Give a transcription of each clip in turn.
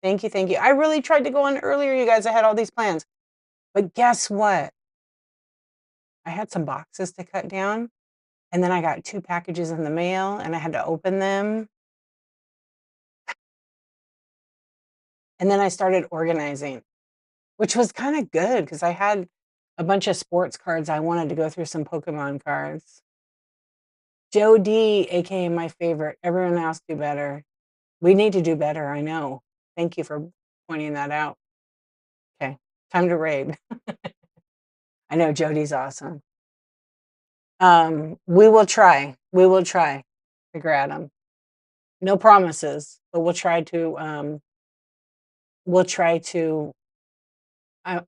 Thank you, thank you. I really tried to go on earlier, you guys. I had all these plans. But guess what? I had some boxes to cut down, and then I got 2 packages in the mail, and I had to open them. And then I started organizing, which was kinda good because I had a bunch of sports cards. I wanted to go through some Pokemon cards. Joe D, AKA my favorite. Everyone else do better. We need to do better, I know. Thank you for pointing that out. Okay, time to raid. I know Jody's awesome. We will try. We will try to grab them. No promises, but we'll try to uh,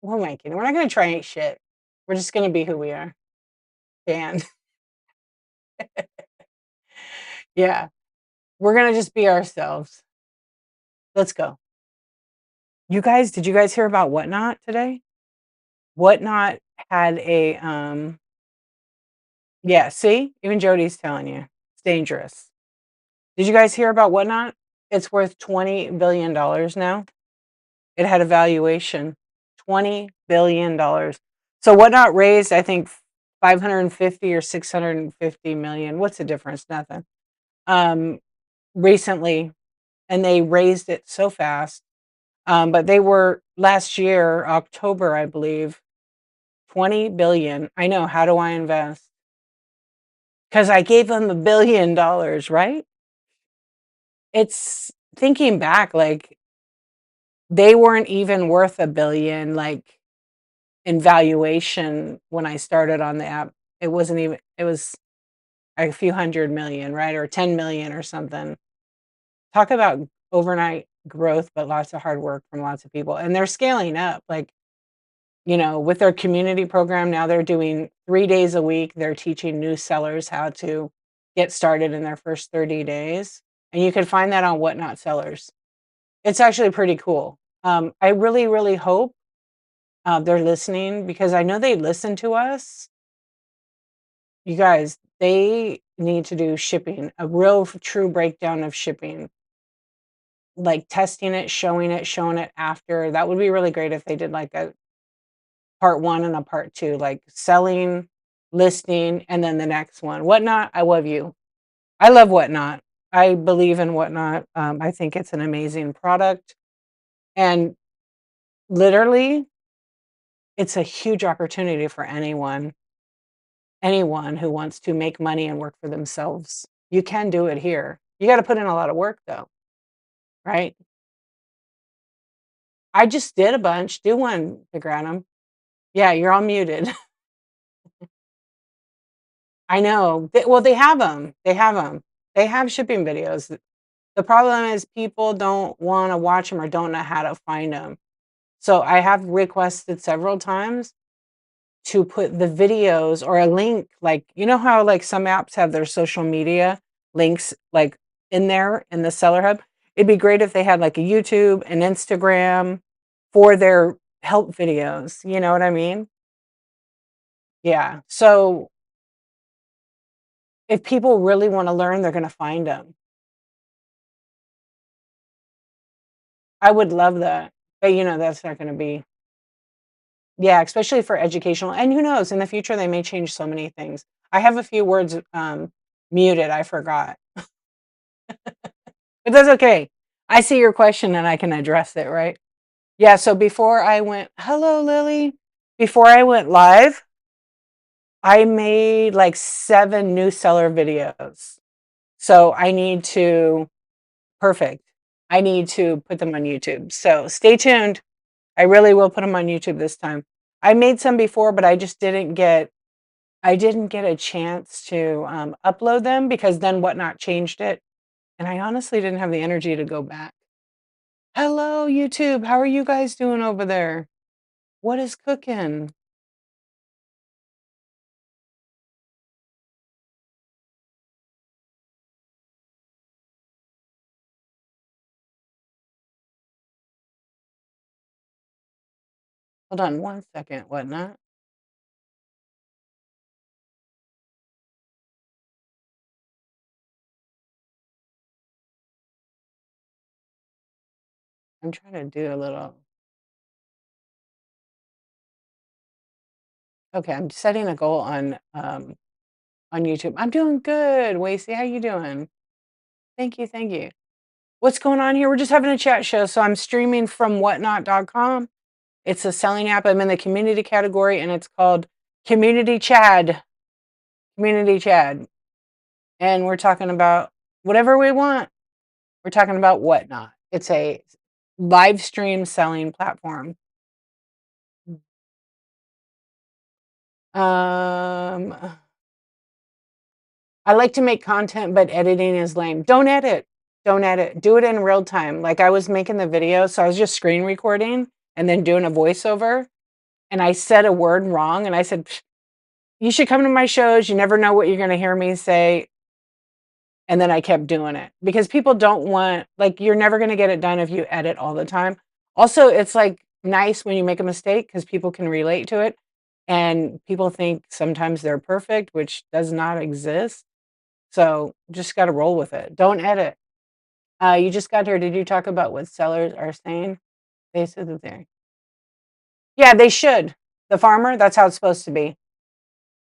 who am I kidding? We're not gonna try ain't shit. We're just gonna be who we are. And yeah, we're gonna just be ourselves. Let's go. You guys, did you guys hear about Whatnot today? Whatnot had a yeah, see? Even Jody's telling you. It's dangerous. Did you guys hear about Whatnot? It's worth $20 billion now. It had a valuation, $20 billion. So Whatnot raised, I think, 550 or 650 million. What's the difference? Nothing. Recently, and they raised it so fast. But they were last year, October, I believe, 20 billion. I know. How do I invest? Because I gave them $1 billion, right? It's thinking back, like they weren't even worth a billion, like in valuation when I started on the app. It wasn't even, it was a few hundred million, right? Or 10 million or something. Talk about overnight growth, but lots of hard work from lots of people. And they're scaling up. Like, with their community program, now they're doing 3 days a week. They're teaching new sellers how to get started in their first 30 days. And you can find that on Whatnot Sellers. It's actually pretty cool. I really, really hope they're listening because I know they listen to us. You guys, they need to do shipping, a real true breakdown of shipping, like testing it, showing it after. That would be really great if they did like a part 1 and a part 2, like selling, listing, and then the next one. Whatnot, I love you. I love Whatnot. I believe in Whatnot. I think it's an amazing product. And literally, it's a huge opportunity for anyone who wants to make money and work for themselves. You can do it here. You got to put in a lot of work though, right? I just did a bunch. Do one, Granum. Yeah, you're all muted. I know. Well, they have them. They have them. They have shipping videos. The problem is people don't want to watch them or don't know how to find them. So I have requested several times to put the videos or a link, like, how like some apps have their social media links like in there in the seller hub. It'd be great if they had like a YouTube, an Instagram for their help videos. You know what I mean? Yeah. So if people really want to learn, they're going to find them. I would love that. But that's not going to be, yeah, especially for educational. And who knows, in the future, they may change so many things. I have a few words muted. I forgot. But that's okay. I see your question and I can address it, right? Yeah, so before I went, hello, Lily. Before I went live, I made like 7 new seller videos. So I need to, perfect. I need to put them on YouTube. So stay tuned. I really will put them on YouTube this time. I made some before, but I didn't get a chance to upload them because then Whatnot changed it. And I honestly didn't have the energy to go back. Hello, YouTube. How are you guys doing over there? What is cooking? Hold on one second. Whatnot? I'm trying to do a little. Okay, I'm setting a goal on YouTube. I'm doing good, Wasey. How you doing? Thank you, thank you. What's going on here? We're just having a chat show. So I'm streaming from whatnot.com. It's a selling app. I'm in the community category and it's called Community Chad. Community Chad. And we're talking about whatever we want. We're talking about whatnot. It's a live stream selling platform. Um, I like to make content, but editing is lame. Don't edit. Don't edit. Do it in real time. Like I was making the video, so I was just screen recording and then doing a voiceover. And I said a word wrong. And I said, you should come to my shows. You never know what you're going to hear me say. And then I kept doing it because people don't want, like, you're never going to get it done if you edit all the time. Also, it's like nice when you make a mistake because people can relate to it. And people think sometimes they're perfect, which does not exist. So just got to roll with it. Don't edit. You just got here. Did you talk about what sellers are saying? They said that they're. Yeah, they should. The farmer, that's how it's supposed to be.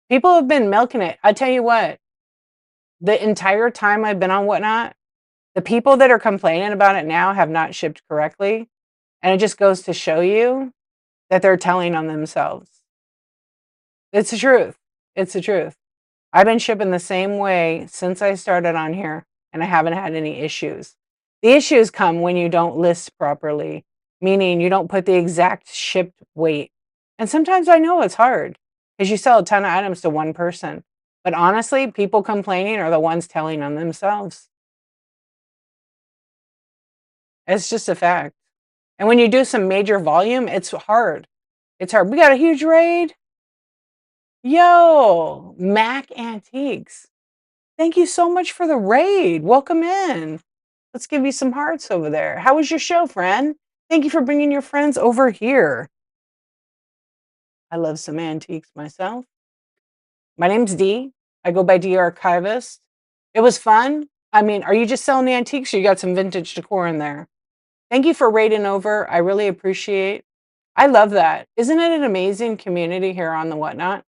People have been milking it. I tell you what, the entire time I've been on Whatnot, the people that are complaining about it now have not shipped correctly. And it just goes to show you that they're telling on themselves. It's the truth. It's the truth. I've been shipping the same way since I started on here, and I haven't had any issues. The issues come when you don't list properly, meaning you don't put the exact shipped weight. And sometimes I know it's hard because you sell a ton of items to one person. But honestly, people complaining are the ones telling on themselves. It's just a fact. And when you do some major volume, it's hard. It's hard. We got a huge raid. Yo, Mac Antiques. Thank you so much for the raid. Welcome in. Let's give you some hearts over there. How was your show, friend? Thank you for bringing your friends over here. I love some antiques myself. My name's Dee. I go by Dee Archivist. It was fun. I mean, are you just selling the antiques or you got some vintage decor in there? Thank you for raiding over. I really appreciate. I love that. Isn't it an amazing community here on the Whatnot?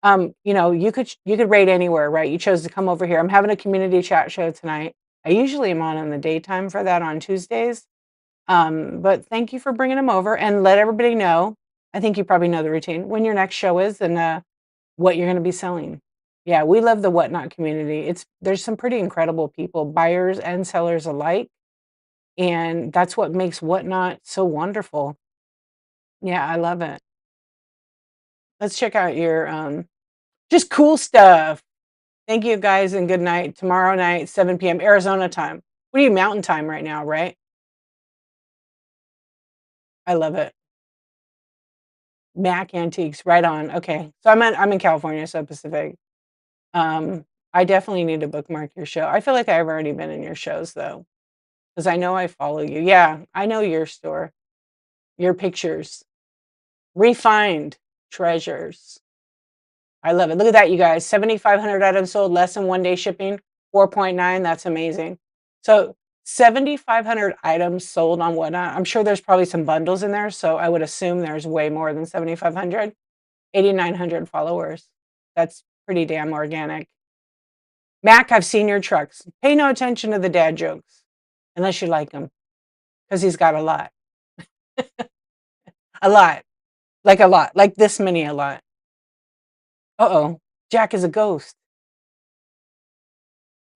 You could raid anywhere, right? You chose to come over here. I'm having a community chat show tonight. I usually am on in the daytime for that on Tuesdays. But thank you for bringing them over and let everybody know. I think you probably know the routine when your next show is and what you're going to be selling. Yeah, we love the Whatnot community. There's some pretty incredible people, buyers and sellers alike, and that's what makes Whatnot so wonderful. Yeah, I love it. Let's check out your just cool stuff. Thank you guys and good night. Tomorrow night, 7 p.m. Arizona time. What are you, Mountain Time right now, right? I love it. Mac Antiques, right on. Okay. So I'm in California, so Pacific. I definitely need to bookmark your show. I feel like I've already been in your shows though, because I know I follow you. Yeah, I know your store, your pictures, refined treasures. I love it. Look at that, you guys. 7,500 items sold, less than 1 day shipping, 4.9. That's amazing. So 7,500 items sold on Whatnot. I'm sure there's probably some bundles in there, so I would assume there's way more than 7,500. 8,900 followers. That's pretty damn organic. Mac, I've seen your trucks. Pay no attention to the dad jokes unless you like them because he's got a lot. A lot. Like a lot. Like this many a lot. Uh-oh. Jack is a ghost.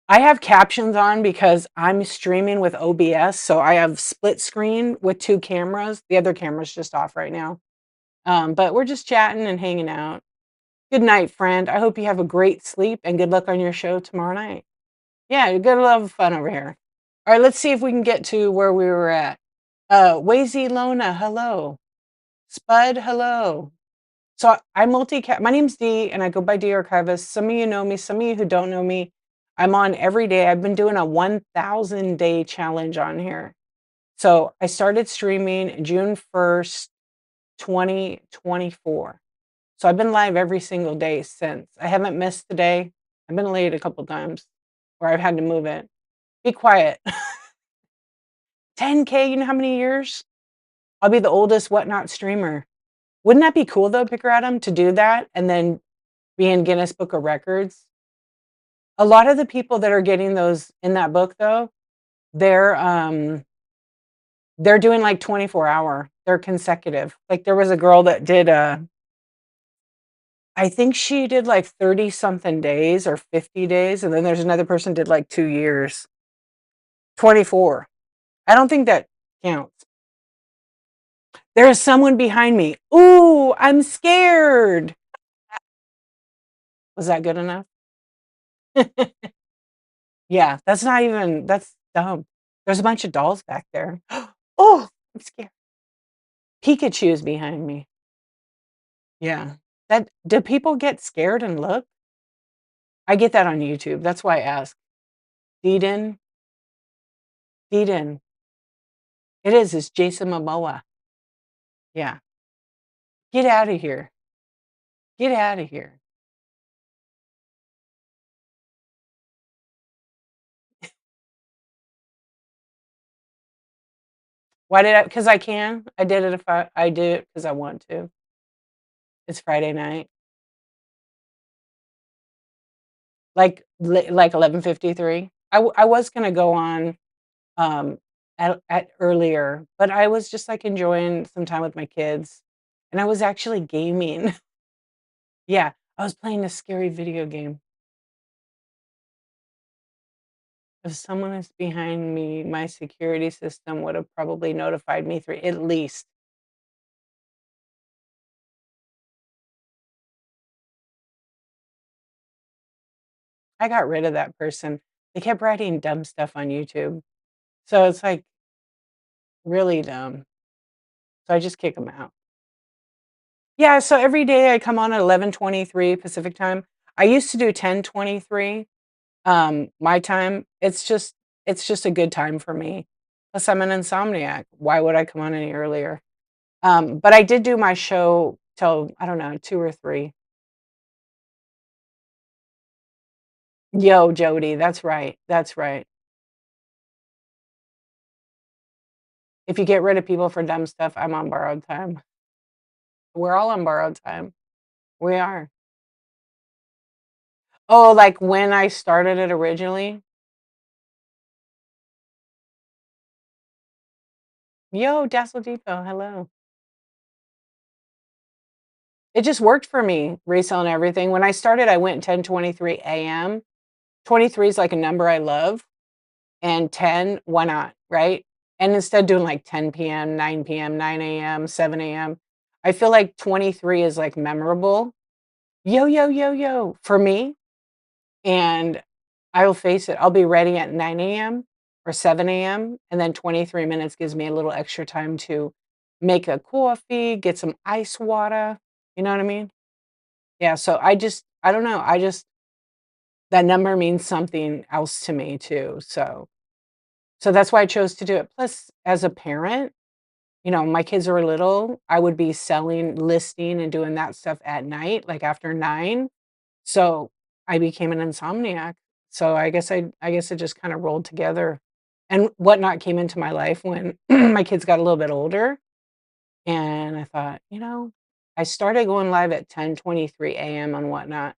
I have captions on because I'm streaming with OBS, so I have split screen with two cameras. The other camera's just off right now. But we're just chatting and hanging out. Good night, friend. I hope you have a great sleep and good luck on your show tomorrow night. Yeah, good love of fun over here. All right, let's see if we can get to where we were at. Wazy Lona, hello. Spud, hello. So I multicast. My name's Dee, and I go by Dee Archivist. Some of you know me. Some of you who don't know me, I'm on every day. I've been doing a 1,000 day challenge on here. So I started streaming June 1st, 2024. So I've been live every single day since. I haven't missed a day. I've been late a couple times, or I've had to move it. Be quiet. 10K, you know how many years? I'll be the oldest whatnot streamer. Wouldn't that be cool though, Picker Adam, to do that and then be in Guinness Book of Records? A lot of the people that are getting those in that book though, they're they're doing like 24-hour. They're consecutive. Like there was a girl that did I think she did like 30 something days or 50 days, and then there's another person did like 2 years. 24. I don't think that counts. There is someone behind me. Ooh, I'm scared. Was that good enough? Yeah, that's not even that's dumb. There's a bunch of dolls back there. Oh, I'm scared. Pikachu's behind me. Yeah. That do people get scared and look? I get that on YouTube. That's why I ask. Deeden, Deeden. It is. It's Jason Momoa. Yeah. Get out of here. Get out of here. Why did I? Because I can. I did it if I do it because I want to. It's Friday night. Like 11:53. I was gonna go on at earlier, but I was just like enjoying some time with my kids, and I was actually gaming. Yeah, I was playing a scary video game. If someone is behind me, my security system would have probably notified me through at least. I got rid of that person. They kept writing dumb stuff on YouTube, so it's like really dumb. So I just kick them out. Yeah, so every day I come on at 11:23 Pacific time. I used to do 10:23 my time. It's just a good time for me. Plus I'm an insomniac. Why would I come on any earlier? But I did do my show till I don't know, 2 or 3. Yo, Jody, that's right. That's right. If you get rid of people for dumb stuff, I'm on borrowed time. We're all on borrowed time. We are. Oh, like when I started it originally? Yo, Dazzle Depot, hello. It just worked for me, reselling everything. When I started, I went 10:23 AM. 23 is like a number I love, and 10, why not, right? And instead doing like 10 PM, 9 PM, 9 AM, 7 AM, I feel like 23 is like memorable. Yo, yo, yo, yo, for me. And I will face it, I'll be ready at 9 AM or 7 AM, and then 23 minutes gives me a little extra time to make a coffee, get some ice water, you know what I mean? Yeah, so I don't know, I just that number means something else to me too, so that's why I chose to do it. Plus, as a parent, you know, my kids are little, I would be selling, listing, and doing that stuff at night, like after 9, so I became an insomniac. So I guess it just kinda rolled together, and Whatnot came into my life when my kids got a little bit older, and I thought, "You know," I started going live at 10:23 AM on Whatnot,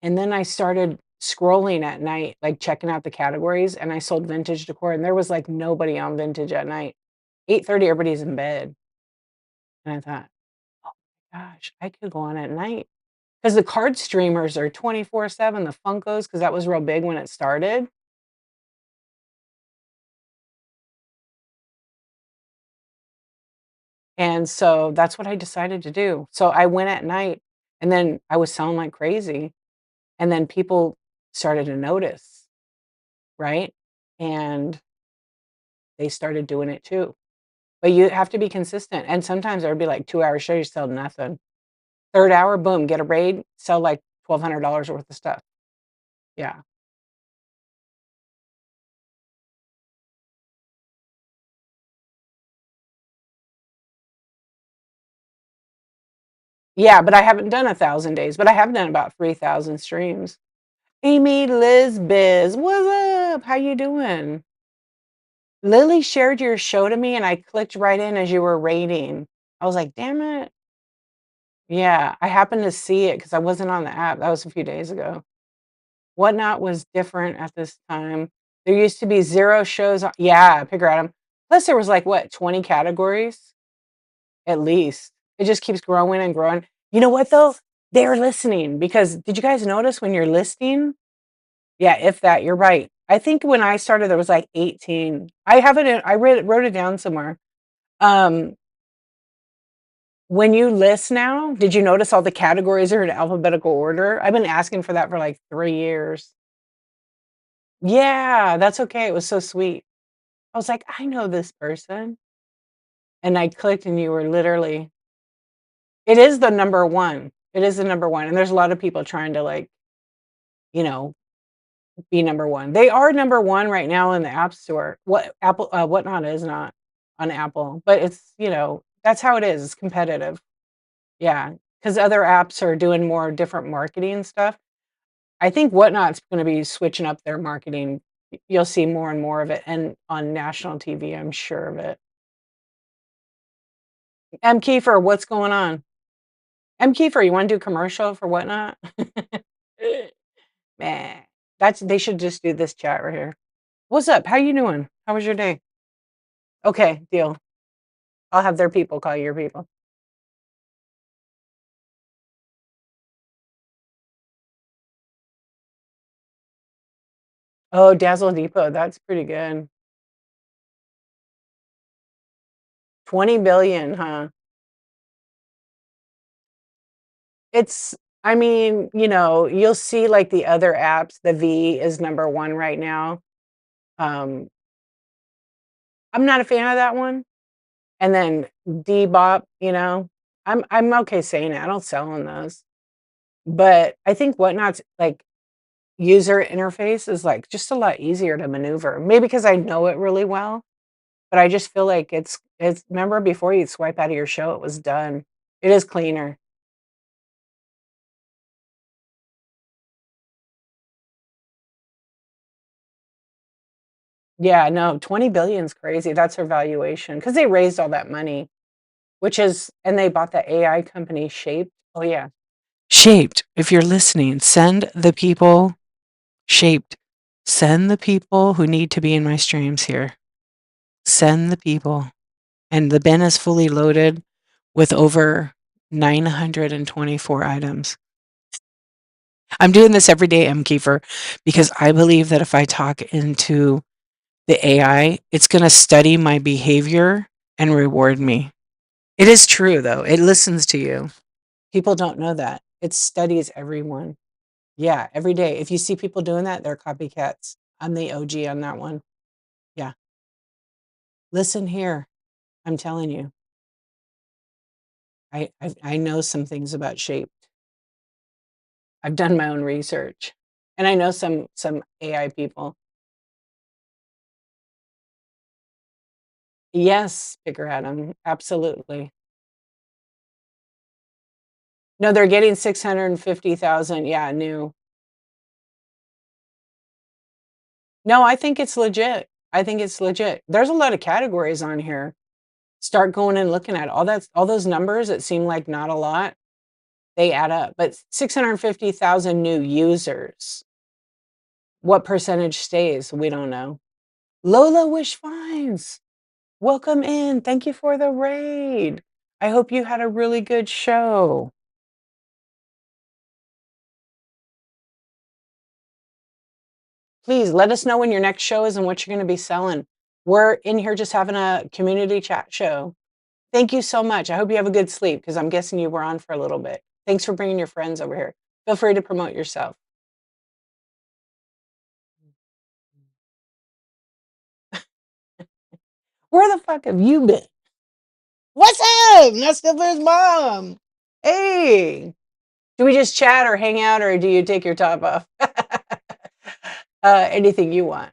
and then I started scrolling at night, like, checking out the categories, and I sold vintage decor, and there was, like, nobody on vintage at night. 8:30, everybody's in bed, and I thought, "Oh my gosh, I could go on at night." 'Cause the card streamers are 24/7, the Funkos, because that was real big when it started, and so that's what I decided to do. So I went at night, and then I was selling like crazy, and then people started to notice, right? And they started doing it too. But you have to be consistent, and sometimes there would be like 2-hour show, you sell nothing. 3rd hour, boom, get a raid, sell like $1,200 worth of stuff. Yeah. Yeah, but I haven't done 1,000 days, but I have done about 3,000 streams. Amy Liz Biz, what's up? How you doing? Lily shared your show to me, and I clicked right in as you were rating. I was like, "Damn it." Yeah, I happened to see it because I wasn't on the app. That was a few days ago. Whatnot was different at this time. There used to be 0 shows on yeah, Picker Atom. Plus there was, like, what, 20 categories? At least. It just keeps growing and growing. You know what, though? They're listening because did you guys notice when you're listing? Yeah, if that, you're right. I think when I started, there was, like, 18. I have it in I wrote it down somewhere. Um, when you list now, did you notice all the categories are in alphabetical order? I've been asking for that for, like, 3 years. Yeah, that's okay, it was so sweet. I was like, "I know this person," and I clicked and you were literally it is the number 1. It is the number 1, and there's a lot of people trying to, like, you know, be number 1. They are number 1 right now in the App Store. Whatnot is not on Apple, but that's how it is, it's competitive. Yeah, because other apps are doing more different marketing stuff. I think Whatnot's gonna be switching up their marketing. You'll see more and more of it, and on national TV, I'm sure of it. M. Kiefer, what's going on? M. Kiefer, you wanna do commercial for Whatnot? Man, they should just do this chat right here. "What's up? How you doing? How was your day?" "Okay, deal. I'll have their people call your people." Oh, Dazzle Depot, that's pretty good. 20 billion, huh? It's I mean, you'll see, like, the other apps, the V is number 1 right now. Um, I'm not a fan of that one, and then Dbop, I'm okay saying it, I don't sell on those. But I think Whatnot's, like, user interface is, like, just a lot easier to maneuver. Maybe because I know it really well, but I just feel like it's remember before you'd swipe out of your show, it was done. It is cleaner. Yeah, no, 20 billion is crazy, that's her valuation because they raised all that money, and they bought the AI company Shaped. Oh, yeah. Shaped, if you're listening, Shaped, send the people who need to be in my streams here. Send the people. And the bin is fully loaded with over 924 items. I'm doing this every day, M. Kiefer, because I believe that if I talk into the AI, it's gonna study my behavior and reward me. It is true, though. It listens to you. People don't know that. It studies everyone. Yeah, every day. If you see people doing that, they're copycats. I'm the OG on that one. Yeah. Listen here. I'm telling you. I know some things about shape. I've done my own research, and I know some AI people. Yes, Picker Adam, absolutely. No, they're getting 650,000, yeah, new. No, I think it's legit. I think it's legit. There's a lot of categories on here. Start going and looking at all those numbers that seem like not a lot, they add up, but 650,000 new users. What percentage stays? We don't know. Lola Wish Finds. Welcome in. Thank you for the raid. I hope you had a really good show. Please let us know when your next show is and what you're going to be selling. We're in here just having a community chat show. Thank you so much. I hope you have a good sleep because I'm guessing you were on for a little bit. Thanks for bringing your friends over here. Feel free to promote yourself. Where the fuck have you been? What's up? Not Stifler's mom. Hey. Do we just chat or hang out or do you take your top off? Anything you want.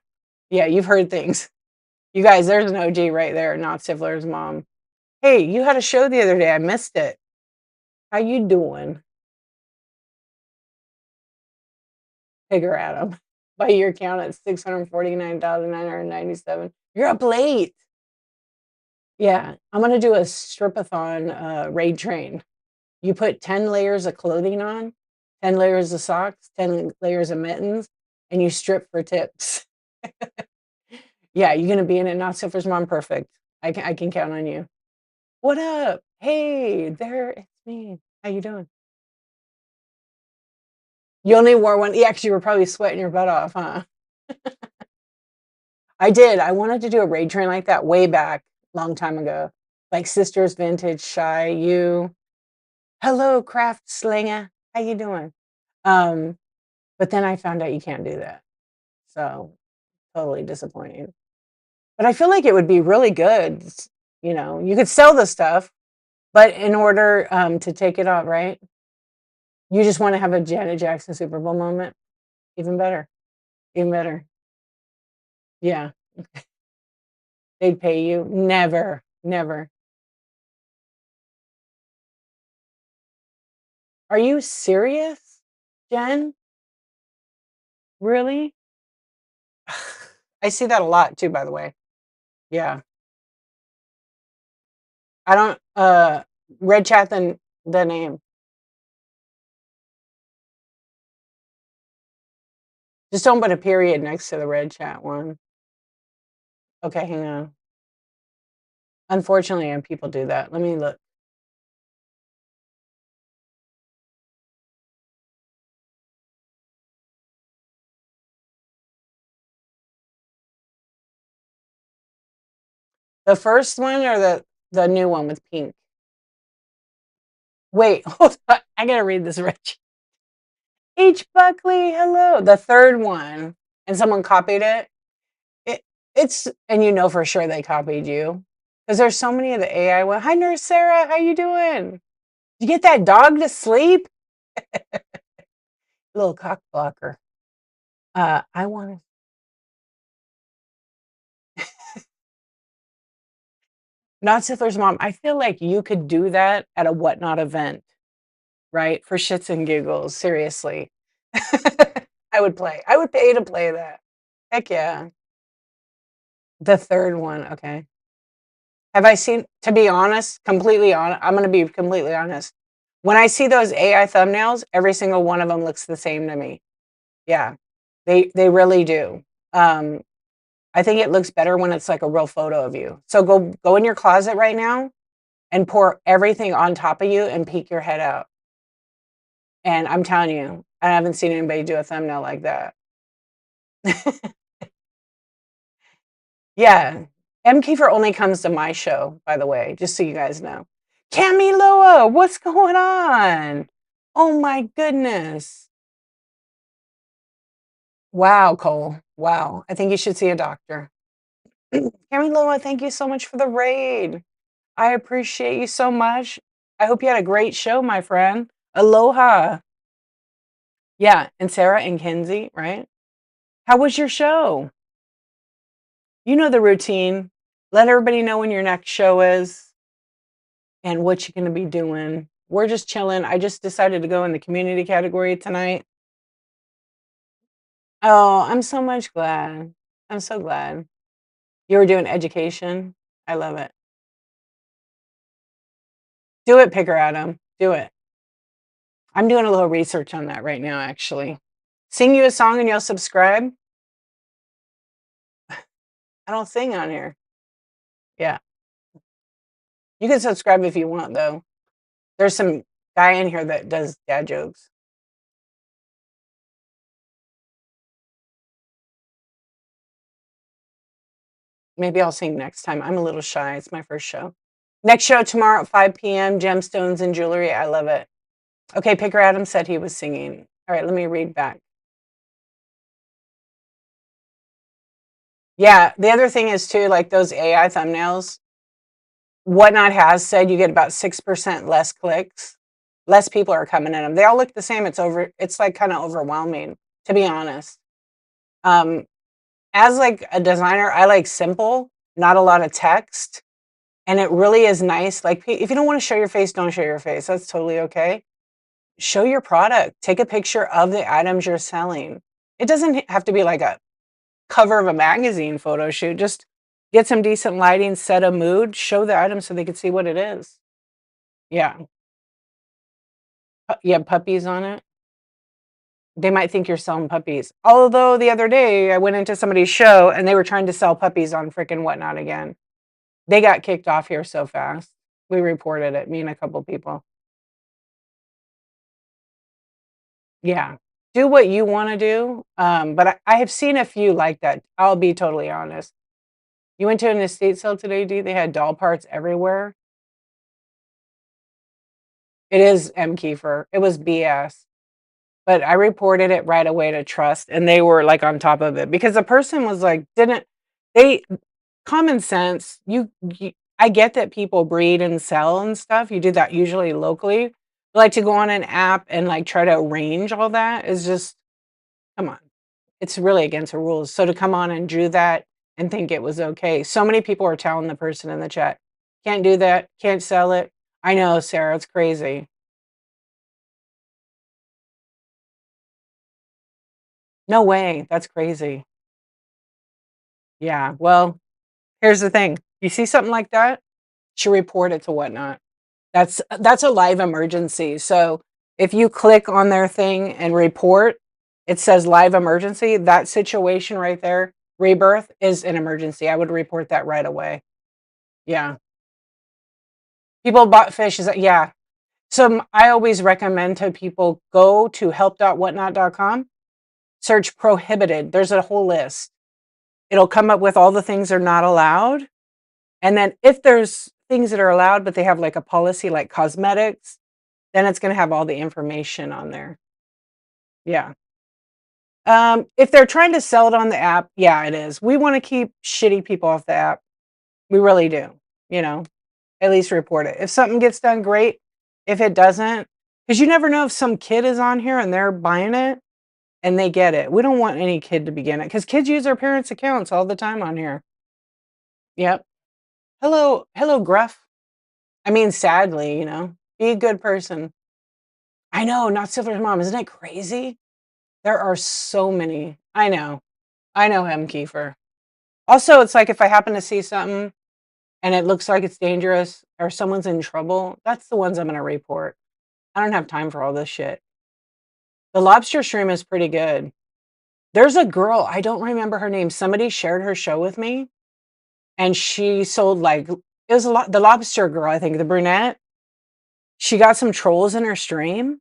Yeah, you've heard things. You guys, there's an OG right there, not Stifler's mom. Hey, you had a show the other day. I missed it. How you doing? Figure Adam. By your count, it's 649,997. You're up late. Yeah, I'm gonna do a strip-a-thon, raid train. You put 10 layers of clothing on, 10 layers of socks, 10 layers of mittens, and you strip for tips. Yeah, you're gonna be in it, not so for mom perfect. I can count on you. What up? Hey, there, it's me. How you doing? You only wore one, yeah, 'cause you were probably sweating your butt off, huh? I did. I wanted to do a raid train like that way back, long time ago. Like Sisters Vintage, Shy, you. Hello, craft slinger. How you doing? Um, but then I found out you can't do that. So totally disappointing. But I feel like it would be really good. You could sell the stuff, but in order to take it off, right? You just want to have a Janet Jackson Super Bowl moment. Even better. Even better. Yeah. They'd pay you. Never. Never. Are you serious, Jen? Really? I see that a lot too, by the way. Yeah. I don't red chat the name. Just don't put a period next to the red chat one. Okay, hang on. Unfortunately, people do that. Let me look. The first one or the new one with pink? Wait, hold on. I gotta read this rich. H. Buckley, hello. The third one, and someone copied it. It's and you know for sure they copied you because there's so many of the AI one. Hi, Nurse Sarah, how you doing? Did you get that dog to sleep? Little cock blocker. I want to. Not Sizzler's mom. I feel like you could do that at a whatnot event, right? For shits and giggles. Seriously. I would play. I would pay to play that. Heck yeah. The third one. Okay. Have I seen, to be honest, completely honest, I'm going to be completely honest. When I see those AI thumbnails, every single one of them looks the same to me. Yeah. They really do. Um, I think it looks better when it's like a real photo of you. So go in your closet right now and pour everything on top of you and peek your head out. And I'm telling you, I haven't seen anybody do a thumbnail like that. Yeah. M. Kiefer only comes to my show, by the way, just so you guys know. Camiloa, what's going on? Oh my goodness. Wow, Cole. Wow. I think you should see a doctor. Camiloa, thank you so much for the raid. I appreciate you so much. I hope you had a great show, my friend. Aloha. Yeah, and Sarah and Kenzie, right? How was your show? You know the routine. Let everybody know when your next show is and what you're going to be doing. We're just chilling. I just decided to go in the community category tonight. Oh, I'm so much glad. I'm so glad. You were doing education. I love it. Do it, Picker Adam. Do it. I'm doing a little research on that right now, actually. Sing you a song and you'll subscribe? I don't sing on here. Yeah. You can subscribe if you want, though. There's some guy in here that does dad jokes. Maybe I'll sing next time. I'm a little shy. It's my first show. Next show tomorrow at 5 p.m. Gemstones and Jewelry. I love it. Okay, Picker Adam said he was singing. All right, let me read back. Yeah, the other thing is too, like those AI thumbnails, Whatnot has said you get about 6% less clicks. Less people are coming in them. They all look the same. It's like kind of overwhelming, to be honest. Um, as like a designer, I like simple, not a lot of text. And it really is nice. Like if you don't want to show your face, don't show your face. That's totally okay. Show your product. Take a picture of the items you're selling. It doesn't have to be like a cover of a magazine photo shoot. Just Get some decent lighting, set a mood, show the item so they can see what it is. Yeah. You have puppies on it? They might think you're selling puppies. Although the other day I went into somebody's show and they were trying to sell puppies on frickin' Whatnot again. They got kicked off here so fast. We reported it, me and a couple people. Yeah. Do what you wanna do, but I have seen a few like that, I'll be totally honest. You went to an estate sale today, D? They had doll parts everywhere. It is M. Kiefer. It was BS. But I reported it right away to Trust, and they were, like, on top of it because the person was like, didn't they common sense, you I get that people breed and sell and stuff, you do that usually locally, but, like, to go on an app and, like, try to arrange all that is just come on. It's really against the rules, so to come on and do that and think it was okay. So many people are telling the person in the chat, "Can't do that, can't sell it." I know, Sarah, it's crazy. No way, that's crazy. Yeah, well, here's the thing, you see something like that, should report it to Whatnot. That's a live emergency, so if you click on their thing and report, it says live emergency, that situation right there, rebirth, is an emergency. I would report that right away. Yeah. People bought fish, is that yeah. So, I always recommend to people, go to help.whatnot.com, search prohibited, there's a whole list. It'll come up with all the things are not allowed, and then if there's things that are allowed, but they have, like, a policy like cosmetics, then it's gonna have all the information on there. Yeah. If they're trying to sell it on the app, yeah, it is. We wanna keep shitty people off the app. We really do, you know? At least report it. If something gets done, great. If it doesn't, because you never know if some kid is on here and they're buying it and they get it. We don't want any kid to begin it because kids use their parents' accounts all the time on here. Yep. Hello, Gruff. I mean, sadly, be a good person. I know, not Silver's mom. Isn't it crazy? There are so many. I know. I know him, Kiefer. Also, it's like if I happen to see something and it looks like it's dangerous or someone's in trouble, that's the ones I'm gonna report. I don't have time for all this shit. The lobster shrimp is pretty good. There's a girl, I don't remember her name. Somebody shared her show with me, and she sold, like it was a lot the lobster girl, I think, the brunette. She got some trolls in her stream,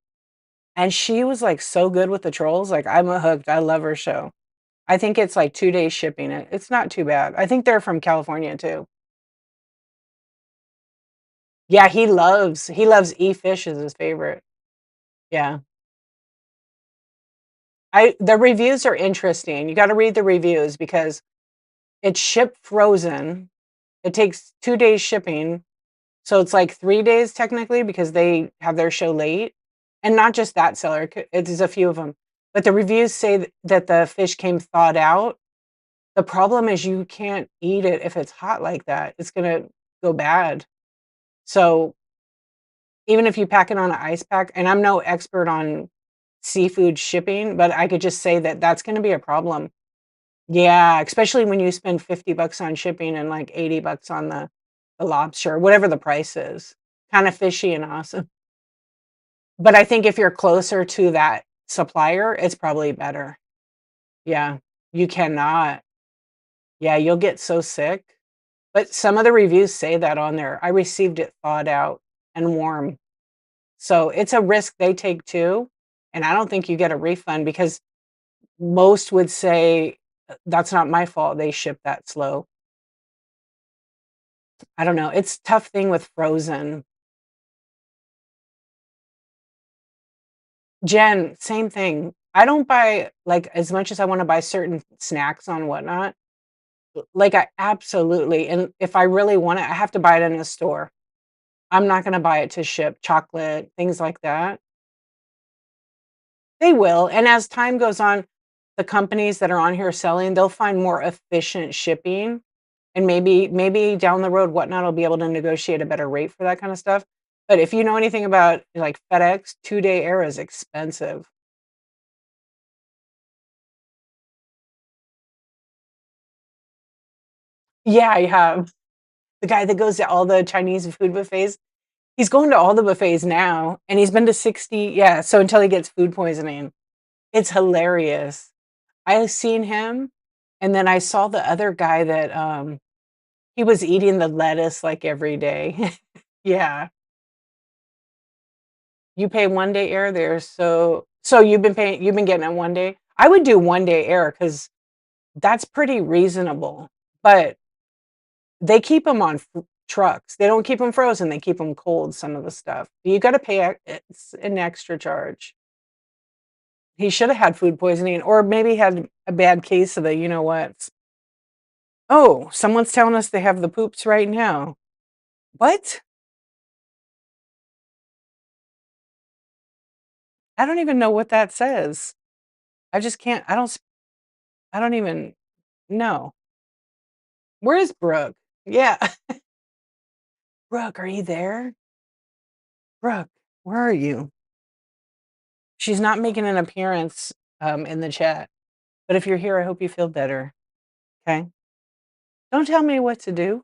and she was, like, so good with the trolls, like, I'm hooked. I love her show. I think it's, like, 2 days shipping it. It's not too bad. I think they're from California too. Yeah, he loves E-fish is his favorite. Yeah. I the reviews are interesting. You gotta read the reviews because it's shipped frozen. It takes 2 days shipping, so it's, like, 3 days technically because they have their show late, and not just that seller, it's a few of them. But the reviews say that the fish came thawed out. The problem is you can't eat it if it's hot like that. It's gonna go bad. So, even if you pack it on an ice pack, and I'm no expert on seafood shipping, but I could just say that that's gonna be a problem. Yeah, especially when you spend 50 bucks on shipping and, like, 80 bucks on the lobster, whatever the price is. Kinda fishy and awesome. But I think if you're closer to that supplier, it's probably better. Yeah, you cannot. Yeah, you'll get so sick. But some of the reviews say that on there. I received it thawed out and warm. So, it's a risk they take too, and I don't think you get a refund because most would say, "That's not my fault, they shipped that slow." I don't know, it's a tough thing with frozen. Jen, same thing. I don't buy, like, as much as I wanna buy certain snacks on Whatnot, like, I absolutely and if I really want it, I have to buy it in a store. I'm not gonna buy it to ship, chocolate, things like that. They will, and as time goes on, the companies that are on here selling, they'll find more efficient shipping, and maybe down the road, Whatnot will be able to negotiate a better rate for that kinda stuff. But if you know anything about, like, FedEx, 2-day air is expensive. Yeah, I have. The guy that goes to all the Chinese food buffets, he's going to all the buffets now, and he's been to 60, yeah, so until he gets food poisoning. It's hilarious. I've seen him, and then I saw the other guy that, he was eating the lettuce, like, every day. Yeah. You pay one-day air there, so you've been getting a one-day? I would do one-day air because that's pretty reasonable, but they keep them on f trucks. They don't keep them frozen, they keep them cold, some of the stuff. You gotta pay it's an extra charge. He shoulda had food poisoning or maybe had a bad case of the you know what. Oh, someone's telling us they have the poops right now. What? I don't even know what that says. I just can't I don't even know. Where is Brooke? Yeah. Brooke, are you there? Brooke, where are you? She's not making an appearance, in the chat, but if you're here, I hope you feel better, okay? Don't tell me what to do.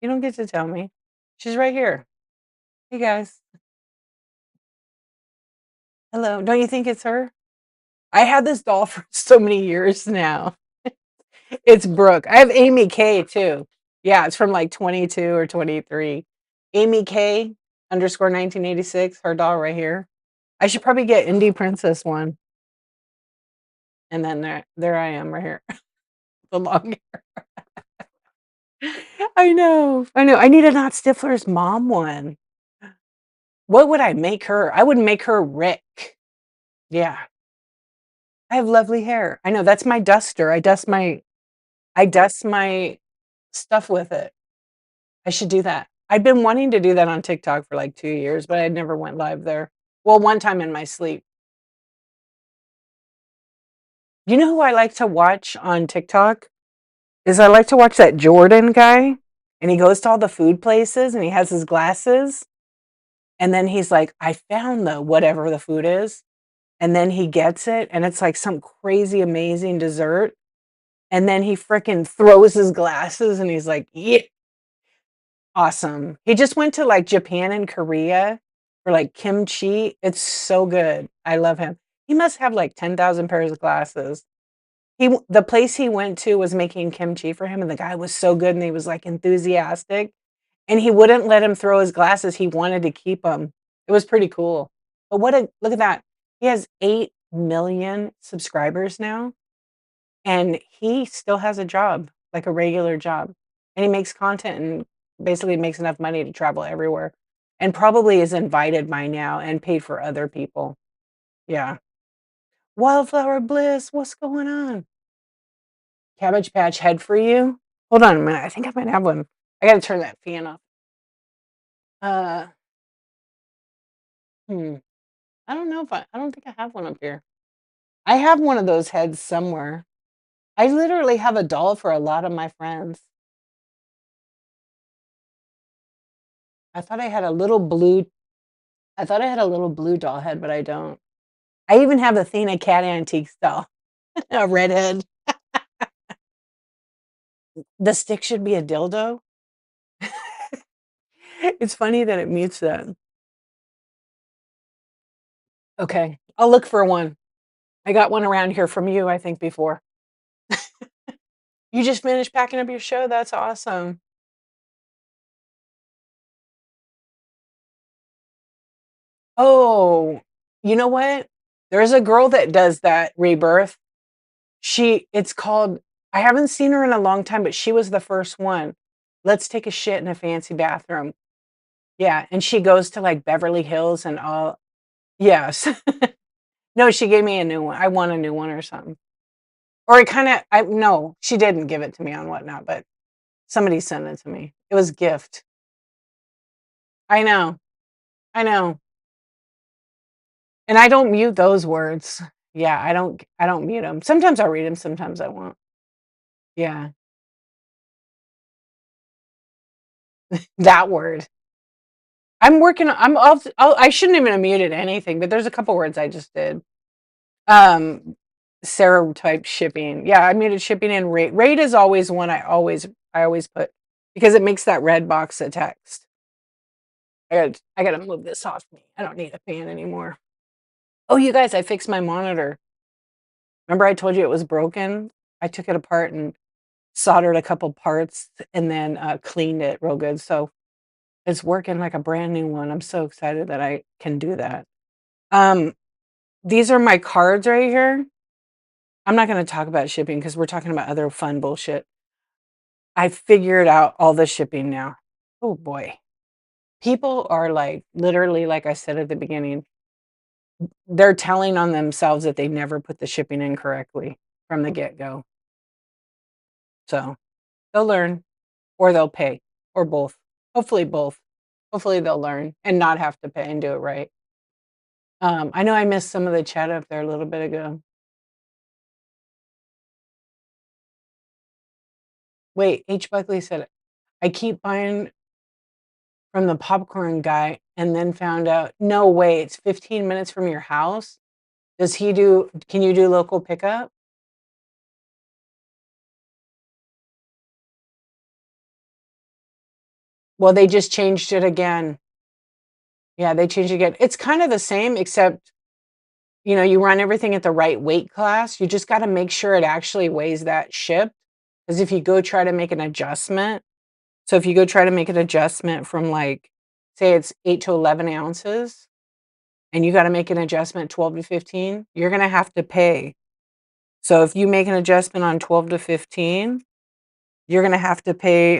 You don't get to tell me. She's right here. Hey, guys. Hello. Don't you think it's her? I had this doll for so many years now. It's Brooke. I have Amy K too. Yeah, it's from like 22 or 23. Amy K underscore 1986, her doll right here. I should probably get Indie Princess one. And then there I am right here. The long I know. I know. I need a Not Stifler's mom one. What would I make her? I would make her Rick. Yeah. I have lovely hair. I know, that's my duster. I dust my stuff with it. I should do that. I've been wanting to do that on TikTok for like 2 years, but I never went live there. Well, one time in my sleep. You know who I like to watch on TikTok? Is I like to watch that Jordan guy, and he goes to all the food places, and he has his glasses, and then he's like, "I found the whatever the food is," and then he gets it, and it's like some crazy amazing dessert, and then he fricking throws his glasses, and he's like, "Yeah, awesome." He just went to, like, Japan and Korea for, like, kimchi. It's so good. I love him. He must have, like, 10,000 pairs of glasses. The place he went to was making kimchi for him, and the guy was so good, and he was, like, enthusiastic, and he wouldn't let him throw his glasses. He wanted to keep them. It was pretty cool. But what a look at that. He has 8,000,000 subscribers now, and he still has a job, like a regular job, and he makes content and basically makes enough money to travel everywhere, and probably is invited by now and paid for other people. Yeah. Wildflower Bliss, what's going on? Cabbage Patch head for you? Hold on a minute, I think I might have one. I gotta turn that fan off. Uh, hmm, I don't know if I don't think I have one up here. I have one of those heads somewhere. I literally have a doll for a lot of my friends. I thought I had a little blue I thought I had a little blue doll head, but I don't. I even have Athena Cat Antiques doll, a redhead. The stick should be a dildo? It's funny that it mutes that. Okay, I'll look for one. I got one around here from you, I think, before. You just finished packing up your show? That's awesome. Oh, you know what? There's a girl that does that rebirth. It's called I haven't seen her in a long time, but she was the first one. Let's take a shit in a fancy bathroom. Yeah, and she goes to, like, Beverly Hills and all yes. No, she gave me a new one. I want a new one or something. Or it kinda I no, she didn't give it to me on Whatnot, but somebody sent it to me. It was a gift. I know. I know. And I don't mute those words. Yeah, I don't mute them. Sometimes I'll read them, sometimes I won't. Yeah, that word. I shouldn't even have muted anything, but there's a couple words I just did. Um, Sarah type shipping. Yeah, I muted shipping and rate. Rate is always one I always put because it makes that red box of text. I gotta move this off me. I don't need a fan anymore. Oh, you guys, I fixed my monitor. Remember I told you it was broken? I took it apart and soldered a couple parts and then cleaned it real good. So it's working like a brand new one. I'm so excited that I can do that. Um, these are my cards right here. I'm not going to talk about shipping because we're talking about other fun bullshit. I figured out all the shipping now. Oh boy. People are like, literally, like I said at the beginning, they're telling on themselves that they never put the shipping in correctly from the get go. So they'll learn or they'll pay or both. Hopefully, both. Hopefully, they'll learn and not have to pay and do it right. I know I missed some of the chat up there a little bit ago. Wait, H. Buckley said, I keep buying from the popcorn guy and then found out, no way, it's 15 minutes from your house. Can you do local pickup? Well, they just changed it again. Yeah, they changed it again. It's kind of the same, except, you run everything at the right weight class. You just got to make sure it actually weighs that shipped. Because if you go try to make an adjustment, so if you go try to make an adjustment from like, say it's 8 to 11 ounces, and you got to make an adjustment 12 to 15, you're going to have to pay. So if you make an adjustment on 12 to 15, you're going to have to pay.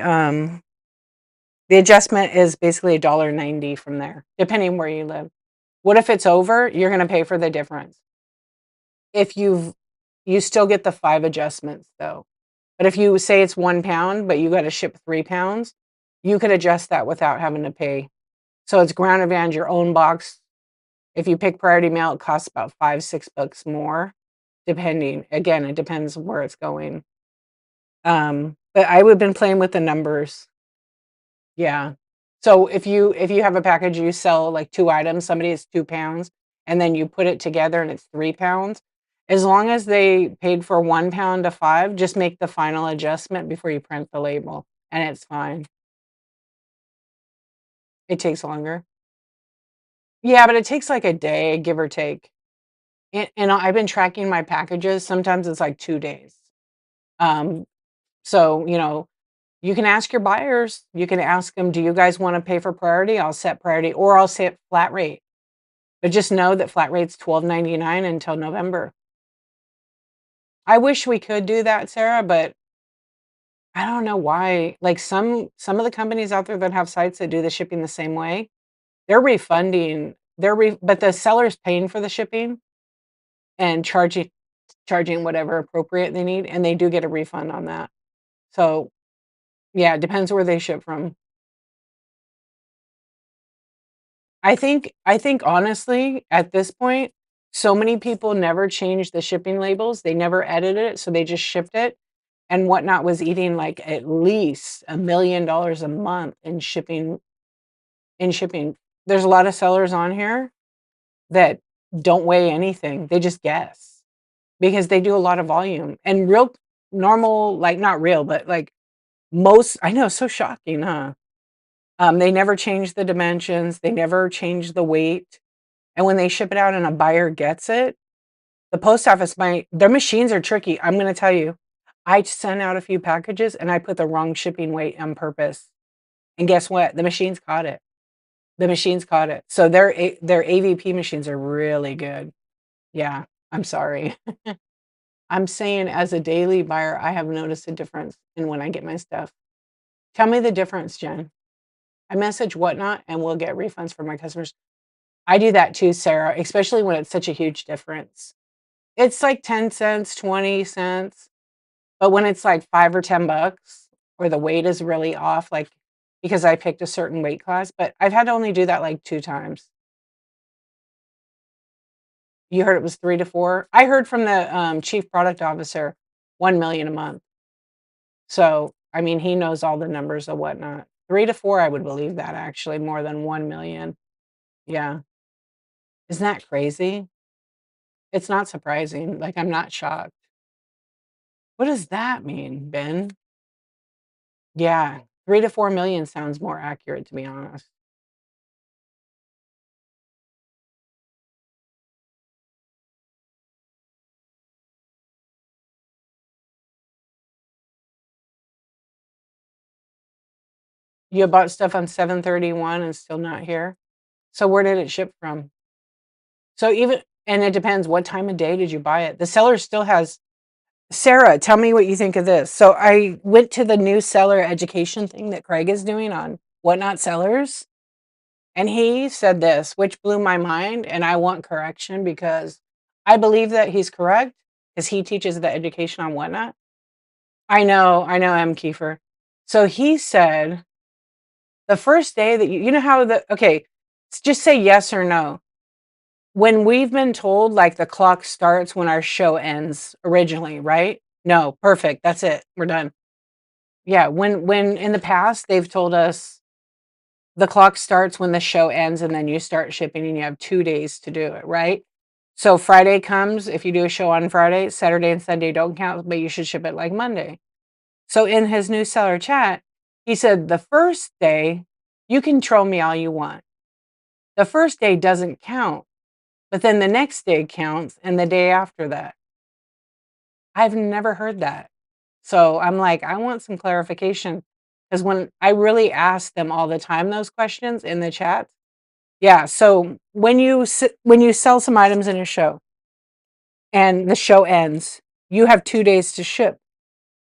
The adjustment is basically $1.90 from there, depending where you live. What if it's over? You're going to pay for the difference. If you still get the 5 adjustments though. But if you say it's 1 pound, but you got to ship 3 pounds, you could adjust that without having to pay. So it's ground advantage, your own box. If you pick priority mail, it costs about $5-6 more, depending. Again, it depends where it's going. But I would have been playing with the numbers. Yeah. So if you have a package, you sell like 2 items, somebody is 2 pounds, and then you put it together and it's 3 pounds. As long as they paid for 1 pound to 5, just make the final adjustment before you print the label, and it's fine. It takes longer. Yeah, but it takes like a day, give or take. And I've been tracking my packages. Sometimes it's like 2 days. Um, so, you can ask your buyers. You can ask them, do you guys want to pay for priority? I'll set priority or I'll set flat rate. But just know that flat rate's $12.99 until November. I wish we could do that, Sarah, but I don't know why. Like some of the companies out there that have sites that do the shipping the same way, they're refunding. But the seller's paying for the shipping and charging whatever appropriate they need, and they do get a refund on that. So yeah, it depends where they ship from. I think honestly, at this point, so many people never changed the shipping labels. They never edited it, so they just shipped it. And Whatnot was eating like at least $1 million a month in shipping. There's a lot of sellers on here that don't weigh anything. They just guess because they do a lot of volume. And real normal, like not real, but like most, I know, so shocking, huh? They never change the dimensions. They never change the weight. And when they ship it out and a buyer gets it, the post office their machines are tricky. I'm going to tell you, I sent out a few packages and I put the wrong shipping weight on purpose. And guess what? The machines caught it. The machines caught it. So their AVP machines are really good. Yeah, I'm sorry. I'm saying as a daily buyer, I have noticed a difference in when I get my stuff. Tell me the difference, Jen. I message Whatnot and we'll get refunds for my customers. I do that too, Sarah, especially when it's such a huge difference. It's like 10 cents, 20 cents. But when it's like 5 or $10 or the weight is really off, like because I picked a certain weight class, but I've had to only do that like 2 times. You heard it was 3 to 4? I heard from the chief product officer 1 million a month. So, I mean, he knows all the numbers of Whatnot. 3 to 4, I would believe that actually more than 1 million. Yeah. Isn't that crazy? It's not surprising, like, I'm not shocked. What does that mean, Ben? Yeah, 3 to 4 million sounds more accurate, to be honest. You bought stuff on 7/31 and still not here? So where did it ship from? So even and it depends, what time of day did you buy it? The seller still has Sarah, tell me what you think of this. So I went to the new seller education thing that Craig is doing on Whatnot Sellers, and he said this, which blew my mind, and I want correction because I believe that he's correct because he teaches the education on Whatnot. I know, M. Kiefer. So he said the first day that you know how the okay, just say yes or no. When we've been told, like, the clock starts when our show ends originally, right? No, perfect, that's it, we're done. Yeah, when in the past, they've told us the clock starts when the show ends, and then you start shipping, and you have 2 days to do it, right? So Friday comes, if you do a show on Friday, Saturday and Sunday don't count, but you should ship it like Monday. So in his new seller chat, he said, "The first day, you can troll me all you want. The first day doesn't count, but then the next day counts, and the day after that." I've never heard that. So I'm like, I want some clarification because when I really ask them all the time those questions in the chat. Yeah, so when you sell some items in a show and the show ends, you have 2 days to ship.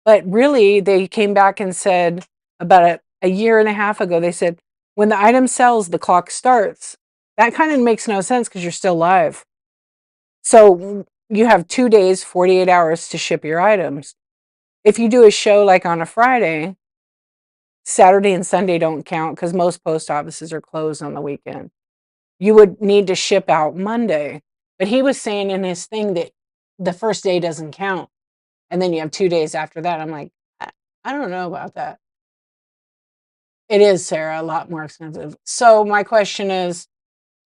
But really, they came back and said about a year and a half ago, they said, when the item sells, the clock starts. That kind of makes no sense because you're still live. So you have 2 days, 48 hours to ship your items. If you do a show like on a Friday, Saturday and Sunday don't count because most post offices are closed on the weekend. You would need to ship out Monday. But he was saying in his thing that the first day doesn't count. And then you have 2 days after that. I'm like, I don't know about that. It is, Sarah, a lot more expensive. So my question is,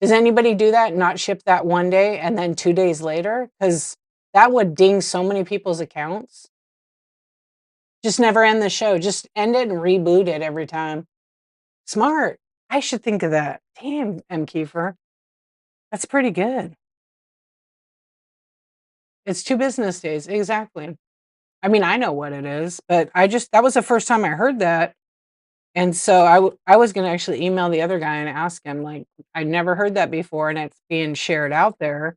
does anybody do that, not ship that one day and then 2 days later? Because that would ding so many people's accounts. Just never end the show. Just end it and reboot it every time. Smart. I should think of that. Damn, M. Kiefer. That's pretty good. It's 2 business days. Exactly. I mean, I know what it is, but that was the first time I heard that. And so I was gonna actually email the other guy and ask him, like, I never heard that before and it's being shared out there.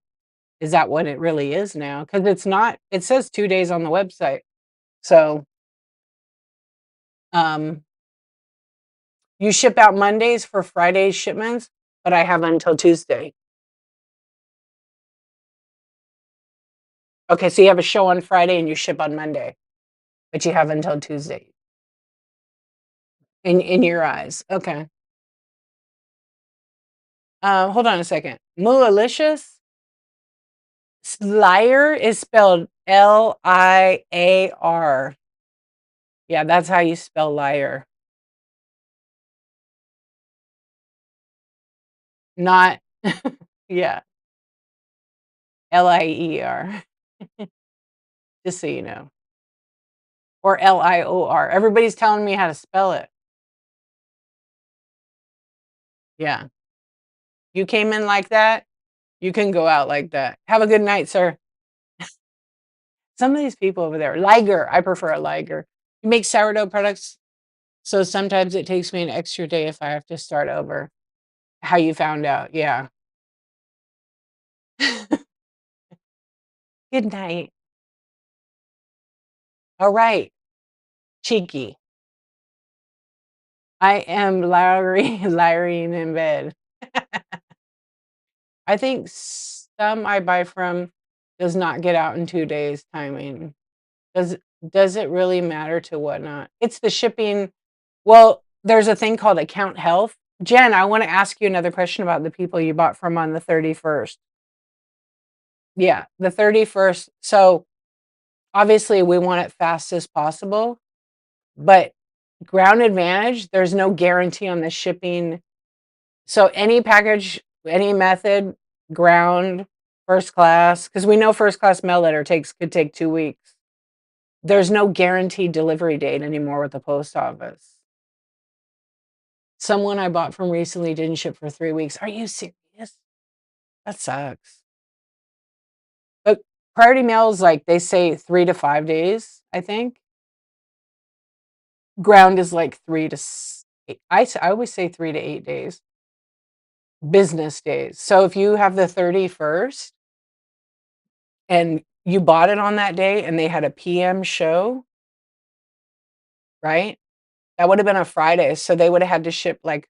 Is that what it really is now? Because it's not, it says 2 days on the website. So, um, you ship out Mondays for Friday's shipments, but I have until Tuesday. Okay, so you have a show on Friday and you ship on Monday, but you have until Tuesday in your eyes. Okay. Hold on a second. Mulalicious? Liar is spelled Liar. Yeah, that's how you spell liar. Not yeah, Lier. Just so you know. Or Lior. Everybody's telling me how to spell it. Yeah. You came in like that, you can go out like that. Have a good night, sir. Some of these people over there, Liger, I prefer a Liger. You make sourdough products, so sometimes it takes me an extra day if I have to start over. How you found out, yeah. Good night. All right, cheeky. I am Larrying in bed. I think some I buy from does not get out in 2 days timing. Does does it really matter to Whatnot? It's the shipping. Well, there's a thing called account health. Jen, I wanna ask you another question about the people you bought from on the 31st. Yeah, the 31st. So, obviously, we want it fast as possible, but Ground Advantage, there's no guarantee on the shipping. So any package, any method, ground, First class, because we know first class mail letter could take 2 weeks. There's no guaranteed delivery date anymore with the post office. Someone I bought from recently didn't ship for 3 weeks. Are you serious? That sucks. But priority mail is like, they say 3 to 5 days, I think. Ground is like 3 to I always say 3 to 8 days. Business days. So if you have the 31st and you bought it on that day and they had a PM show, right? That would have been a Friday. So they would have had to ship like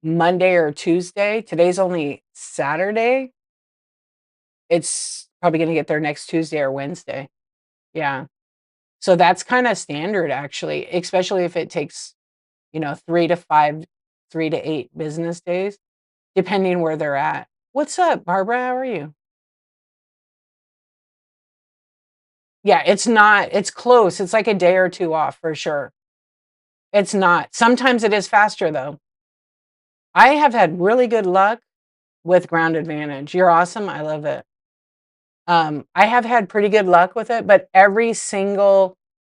Monday or Tuesday. Today's only Saturday. It's probably going to get there next Tuesday or Wednesday. Yeah. So that's kind of standard actually, especially if it takes, 3 to 5, 3 to 8 business days, depending where they're at. What's up, Barbara? How are you? Yeah, it's close. It's like a day or 2 off for sure. It's not. Sometimes it is faster though. I have had really good luck with Ground Advantage. You're awesome. I love it. I have had pretty good luck with it, but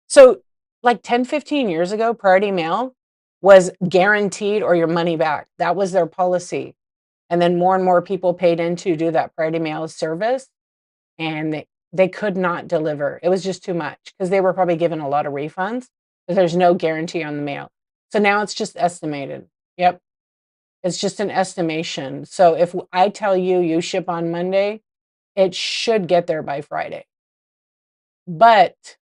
so like 10, 15 years ago, Priority Mail was guaranteed or your money back. That was their policy. And then more and more people paid in to do that Priority Mail service, and they could not deliver. It was just too much because they were probably given a lot of refunds, but there's no guarantee on the mail. So now it's just estimated. Yep. It's just an estimation. So if I tell you you ship on Monday, it should get there by Friday. But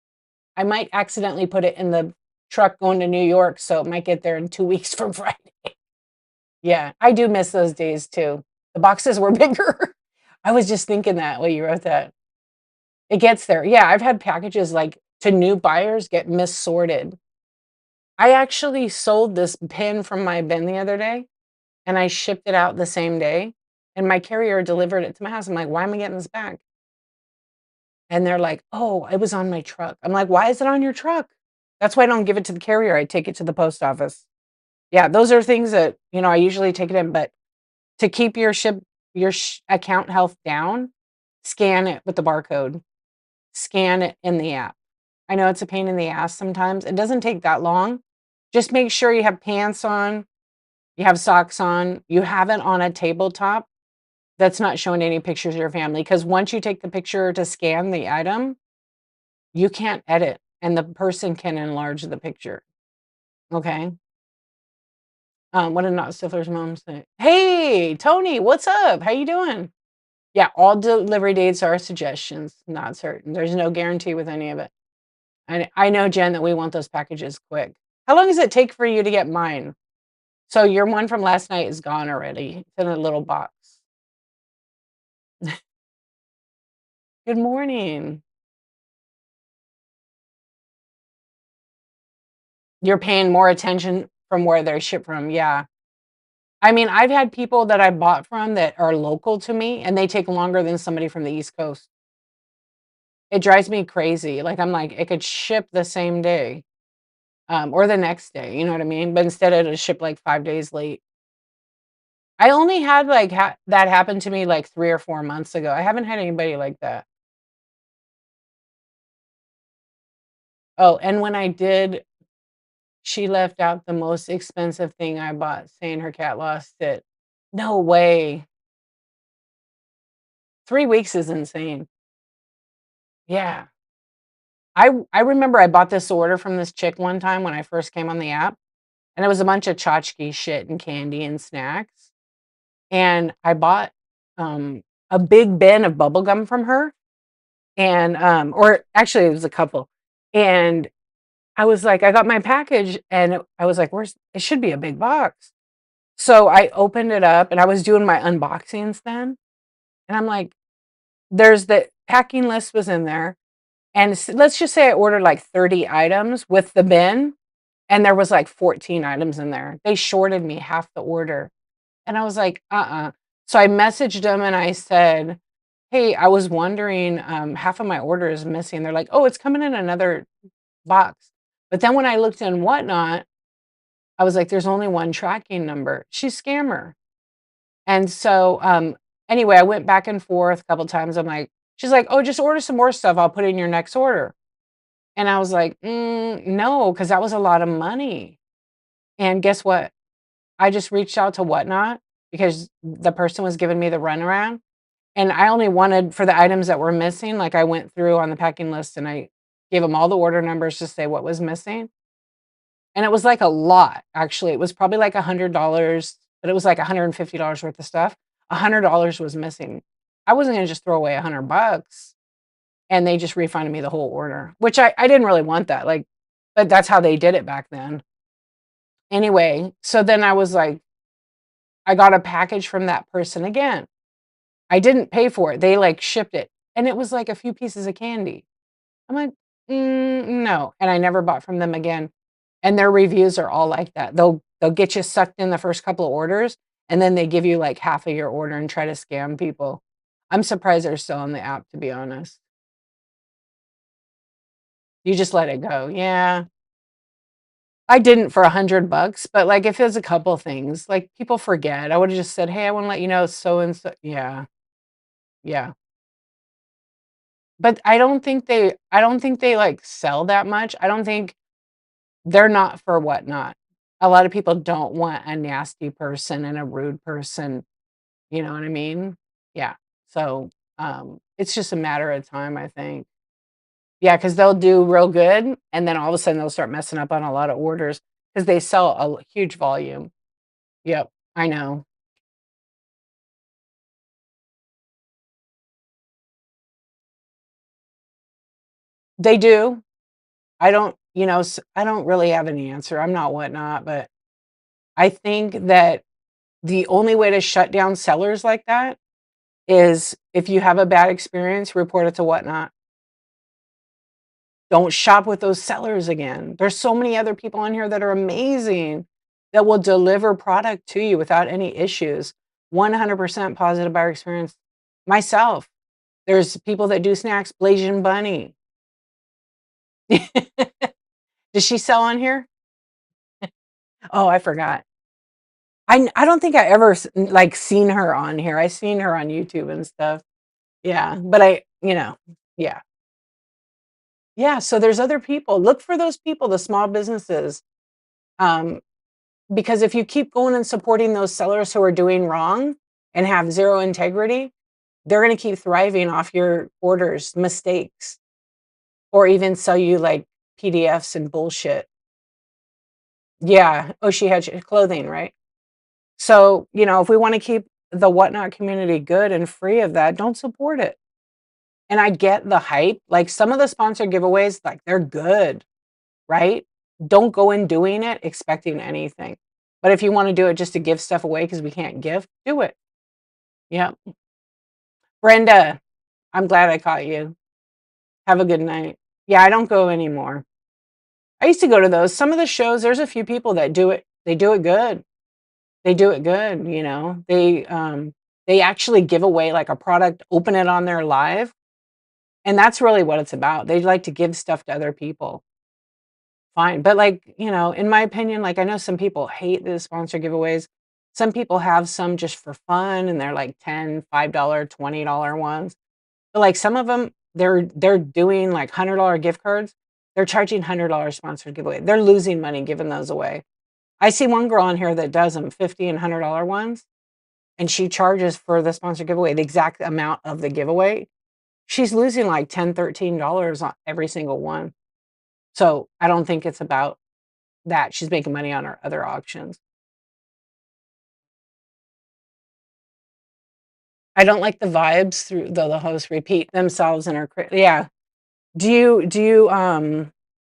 I might accidentally put it in the truck going to New York, so it might get there in 2 weeks from Friday. Yeah, I do miss those days too. The boxes were bigger. I was just thinking that while you wrote that. It gets there. Yeah, I've had packages like to new buyers get missorted. I actually sold this pin from my bin the other day and I shipped it out the same day and my carrier delivered it to my house. I'm like, why am I getting this back? And they're like, oh, it was on my truck. I'm like, why is it on your truck? That's why I don't give it to the carrier. I take it to the post office. Yeah, those are things that, I usually take it in, but to keep your account health down, scan it with the barcode. Scan it in the app. I know it's a pain in the ass sometimes. It doesn't take that long. Just make sure you have pants on, you have socks on, you have it on a tabletop that's not showing any pictures of your family. Because once you take the picture to scan the item, you can't edit and the person can enlarge the picture. Okay. What did Not Stifler's mom say? Hey, Tony, what's up? How you doing? Yeah, all delivery dates are suggestions, not certain. There's no guarantee with any of it. I know, Jen, that we want those packages quick. How long does it take for you to get mine? So your one from last night is gone already. It's in a little box. Good morning. You're paying more attention from where they're shipped from. Yeah. I mean, I've had people that I bought from that are local to me and they take longer than somebody from the East Coast. It drives me crazy. Like, I'm like, it could ship the same day, or the next day, you know what I mean? But instead it'll ship like 5 days late. I only had like that happen to me like 3 or 4 months ago. I haven't had anybody like that. Oh, and when I did, she left out the most expensive thing I bought, saying her cat lost it. No way. 3 weeks is insane. Yeah. I remember I bought this order from this chick one time when I first came on the app, and it was a bunch of tchotchke shit and candy and snacks. And I bought, a big bin of bubble gum from her, and, or actually it was a couple. And I was like, I got my package and I was like, it should be a big box. So I opened it up and I was doing my unboxings then. And I'm like, there's the packing list was in there. And let's just say I ordered like 30 items with the bin and there was like 14 items in there. They shorted me half the order. And I was like, So I messaged them and I said, hey, I was wondering, half of my order is missing. They're like, oh, it's coming in another box. But then when I looked in Whatnot, I was like, there's only one tracking number. She's a scammer. And so Anyway, I went back and forth a couple times. She's like, "Oh, just order some more stuff. I'll put it in your next order." And I was like, no, because that was a lot of money. And guess what? I just reached out to Whatnot because the person was giving me the runaround. And I only wanted for the items that were missing, like I went through on the packing list and I gave them all the order numbers to say what was missing. And it was like a lot, actually. It was probably like $100, but it was like $150 worth of stuff. $100 was missing. I wasn't going to just throw away $100. And they just refunded me the whole order, which I didn't really want that. Like, but that's how they did it back then. Anyway, so then I was like, I got a package from that person again. I didn't pay for it. They like shipped it. And it was like a few pieces of candy. I'm like, no. And I never bought from them again. And their reviews are all like that. They'll get you sucked in the first couple of orders, and then they give you like half of your order and try to scam people. I'm surprised they're still on the app, to be honest. You just let it go. Yeah. I didn't for $100, but like if it's a couple things, like people forget. I would have just said, "Hey, I want to let you know so and so." Yeah. Yeah. But I don't think they like sell that much. I don't think they're not for Whatnot. A lot of people don't want a nasty person and a rude person, you know what I mean? Yeah. So, it's just a matter of time, I think. Yeah, because 'cause they'll do real good, and then all of a sudden they'll start messing up on a lot of orders because they sell a huge volume. Yep, I know. They do. I don't really have an answer. I'm not Whatnot, but I think that the only way to shut down sellers like that is if you have a bad experience, report it to Whatnot. Don't shop with those sellers again. There's so many other people on here that are amazing that will deliver product to you without any issues. 100% positive buyer experience. Myself, there's people that do snacks, Blasian Bunny. Does she sell on here? Oh, I forgot. I don't think I ever like seen her on here. I seen her on YouTube and stuff. Yeah, but yeah. Yeah, so there's other people. Look for those people, the small businesses. Um, because if you keep going and supporting those sellers who are doing wrong and have zero integrity, they're going to keep thriving off your orders, mistakes, or even sell you like PDFs and bullshit. Yeah. Oh, she had clothing, right? So, if we want to keep the Whatnot community good and free of that, don't support it. And I get the hype. Like some of the sponsored giveaways, like they're good, right? Don't go in doing it expecting anything. But if you want to do it just to give stuff away because we can't give, do it. Yeah. Brenda, I'm glad I caught you. Have a good night. Yeah, I don't go anymore. I used to go to those. Some of the shows, there's a few people that do it. They do it good. They do it good. They actually give away like a product, open it on their live, and that's really what it's about. They like to give stuff to other people. Fine. But in my opinion, like I know some people hate the sponsor giveaways. Some people have some just for fun and they're like 10, $5, $20 ones. But like some of them, they're doing like $100 gift cards. They're charging $100 sponsored giveaway. They're losing money giving those away. I see one girl on here that does them 50 and $100 ones, and she charges for the sponsored giveaway the exact amount of the giveaway. She's losing like $10, $13 on every single one. So I don't think it's about that. She's making money on her other auctions. I don't like the vibes through the hosts repeat themselves and are yeah.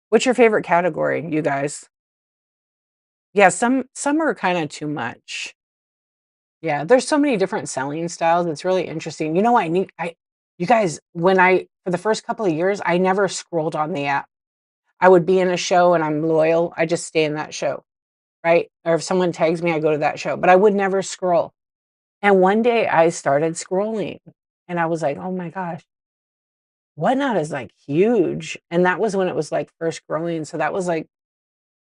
What's your favorite category, you guys? Yeah, some are kind of too much. Yeah, there's so many different selling styles. It's really interesting. You guys, when I for the first couple of years, I never scrolled on the app. I would be in a show and I'm loyal. I just stay in that show, right? Or if someone tags me, I go to that show, but I would never scroll. And one day I started scrolling and I was like, "Oh my gosh, Whatnot is like huge." And that was when it was like first growing. So that was like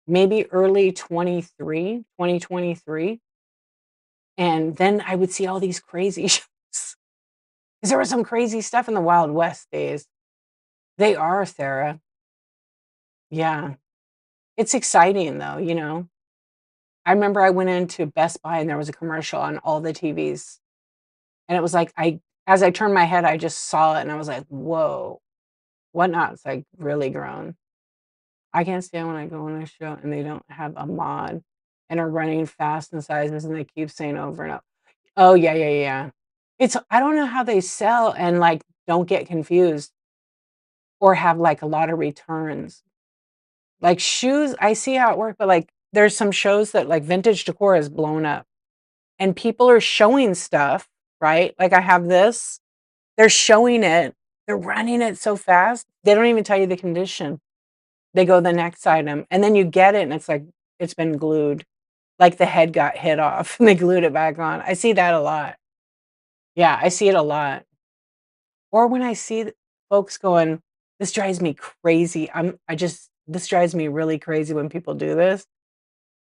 maybe early 2023. And then I would see all these crazy shows. 'Cause there was some crazy stuff in the Wild West days. They are, Sarah. Yeah. It's exciting though, you know? I remember I went into Best Buy and there was a commercial on all the TVs, and it was like as I turned my head, I just saw it and I was like, "Whoa, Whatnot's, like, really grown." I can't stand when I go on a show and they don't have a mod and are running fast in sizes and they keep saying over and over. Oh, yeah, yeah, yeah. It's I don't know how they sell and, like, don't get confused or have, like, a lot of returns. Like, shoes, I see how it works, but, like, there's some shows that, like, vintage decor is blown up, and people are showing stuff, right? Like, I have this, they're showing it, they're running it so fast, they don't even tell you the condition. They go the next item, and then you get it, and it's like, it's been glued, like the head got hit off, and they glued it back on. I see that a lot. Yeah, I see it a lot. Or when I see folks going, "This drives me crazy." This drives me really crazy when people do this.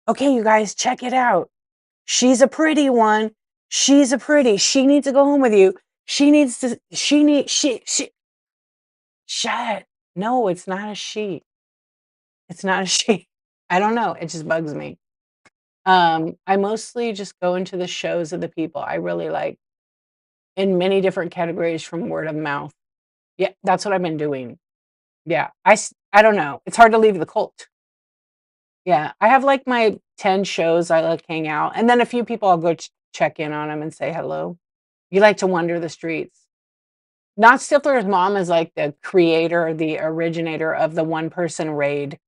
"Okay, you guys, check it out. She's a pretty one. She's a pretty. She needs to go home with you. She shut. No, it's not a she. It's not a she." I don't know, it just bugs me. I mostly just go into the shows of the people I really like in many different categories from word of mouth. Yeah, that's what I've been doing. Yeah, I don't know, it's hard to leave the cult. Yeah, I have, like, my 10 shows I like hang out, and then a few people I'll go check in on them and say hello. You like to wander the streets. Not Stifler's mom is, like, the creator, the originator of the one-person raid.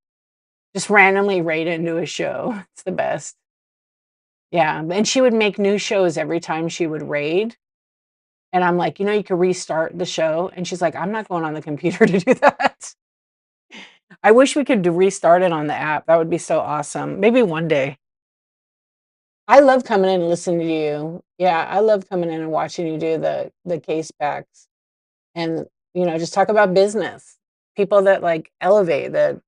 Just randomly raid into a show. It's the best. Yeah, and she would make new shows every time she would raid, and I'm like, "You know, you could restart the show," and she's like, "I'm not going on the computer to do that." I wish we could do restart it on the app, that would be so awesome. Maybe one day. I love coming in and listening to you. Yeah, I love coming in and watching you do the case packs and, you know, just talk about business. People that, like, elevate, that,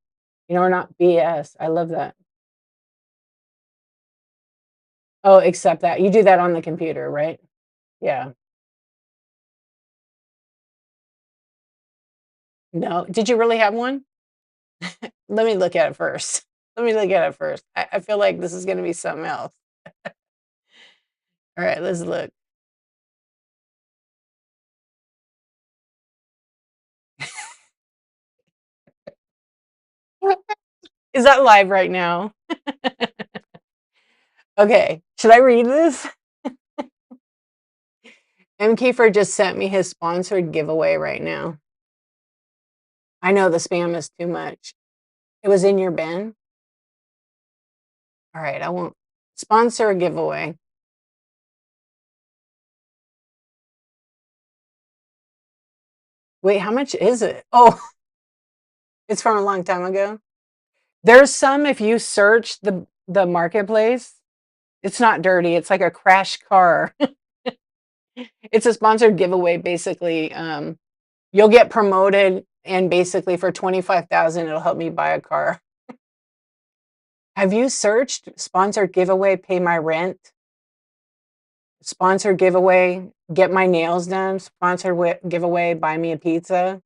you know, are not BS. I love that. Oh, except that. You do that on the computer, right? Yeah. No. Did you really have one? Let me look at it first. Let me look at it first. I feel like this is gonna be something else. All right, let's look. Is that live right now? Okay, should I read this? M. Kiefer just sent me his sponsored giveaway right now. I know the spam is too much. It was in your bin? All right, I won't sponsor a giveaway. Wait, how much is it? Oh, it's from a long time ago. There's some if you search the marketplace, it's not dirty, it's like a crash car. It's a sponsored giveaway, basically, you'll get promoted, and basically for 25,000, it'll help me buy a car. Have you searched sponsored giveaway, pay my rent, sponsored giveaway, get my nails done, sponsored giveaway, buy me a pizza?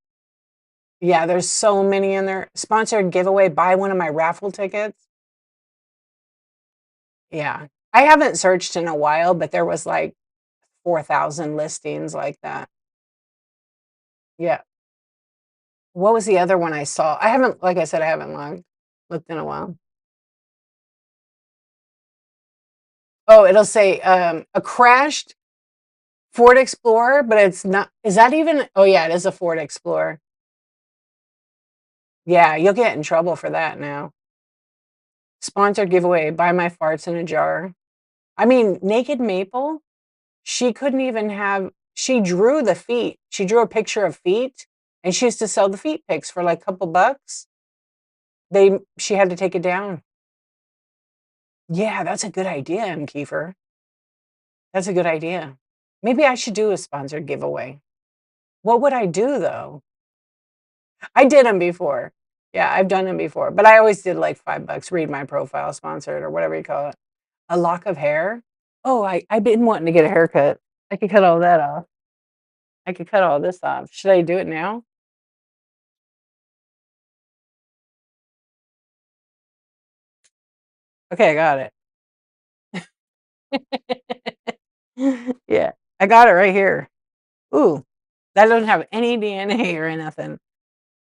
Yeah, there's so many in there. Sponsored giveaway, buy one of my raffle tickets. Yeah. I haven't searched in a while, but there was like 4,000 listings like that. Yeah. What was the other one I saw? I haven't, like I said, I haven't looked in a while. Oh, it'll say, a crashed Ford Explorer, but it's not, is that even, oh yeah, it is a Ford Explorer. Yeah, you'll get in trouble for that now. Sponsored giveaway, buy my farts in a jar. I mean, Naked Maple, she couldn't even have, she drew the feet. She drew a picture of feet, and she used to sell the feet pics for like a couple bucks. She had to take it down. Yeah, that's a good idea, M. Kiefer. That's a good idea. Maybe I should do a sponsored giveaway. What would I do though? I did them before. Yeah, I've done them before, but I always did like $5, read my profile, sponsored, or whatever you call it. A lock of hair? Oh, I've been wanting to get a haircut. I could cut all that off. I could cut all this off. Should I do it now? Okay, I got it. Yeah, I got it right here. Ooh, that doesn't have any DNA or anything.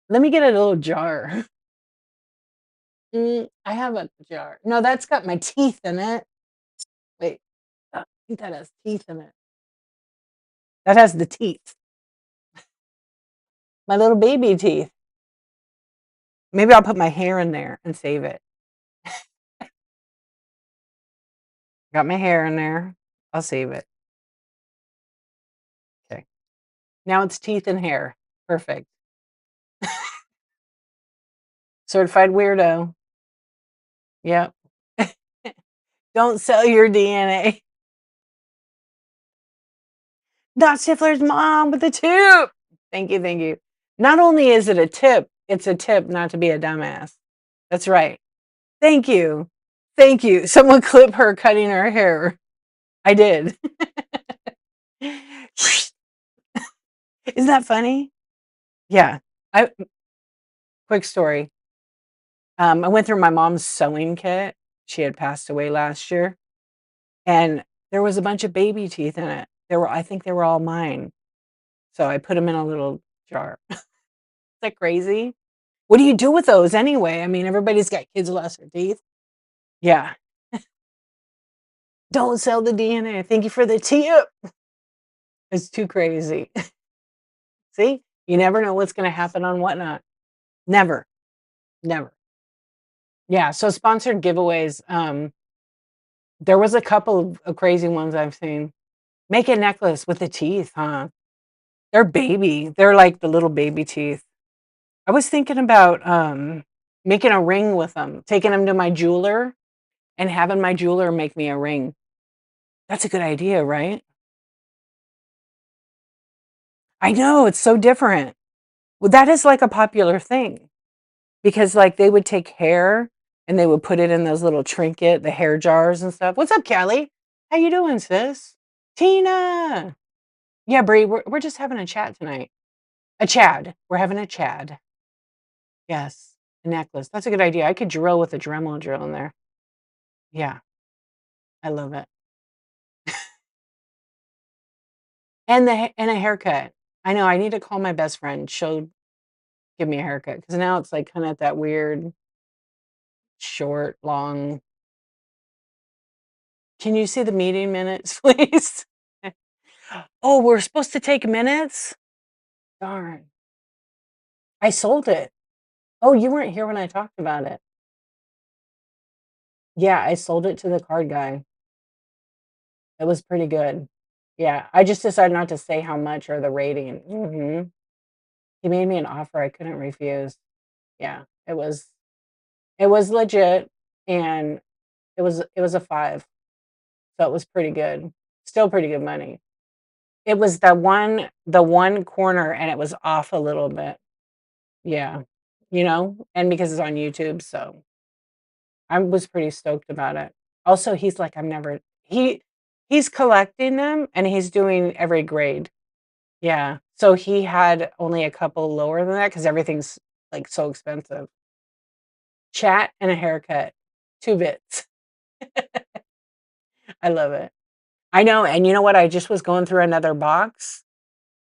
Let me get a little jar. I have a jar. No, that's got my teeth in it. Wait, I think that has teeth in it. That has the teeth. My little baby teeth. Maybe I'll put my hair in there and save it. Got my hair in there. I'll save it. Okay. Now it's teeth and hair. Perfect. Certified weirdo. Yep. Don't sell your DNA. Not Stifler's mom with the tip. Thank you, thank you. Not only is it a tip, it's a tip not to be a dumbass. That's right. Thank you. Thank you. Someone clip her cutting her hair. I did. Isn't that funny? Yeah. I quick story. I went through my mom's sewing kit. She had passed away last year, and there was a bunch of baby teeth in it. I think they were all mine. So I put them in a little jar. Is that crazy? What do you do with those anyway? I mean, everybody's got kids who lost their teeth. Yeah. Don't sell the DNA. Thank you for the tip. It's too crazy. See? You never know what's going to happen on whatnot. Never. Never. Yeah. So sponsored giveaways. There was a couple of crazy ones I've seen. Make a necklace with the teeth, huh? They're baby. They're like the little baby teeth. I was thinking about making a ring with them, taking them to my jeweler and having my jeweler make me a ring. That's a good idea, right? I know, it's so different. Well, that is like a popular thing because like they would take hair and they would put it in those little trinket, the hair jars and stuff. What's up, Kelly? How you doing, sis? Tina. Yeah, Bree, we're just having a chat tonight. A Chad. We're having a Chad. Yes. A necklace. That's a good idea. I could drill with a Dremel drill in there. Yeah, I love it. And a haircut. I know I need to call my best friend. She'll give me a haircut because now it's like kind of that weird short, long. Can you see the meeting minutes, please? Oh, we're supposed to take minutes? Darn. I sold it. Oh, you weren't here when I talked about it. Yeah, I sold it to the card guy. It was pretty good. Yeah, I just decided not to say how much or the rating. He made me an offer I couldn't refuse. Yeah, it was legit and it was a 5. So it was pretty good. Still pretty good money. It was the one corner and it was off a little bit. Yeah. And because it's on YouTube, so I was pretty stoked about it. Also, he's like, he's collecting them and he's doing every grade. Yeah. So he had only a couple lower than that because everything's like so expensive. Chat and a haircut. 2 bits. I love it. I know. And you know what? I just was going through another box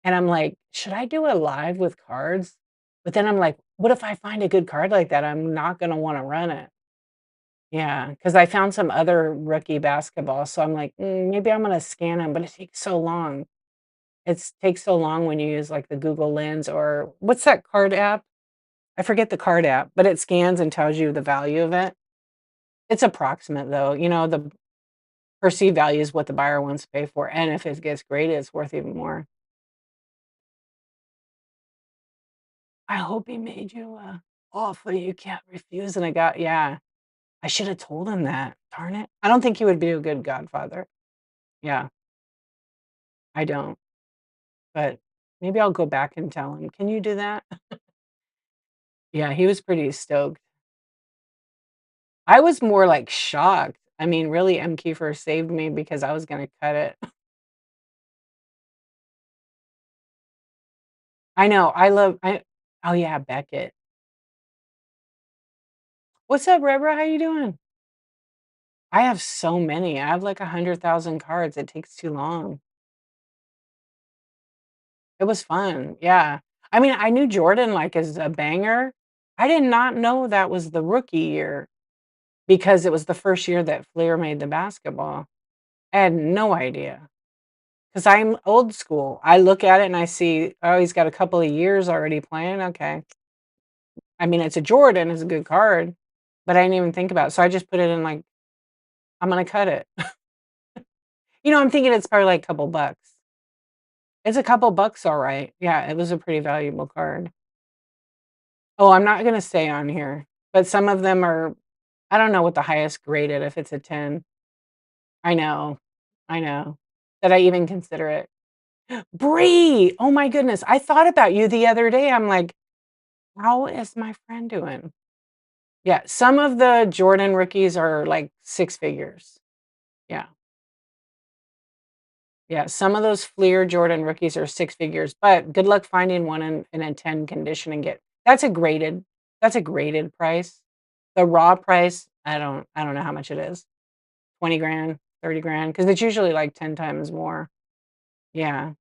and I'm like, should I do a live with cards? But then I'm like, what if I find a good card like that? I'm not going to want to run it. Yeah, because I found some other rookie basketball. So I'm like, maybe I'm going to scan them, but it takes so long. It takes so long when you use like the Google Lens or what's that card app? I forget the card app, but it scans and tells you the value of it. It's approximate though. The perceived value is what the buyer wants to pay for. And if it gets graded, it's worth even more. I hope he made you a offer you can't refuse. And yeah, I should have told him that. Darn it. I don't think he would be a good godfather. Yeah, I don't. But maybe I'll go back and tell him. Can you do that? Yeah, he was pretty stoked. I was more like shocked. I mean, really, M. Kiefer saved me because I was going to cut it. I know, I oh, yeah, Beckett. What's up, Rebra? How you doing? I have so many. I have like 100,000 cards. It takes too long. It was fun. Yeah. I mean, I knew Jordan like as a banger. I did not know that was the rookie year because it was the first year that Fleer made the basketball. I had no idea because I'm old school. I look at it and I see, oh, he's got a couple of years already playing. Okay. I mean, it's a Jordan, it's a good card, but I didn't even think about it. So I just put it in like, I'm going to cut it. I'm thinking it's probably like a couple bucks. It's a couple bucks, all right. Yeah, it was a pretty valuable card. Oh, I'm not gonna say on here, but some of them are I don't know what the highest graded, if it's a 10. I know. I know. That I even consider it. Bree! Oh my goodness, I thought about you the other day. I'm like, "How is my friend doing?" Yeah, some of the Jordan rookies are like 6 figures. Yeah. Yeah, some of those Fleer Jordan rookies are 6 figures, but good luck finding one in a 10 condition and get that's a graded price. The raw price, I don't know how much it is. 20 grand, 30 grand, because it's usually like 10 times more. Yeah,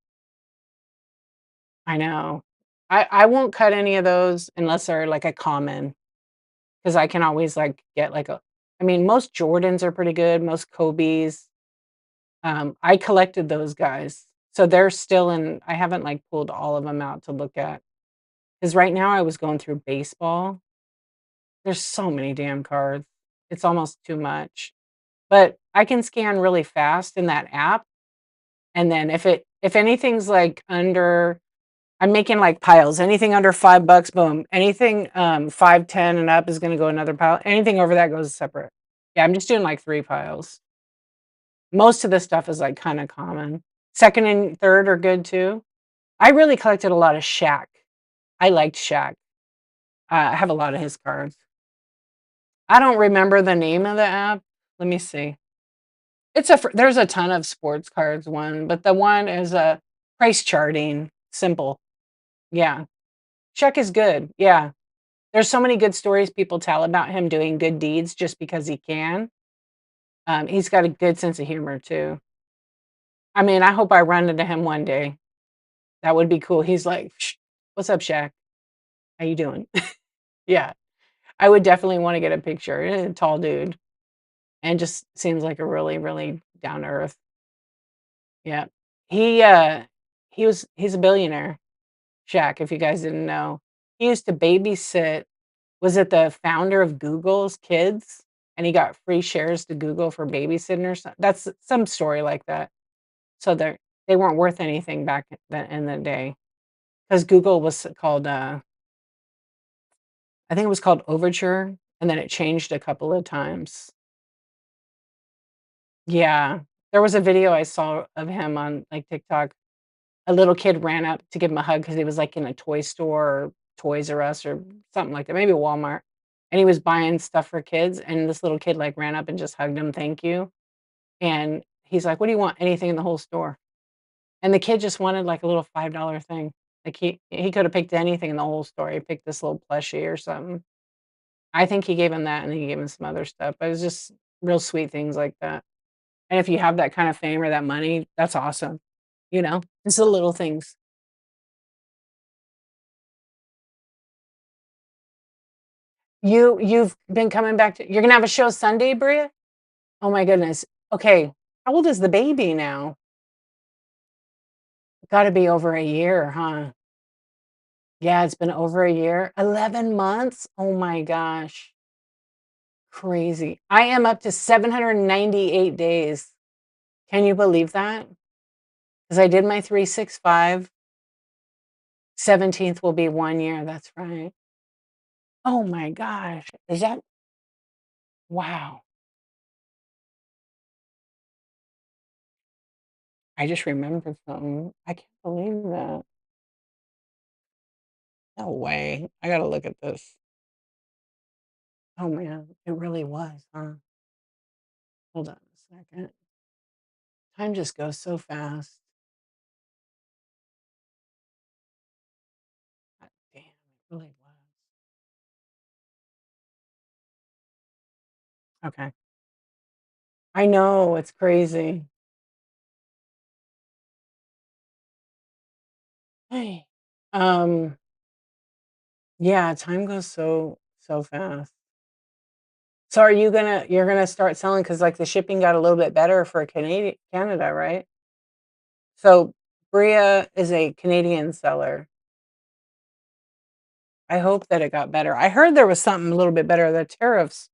I know. I won't cut any of those unless they're like a common, because I can always like get like a I mean, most Jordans are pretty good, most Kobe's. I collected those guys. So they're still in I haven't, like, pulled all of them out to look at. Because right now I was going through baseball. There's so many damn cards. It's almost too much. But I can scan really fast in that app, and then if anything's, like, under I'm making, like, piles. Anything under $5, boom. Anything, 5, 10, and up is gonna go another pile. Anything over that goes separate. Yeah, I'm just doing, like, 3 piles. Most of the stuff is, like, kinda common. 2nd and 3rd are good too. I really collected a lot of Shaq. I liked Shaq. I have a lot of his cards. I don't remember the name of the app. Let me see. There's a ton of sports cards one, but the one is a price charting, simple. Yeah. Shaq is good. Yeah. There's so many good stories people tell about him doing good deeds just because he can. He's got a good sense of humor too. I mean, I hope I run into him one day. That would be cool. He's like, "Shh, what's up, Shaq? How you doing?" Yeah. I would definitely wanna get a picture. Tall dude, and just seems like a really, really down to earth. Yeah. He, he's a billionaire, Shaq, if you guys didn't know. He used to babysit was it the founder of Google's kids? And he got free shares to Google for babysitting or that's some story like that. So they weren't worth anything back in the day, because Google was called, I think it was called Overture, and then it changed a couple of times. Yeah. There was a video I saw of him on, like, TikTok. A little kid ran up to give him a hug because he was, like, in a toy store or Toys R Us or something like that, maybe Walmart, and he was buying stuff for kids, and this little kid, like, ran up and just hugged him, "Thank you," and he's like, "What do you want?" "Anything in the whole store." And the kid just wanted, like, a little $5 thing. Like, he coulda picked anything in the whole store. He picked this little plushie or something. I think he gave him that, and then he gave him some other stuff, but it was just real sweet things like that. And if you have that kind of fame or that money, that's awesome, you know? It's the little things. You've been coming back to you're gonna have a show Sunday, Bria? Oh my goodness. Okay. How old is the baby now? Gotta be over a year, huh? Yeah, it's been over a year. 11 months? Oh my gosh. Crazy. I am up to 798 days. Can you believe that? Because I did my 365. 17th will be 1 year. That's right. Oh my gosh. Is that wow. I just remembered something. I can't believe that. No way. I gotta look at this. Oh man, it really was, huh? Hold on a second. Time just goes so fast. Really was. Okay. I know, it's crazy. Hey. Um, yeah, time goes so fast. So are you're gonna start selling because like, the shipping got a little bit better for Canada, right? So, Bria is a Canadian seller. I hope that it got better. I heard there was something a little bit better, the tariffs.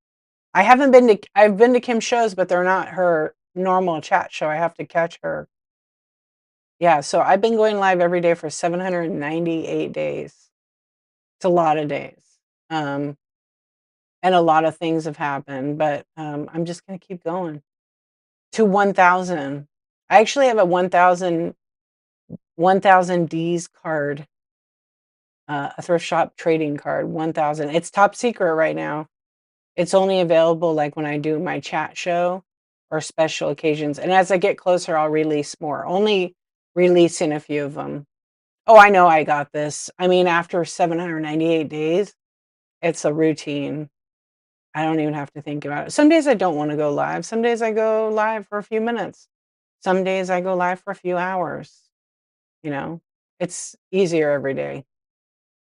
I've been to Kim's shows, but they're not her normal chat show, I have to catch her. Yeah, so I've been going live every day for 798 days. It's a lot of days. Um, and a lot of things have happened, but, I'm just gonna keep going to 1,000. I actually have a 1,000 D's card, a thrift shop trading card, 1,000. It's top secret right now. It's only available, like, when I do my chat show or special occasions, and as I get closer, I'll release more, only releasing a few of them. Oh, I know I got this. I mean, after 798 days, it's a routine. I don't even have to think about it. Some days I don't wanna go live. Some days I go live for a few minutes. Some days I go live for a few hours, you know? It's easier every day.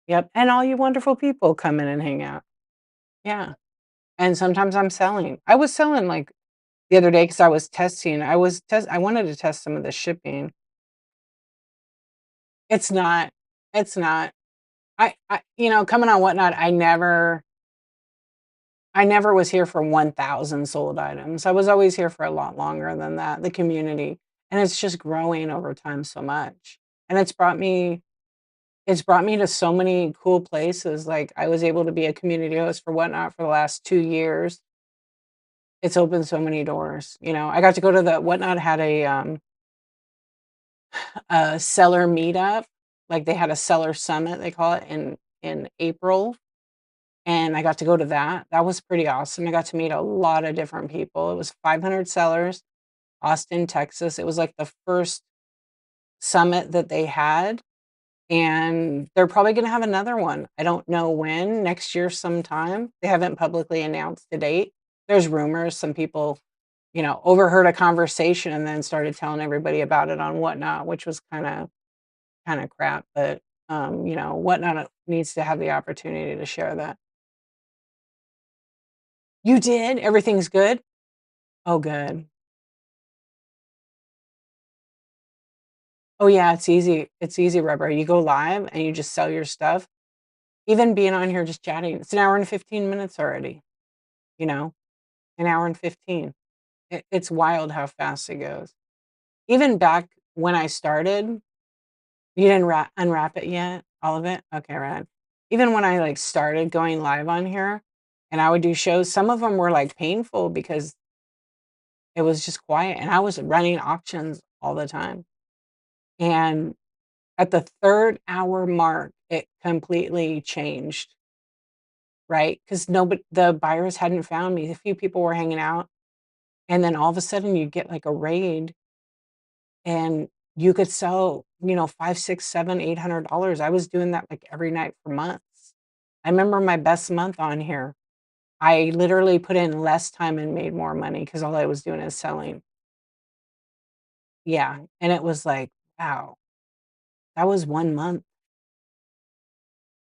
Yep, and all you wonderful people come in and hang out. Yeah, and sometimes I'm selling. I was selling, like, the other day because I was testing. I wanted to test some of the shipping. It's not. It's not. Coming on Whatnot, I never was here for 1,000 sold items. I was always here for a lot longer than that, the community, and it's just growing over time so much, and it's brought me to so many cool places, like, I was able to be a community host for Whatnot for the last 2 years. It's opened so many doors, I got to go to the Whatnot had a seller meetup, like, they had a seller summit, they call it, in April, and I got to go to that. That was pretty awesome. I got to meet a lot of different people. It was 500 sellers, Austin, Texas. It was, like, the first summit that they had, and they're probably gonna have another one. I don't know when, next year sometime. They haven't publicly announced a date. There's rumors, some people, overheard a conversation and then started telling everybody about it on Whatnot, which was kinda crap, but, Whatnot needs to have the opportunity to share that. You did? Everything's good? Oh, good. Oh, yeah, it's easy, Rubber. You go live and you just sell your stuff. Even being on here just chatting, it's an hour and 15 minutes already, you know? An hour and 15. It's wild how fast it goes. Even back when I started, you didn't unwrap it yet? All of it? Okay, rad. Even when I, like, started going live on here and I would do shows, some of them were, like, painful because it was just quiet, and I was running auctions all the time. And at the 3rd hour mark, it completely changed, right? Because nobody the buyers hadn't found me. A few people were hanging out, and then all of a sudden, you get, like, a raid, and you could sell, 5, 6, 7, $800. I was doing that, like, every night for months. I remember my best month on here. I literally put in less time and made more money because all I was doing is selling. Yeah, and it was like, wow, that was 1 month.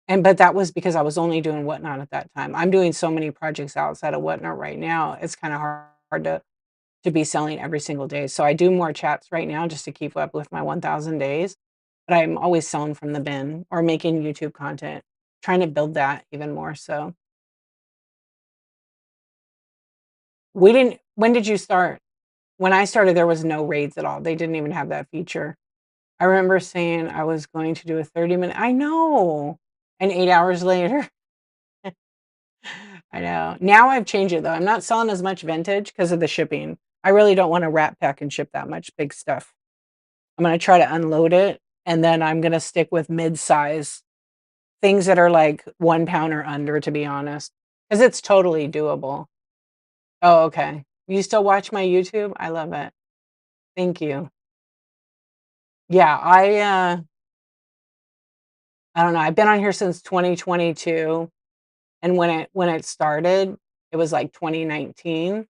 But that was because I was only doing Whatnot at that time. I'm doing so many projects outside of Whatnot right now, it's kinda hard to be selling every single day. So I do more chats right now just to keep up with my 1,000 days, but I'm always selling from the bin or making YouTube content, trying to build that even more so. We didn't When did you start? When I started, there was no raids at all. They didn't even have that feature. I remember saying I was going to do a 30-minute I know, and 8 hours later I know. Now I've changed it though. I'm not selling as much vintage because of the shipping. I really don't wanna wrap, pack, and ship that much big stuff. I'm gonna try to unload it, and then I'm gonna stick with mid-size, things that are like 1 pound or under, to be honest, because it's totally doable. Oh, okay. You still watch my YouTube? I love it. Thank you. Yeah, I don't know, I've been on here since 2022, and when it started, it was, like, 2019,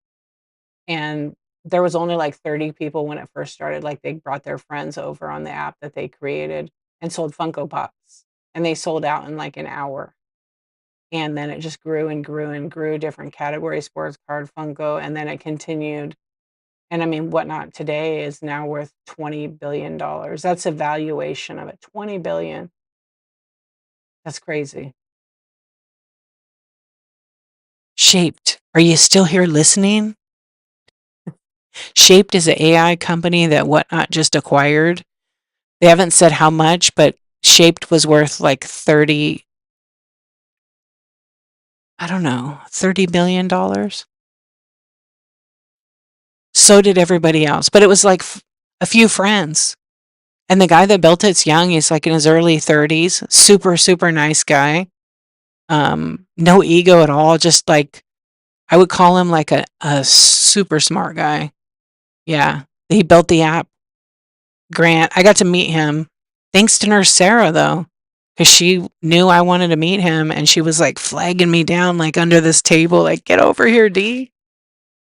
and there was only, like, 30 people when it first started, like, they brought their friends over on the app that they created and sold Funko Pops, and they sold out in, like, an hour, and then it just grew and grew and grew, different categories, sports card, Funko, and then it continued, and I mean, Whatnot today is now worth $20 billion. That's a valuation of it, 20 billion. That's crazy. Shaped. Are you still here listening? Shaped is an AI company that Whatnot just acquired. They haven't said how much, but Shaped was worth like 30, I don't know, $30 billion. So did everybody else, but it was like a few friends. And the guy that built it's young. He's like in his early 30s. Super, super nice guy. No ego at all. Just like I would call him like a super smart guy. Yeah. He built the app. Grant. I got to meet him. Thanks to Nurse Sarah though. Because she knew I wanted to meet him and she was like flagging me down like under this table, like, get over here, D.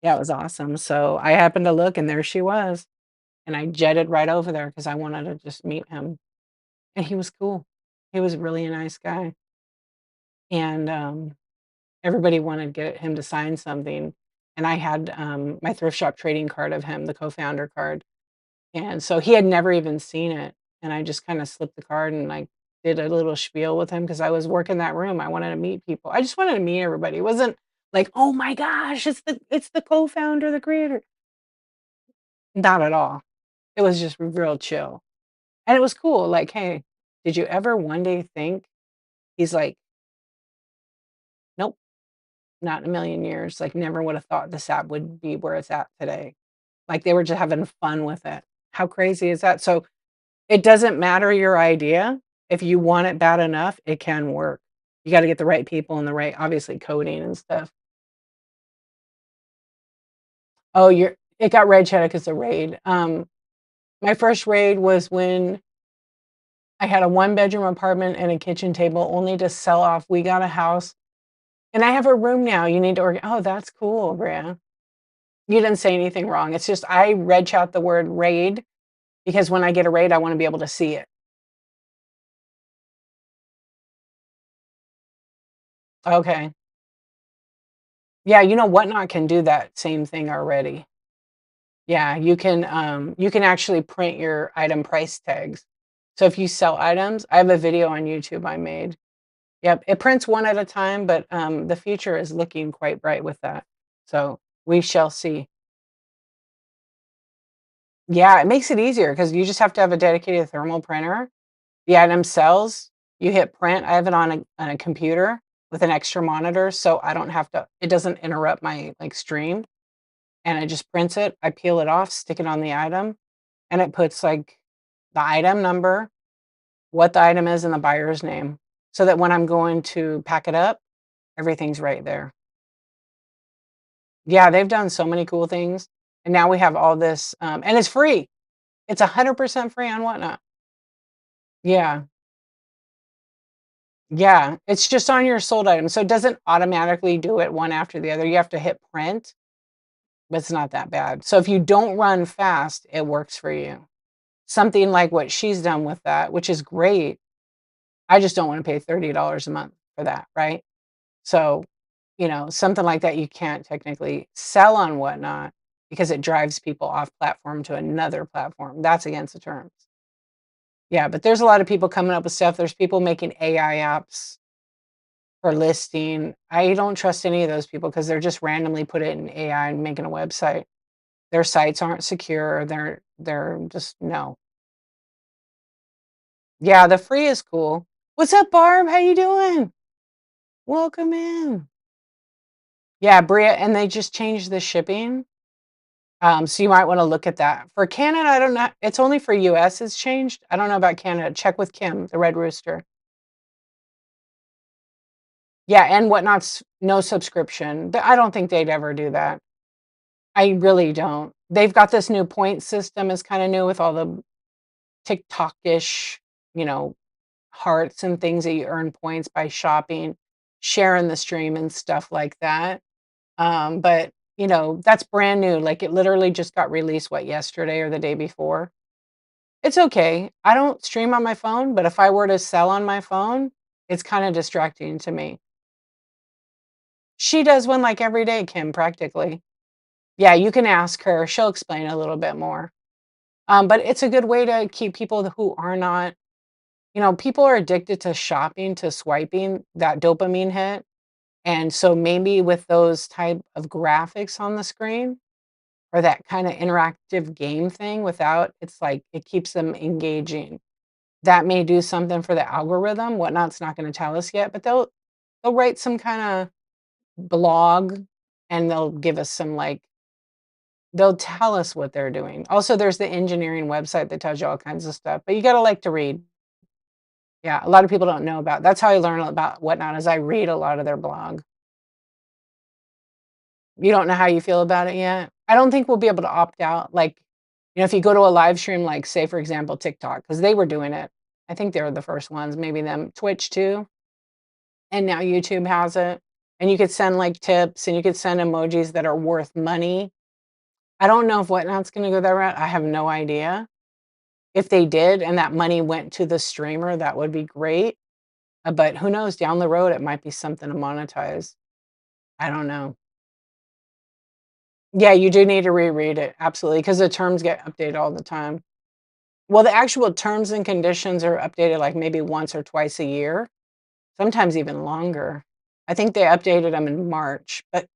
Yeah, it was awesome. So I happened to look and there she was. And I jetted right over there because I wanted to just meet him. And he was cool. He was really a nice guy. And everybody wanted to get him to sign something. And I had my thrift shop trading card of him, the co-founder card. And so he had never even seen it. And I just kind of slipped the card and like did a little spiel with him because I was working that room. I wanted to meet people. I just wanted to meet everybody. It wasn't like, oh my gosh, it's the co-founder, the creator. Not at all. It was just real chill. And it was cool. Like, hey, did you ever one day think? He's like, nope, not in a million years. Like, never would have thought this app would be where it's at today. Like, they were just having fun with it. How crazy is that? So, it doesn't matter your idea. If you want it bad enough, it can work. You gotta get the right people and the right, obviously, coding and stuff. Oh, it got red check as a raid. My first raid was when I had a one-bedroom apartment and a kitchen table only to sell off. We got a house, and I have a room now. You need to oh, that's cool, Bria. You didn't say anything wrong. It's just I red chat the word raid because when I get a raid, I wanna be able to see it. Okay. Yeah, Whatnot can do that same thing already. Yeah, you can actually print your item price tags. So if you sell items, I have a video on YouTube I made. Yep, it prints one at a time, but the future is looking quite bright with that. So we shall see. Yeah, it makes it easier because you just have to have a dedicated thermal printer. The item sells, you hit print. I have it on a computer with an extra monitor, so I don't have to. It doesn't interrupt my like stream, and it just prints it. I peel it off, stick it on the item, and it puts like the item number, what the item is, and the buyer's name, so that when I'm going to pack it up, everything's right there. Yeah, they've done so many cool things, and now we have all this, and it's free. It's 100% free on Whatnot. Yeah, yeah, it's just on your sold item, so it doesn't automatically do it one after the other. You have to hit print, but it's not that bad. So if you don't run fast, it works for you. Something like what she's done with that, which is great. I just don't wanna pay $30 a month for that, right? So, something like that you can't technically sell on Whatnot because it drives people off platform to another platform. That's against the terms. Yeah, but there's a lot of people coming up with stuff. There's people making AI apps for listing. I don't trust any of those people because they're just randomly put it in AI and making a website. Their sites aren't secure. They're just no. Yeah, the free is cool. What's up, Barb? How you doing? Welcome in. Yeah, Bria, and they just changed the shipping. So you might want to look at that. For Canada, I don't know. It's only for US it's changed. I don't know about Canada. Check with Kim, the Red Rooster. Yeah, and Whatnot's no subscription. I don't think they'd ever do that. I really don't. They've got this new point system is kind of new with all the TikTok-ish, you know, hearts and things that you earn points by shopping, sharing the stream and stuff like that. But, that's brand new, like, it literally just got released, what, yesterday or the day before? It's okay. I don't stream on my phone, but if I were to sell on my phone, it's kinda distracting to me. She does one, like, every day, Kim, practically. Yeah, you can ask her, she'll explain a little bit more. But it's a good way to keep people who are not people are addicted to shopping, to swiping, that dopamine hit, and so maybe with those type of graphics on the screen or that kinda interactive game thing without it's like it keeps them engaging. That may do something for the algorithm, Whatnot's not gonna tell us yet, but they'll write some kinda blog, and they'll give us some, like they'll tell us what they're doing. Also, there's the engineering website that tells you all kinds of stuff, but you gotta like to read. Yeah, a lot of people don't know about that's how I learn about Whatnot is I read a lot of their blog. You don't know how you feel about it yet? I don't think we'll be able to opt out, like, if you go to a live stream, like, say, for example, TikTok, because they were doing it. I think they were the first ones, maybe them. Twitch too, and now YouTube has it, and you could send, like, tips, and you could send emojis that are worth money. I don't know if Whatnot's gonna go that route, I have no idea. If they did and that money went to the streamer, that would be great, but who knows, down the road, it might be something to monetize. I don't know. Yeah, you do need to reread it, absolutely, because the terms get updated all the time. Well, the actual terms and conditions are updated, like, maybe once or twice a year, sometimes even longer. I think they updated them in March, but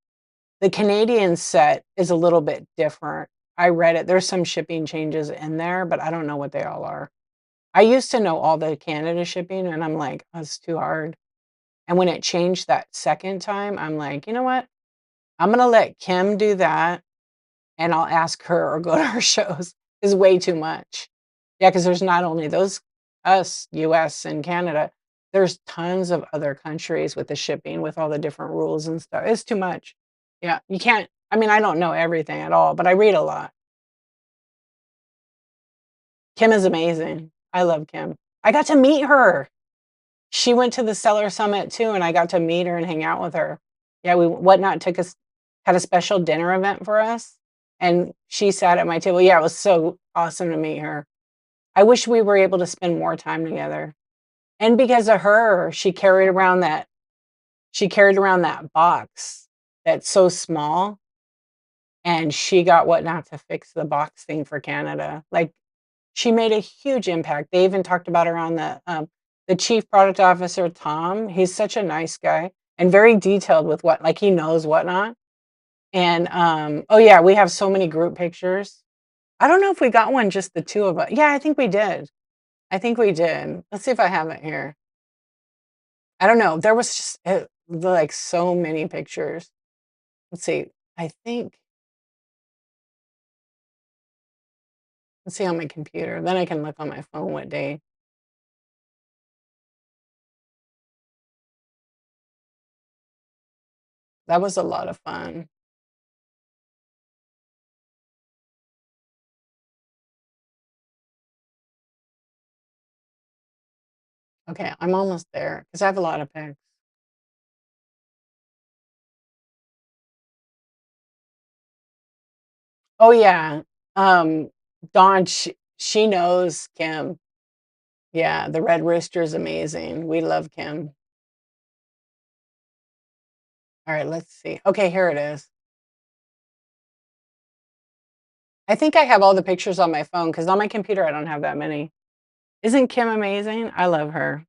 the Canadian set is a little bit different. I read it, there's some shipping changes in there, but I don't know what they all are. I used to know all the Canada shipping, and I'm like, "Oh, it's too hard." And when it changed that second time, I'm like, "You know what? I'm gonna let Kim do that, and I'll ask her or go to her shows." Is way too much. Yeah, because there's not only those us, US and Canada, there's tons of other countries with the shipping, with all the different rules and stuff. It's too much. Yeah, you can't I mean, I don't know everything at all, but I read a lot. Kim is amazing. I love Kim. I got to meet her. She went to the Seller Summit too, and I got to meet her and hang out with her. Yeah, we Whatnot took us had a special dinner event for us, and she sat at my table. Yeah, it was so awesome to meet her. I wish we were able to spend more time together. And because of her, she carried around that box that's so small, and she got Whatnot to fix the box thing for Canada. Like, she made a huge impact. They even talked about her on the chief product officer, Tom, he's such a nice guy and very detailed with he knows Whatnot. And, oh, yeah, we have so many group pictures. I don't know if we got one, just the 2 of us. Yeah, I think we did. I think we did. Let's see if I have it here. I don't know. There was just, like, so many pictures. Let's see. I think let's see on my computer, then I can look on my phone what day. That was a lot of fun. Okay, I'm almost there because I have a lot of pics. Oh, yeah. Um, Dawn, she knows Kim. Yeah, the Red Rooster is amazing. We love Kim. Alright, let's see. Okay, here it is. I think I have all the pictures on my phone because on my computer, I don't have that many. Isn't Kim amazing? I love her.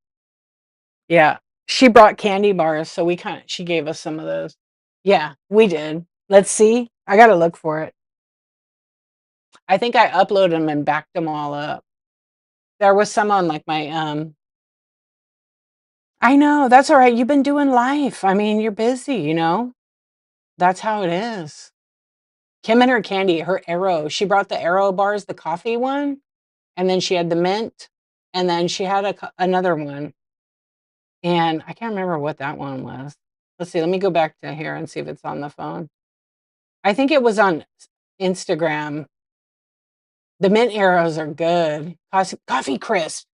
Yeah. She brought candy bars, so she gave us some of those. Yeah, we did. Let's see. I gotta look for it. I think I uploaded them and backed them all up. There was some on, like, my, I know, that's alright, you've been doing life. I mean, you're busy, you know? That's how it is. Kim and her candy, her Aero, she brought the Aero bars, the coffee one, and then she had the mint, and then she had another one, and I can't remember what that one was. Let's see, let me go back to here and see if it's on the phone. I think it was on Instagram. The mint Aeros are good. Coffee crisp.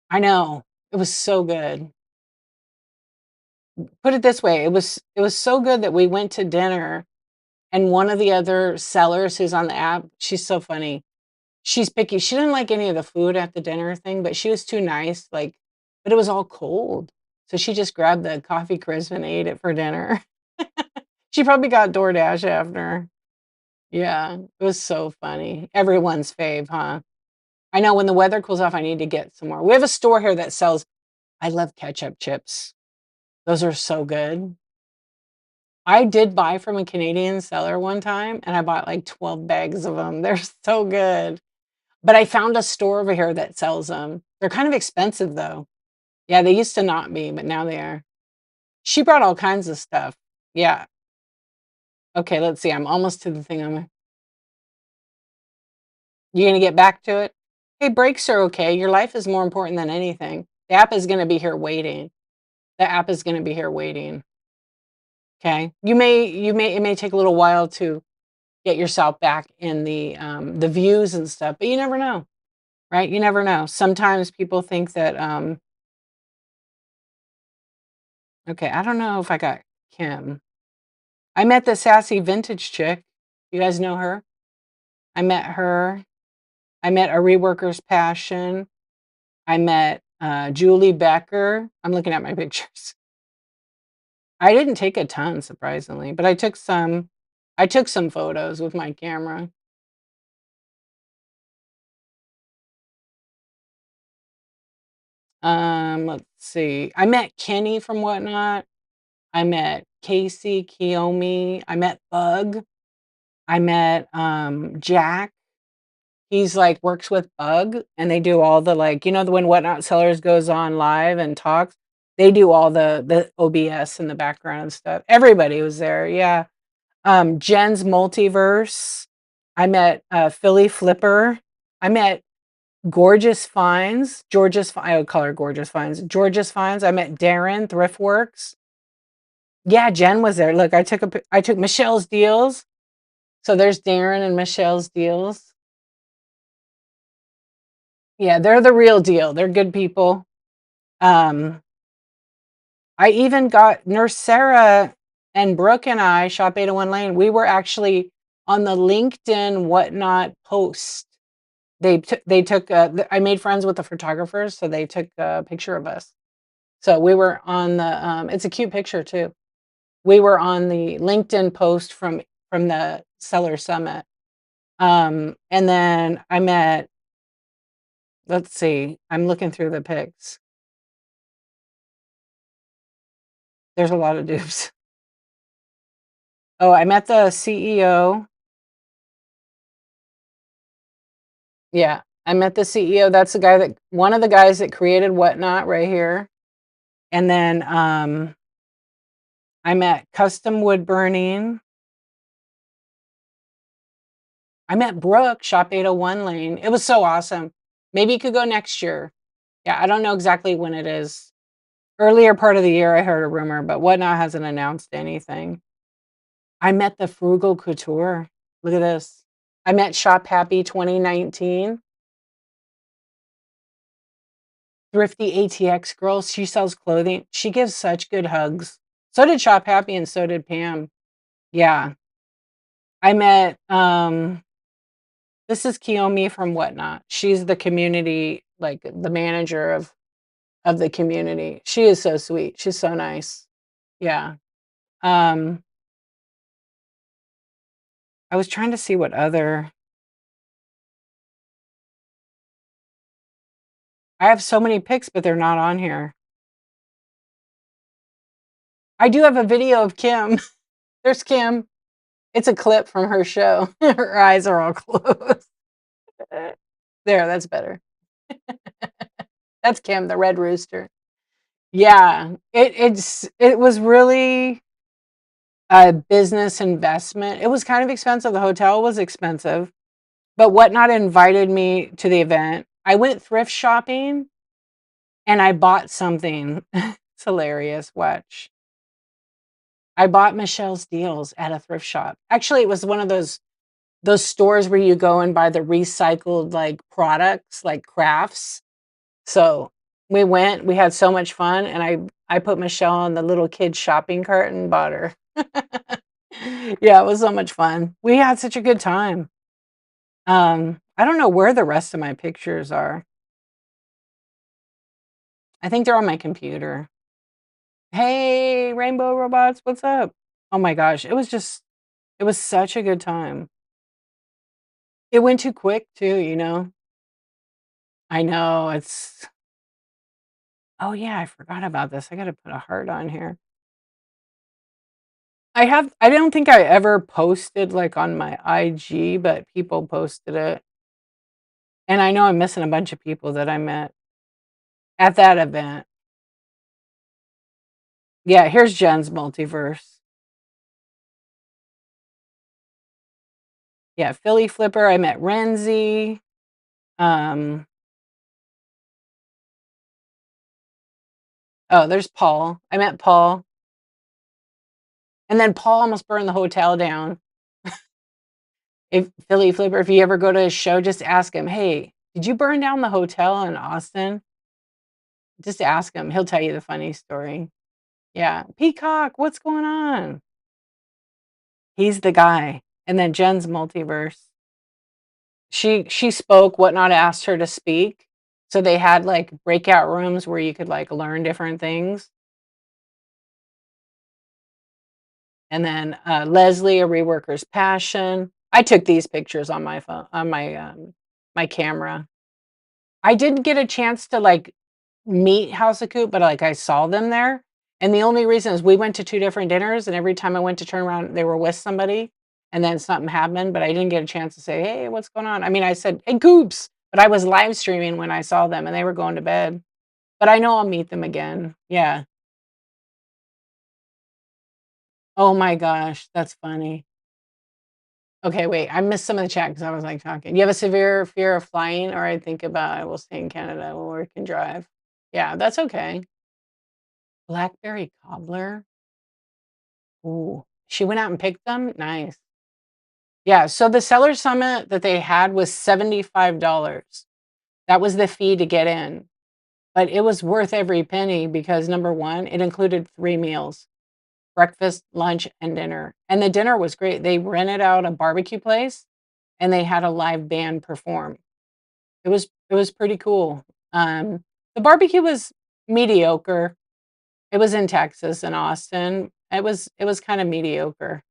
I know. It was so good. Put it this way, it was so good that we went to dinner, and one of the other sellers who's on the app, she's so funny. She's picky. She didn't like any of the food at the dinner thing, but she was too nice, like but it was all cold. So she just grabbed the coffee crisp and ate it for dinner. She probably got DoorDash after. Yeah, it was so funny. Everyone's fave, huh? I know when the weather cools off, I need to get some more. We have a store here that sells I love ketchup chips. Those are so good. I did buy from a Canadian seller one time, and I bought like 12 bags of them. They're so good. But I found a store over here that sells them. They're kind of expensive, though. Yeah, they used to not be, but now they are. She brought all kinds of stuff. Yeah. Okay, let's see. I'm almost to the thing you gonna get back to it? Hey, breaks are okay. Your life is more important than anything. The app is gonna be here waiting. The app is gonna be here waiting. Okay. It may take a little while to get yourself back in the views and stuff, but you never know, right? You never know. Sometimes people think that okay, I don't know if I got Kim. I met the sassy vintage chick. You guys know her? I met her. I met a reworker's passion. I met Julie Becker. I'm looking at my pictures. I didn't take a ton, surprisingly, but I took some. I took some photos with my camera. Let's see. I met Kenny from Whatnot. I met Casey Kiyomi. I met Bug. I met Jack. He's like works with Bug, and they do all the like when Whatnot Sellers goes on live and talks. They do all the OBS in the background and stuff. Everybody was there. Yeah. Jen's Multiverse. I met Philly Flipper. I met Gorgeous Finds. I would call her Gorgeous Finds. Gorgeous Finds. I met Darren Thriftworks. Yeah, Jen was there. Look, I took Michelle's deals. So there's Darren and Michelle's deals. Yeah, they're the real deal. They're good people. Um, I even got Nurse Sarah and Brooke and I, Shop 801 Lane. We were actually on the LinkedIn Whatnot post. They took. I made friends with the photographers, so they took a picture of us. So we were on the. It's a cute picture too. We were on the LinkedIn post from the Seller Summit. And then I met. Let's see. I'm looking through the pics. There's a lot of dupes. Oh, I met the CEO. Yeah, I met the CEO. That's the guy that one of the guys that created Whatnot right here. And then I met Custom Wood Burning. I met Brooke, Shop 801 Lane. It was so awesome. Maybe you could go next year. Yeah, I don't know exactly when it is. Earlier part of the year, I heard a rumor, but Whatnot hasn't announced anything. I met the Frugal Couture. Look at this. I met Shop Happy 2019. Thrifty ATX girl. She sells clothing. She gives such good hugs. So did Shop Happy and so did Pam. Yeah. I met this is Kiyomi from Whatnot. She's the community, like the manager of the community. She is so sweet. She's so nice. Yeah. Um I was trying to see what other I have so many pics, but they're not on here. I do have a video of Kim. There's Kim. It's a clip from her show. Her eyes are all closed. There, that's better. That's Kim, the red rooster. Yeah, it was really a business investment. It was kind of expensive. The hotel was expensive, but Whatnot invited me to the event. I went thrift shopping and I bought something. It's hilarious. Watch. I bought Michelle's deals at a thrift shop. Actually, it was one of those stores where you go and buy the recycled like products, like crafts. So We went, we had so much fun, and I put Michelle on the little kid shopping cart and bought her. Yeah, it was so much fun. We had such a good time. I don't know where the rest of my pictures are. I think they're on my computer. Hey, rainbow robots, what's up? Oh my gosh, it was such a good time. It went too quick too, you know? I know, it's oh yeah, I forgot about this. I gotta put a heart on here. I don't think I ever posted, like, on my IG, but people posted it, and I know I'm missing a bunch of people that I met at that event. Yeah, here's Jen's multiverse. Yeah, Philly Flipper, I met Renzi, um oh, there's Paul. I met Paul, and then Paul almost burned the hotel down. If Philly Flipper, if you ever go to his show, just ask him, "Hey, did you burn down the hotel in Austin?" Just ask him, he'll tell you the funny story. Yeah, "Peacock, what's going on?" He's the guy. And then Jen's multiverse. She spoke, Whatnot asked her to speak, so they had, like, breakout rooms where you could, like, learn different things. And then, Leslie, A Reworker's Passion. I took these pictures on my phone on my camera. I didn't get a chance to, like, meet House of Coop, but, like, I saw them there, and the only reason is we went to 2 different dinners, and every time I went to turn around, they were with somebody, and then something happened, but I didn't get a chance to say, "Hey, what's going on?" I mean, I said, "Hey, Coops," but I was live streaming when I saw them, and they were going to bed. But I know I'll meet them again. Yeah. Oh my gosh, that's funny. Okay, wait, I missed some of the chat because I was, like, talking. You have a severe fear of flying, or I think about I will stay in Canada where we can drive. Yeah, that's okay. Blackberry cobbler? Ooh, she went out and picked them? Nice. Yeah, so the seller summit that they had was $75. That was the fee to get in, but it was worth every penny because, number 1, it included 3 meals, breakfast, lunch, and dinner, and the dinner was great. They rented out a barbecue place, and they had a live band perform. It was pretty cool. The barbecue was mediocre. It was in Texas, in Austin. It was kinda mediocre.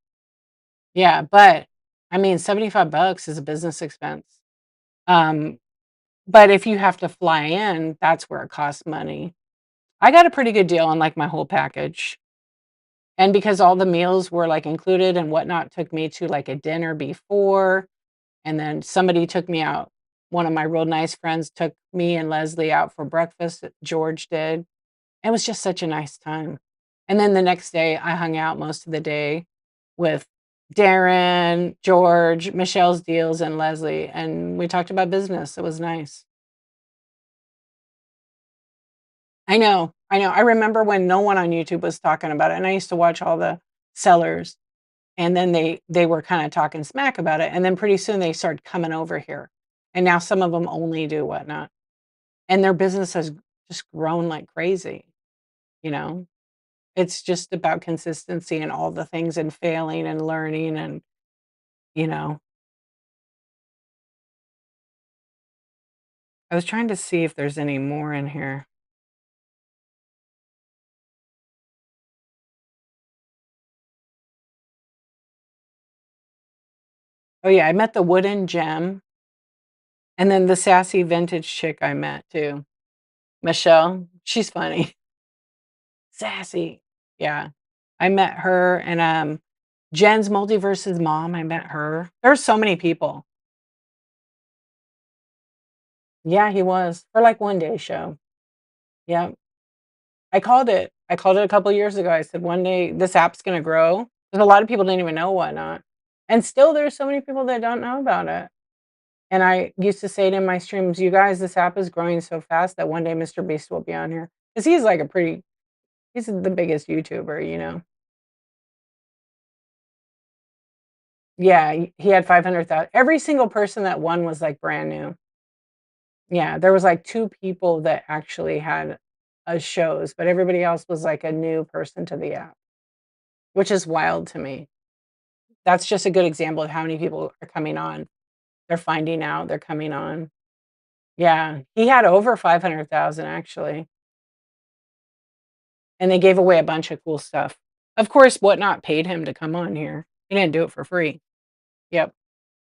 Yeah, but, I mean, 75 bucks is a business expense. Um, but if you have to fly in, that's where it costs money. I got a pretty good deal on, like, my whole package, and because all the meals were, like, included and Whatnot took me to, like, a dinner before, and then somebody took me out. One of my real nice friends took me and Leslie out for breakfast, George did. It was just such a nice time. And then the next day, I hung out most of the day with Darren, George, Michelle's deals, and Leslie, and we talked about business. It was nice. I know, I know. I remember when no one on YouTube was talking about it, and I used to watch all the sellers, and then they were kinda talking smack about it, and then pretty soon they started coming over here, and now some of them only do Whatnot, and their business has just grown like crazy, you know? It's just about consistency and all the things and failing and learning and, you know. I was trying to see if there's any more in here. Oh, yeah, I met the wooden gem, and then the sassy vintage chick I met too. Michelle, she's funny. Sassy. Yeah. I met her and, Jen's Multiverse's mom, I met her. There's so many people. Yeah, he was, for, like, one day show. Yeah. I called it a couple years ago. I said, "One day this app's gonna grow." 'Cause a lot of people didn't even know Whatnot. And still there's so many people that don't know about it. And I used to say it in my streams, "You guys, this app is growing so fast that one day Mr. Beast will be on here." 'Cause he's like a pretty he's the biggest YouTuber, you know? Yeah, he had 500,000 every single person that won was, like, brand new. Yeah, there was, like, 2 people that actually had, shows, but everybody else was, like, a new person to the app, which is wild to me. That's just a good example of how many people are coming on. They're finding out, they're coming on. Yeah, he had over 500,000 actually, and they gave away a bunch of cool stuff. Of course, Whatnot paid him to come on here. He didn't do it for free. Yep,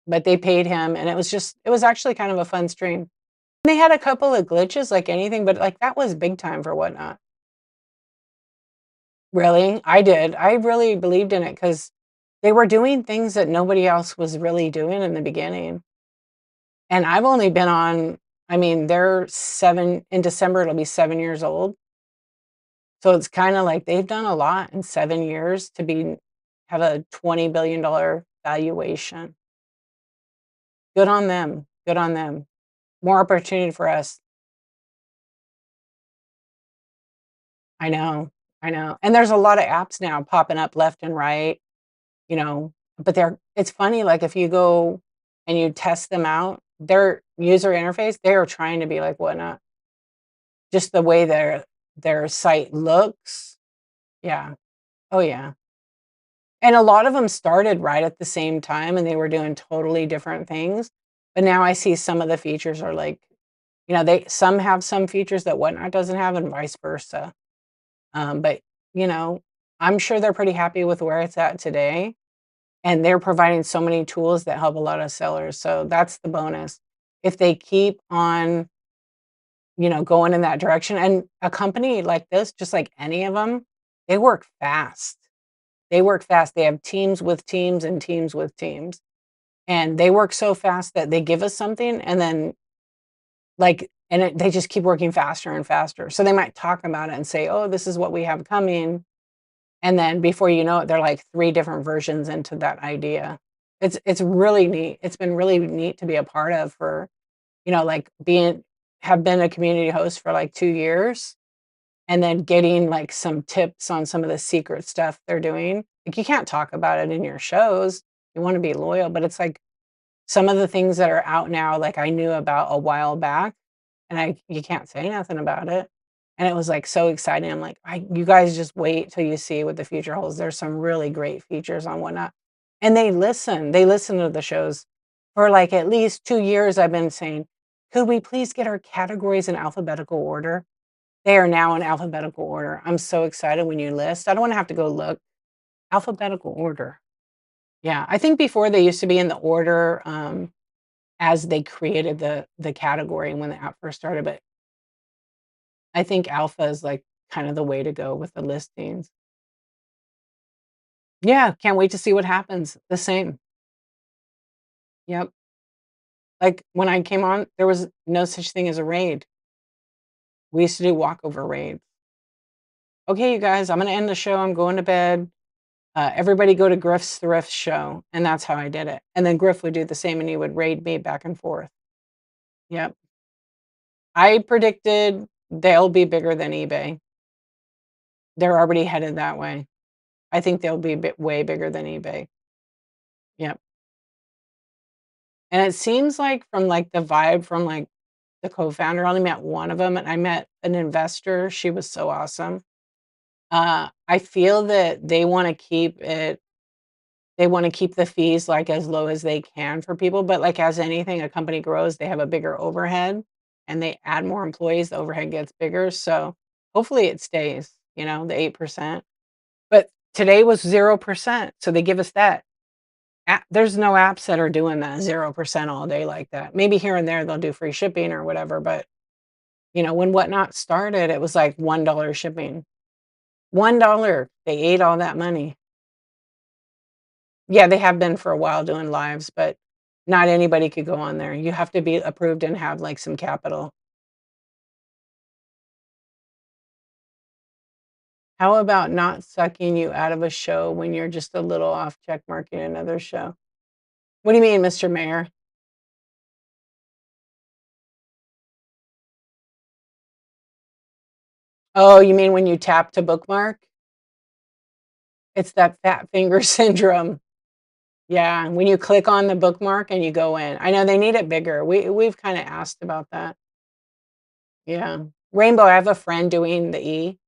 but they paid him, and it was actually kind of a fun stream. They had a couple of glitches like anything, but, like, that was big time for Whatnot. Really? I did. I really believed in it because they were doing things that nobody else was really doing in the beginning, and I've only been on I mean, they're 7 in December, it'll be 7 years old, so it's kinda like they've done a lot in 7 years to be have a $20 billion valuation. Good on them, good on them. More opportunity for us. I know, and there's a lot of apps now popping up left and right. You know, but it's funny, like, if you go and you test them out, their user interface, they are trying to be like Whatnot. Just the way their site looks. Yeah. Oh, yeah. And a lot of them started right at the same time, and they were doing totally different things, but now I see some of the features are like, they some have some features that Whatnot doesn't have and vice versa. But, you know, I'm sure they're pretty happy with where it's at today. And they're providing so many tools that help a lot of sellers, so that's the bonus. If they keep on, going in that direction and a company like this, just like any of them, they work fast. They work fast. They have teams with teams and teams with teams, and they work so fast that they give us something and then, they just keep working faster and faster. So they might talk about it and say, "Oh, this is what we have coming," and then before you know it, they're like 3 different versions into that idea. It's really neat. It's been really neat to be a part of for, like, being have been a community host for, like, 2 years, and then getting, like, some tips on some of the secret stuff they're doing. Like, you can't talk about it in your shows. You wanna be loyal, but it's like some of the things that are out now, like, I knew about a while back, and I you can't say nothing about it, and it was, like, so exciting. I'm like, "I you guys just wait till you see what the future holds." There's some really great features on Whatnot, and they listen to the shows. For, like, at least 2 years, I've been saying, "Could we please get our categories in alphabetical order?" They are now in alphabetical order. I'm so excited when you list. I don't wanna have to go look. Alphabetical order. Yeah, I think before they used to be in the order, as they created the category when the app first started, but I think alpha is, like, kind of the way to go with the listings. Yeah, can't wait to see what happens. The same. Yep. Like, when I came on, there was no such thing as a raid. We used to do walkover raids. "Okay, you guys, I'm gonna end the show, I'm going to bed. Everybody go to Griff's Thrift Show," and that's how I did it, and then Griff would do the same, and he would raid me back and forth. Yep. I predicted they'll be bigger than eBay. They're already headed that way. I think they'll be way bigger than eBay. Yep. And it seems like from, like, the vibe from, like, the co-founder, I only met one of them, and I met an investor, she was so awesome. I feel that they wanna keep the fees, like, as low as they can for people, but, like, as anything, a company grows, they have a bigger overhead, and they add more employees, the overhead gets bigger, so hopefully it stays, the 8%. But today was 0%, so they give us that. There's no apps that are doing that 0% all day like that. Maybe here and there they'll do free shipping or whatever, but, when Whatnot started, it was like $1 shipping. $1, they ate all that money. Yeah, they have been for a while doing lives, but not anybody could go on there. You have to be approved and have, like, some capital. How about not sucking you out of a show when you're just a little off check marking another show? What do you mean, Mr. Mayor? Oh, you mean when you tap to bookmark? It's that fat finger syndrome. Yeah, when you click on the bookmark and you go in. I know they need it bigger. We've kinda asked about that. Yeah. Rainbow, I have a friend doing the E,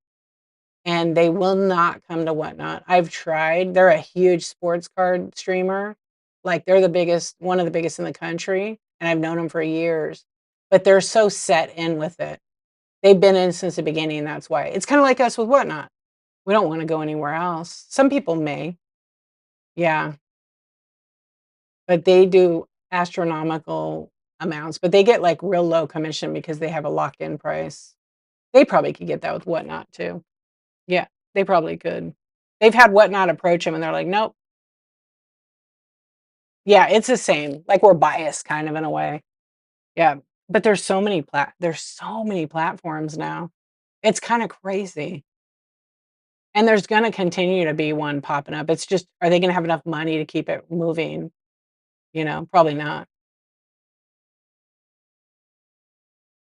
and they will not come to Whatnot. I've tried. They're a huge sports card streamer. Like, they're the biggest one of the biggest in the country, and I've known them for years, but they're so set in with it. They've been in since the beginning, that's why. It's kinda like us with Whatnot. We don't wanna go anywhere else. Some people may. Yeah, but they do astronomical amounts, but they get, like, real low commission because they have a locked-in price. They probably could get that with Whatnot too. Yeah, they probably could. They've had Whatnot approach them, and they're like, "Nope." Yeah, it's the same, like, we're biased kind of in a way. Yeah, but there's so many platforms now. It's kinda crazy, and there's gonna continue to be one popping up. It's just, are they gonna have enough money to keep it moving? Probably not.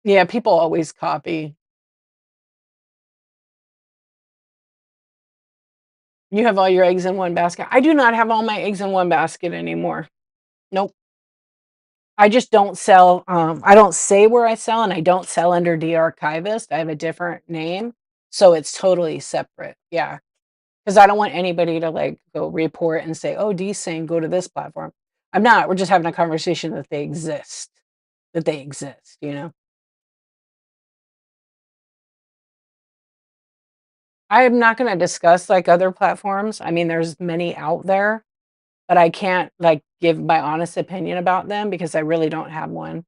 Yeah, people always copy. You have all your eggs in one basket. I do not have all my eggs in one basket anymore. Nope. I just don't sell, I don't say where I sell, and I don't sell under de-archivist. I have a different name, so it's totally separate. Yeah, because I don't want anybody to, like, go report and say, "Oh, Dee's saying go to this platform." I'm not. We're just having a conversation that they exist. I am not gonna discuss, like, other platforms. I mean, there's many out there, but I can't, like, give my honest opinion about them because I really don't have one.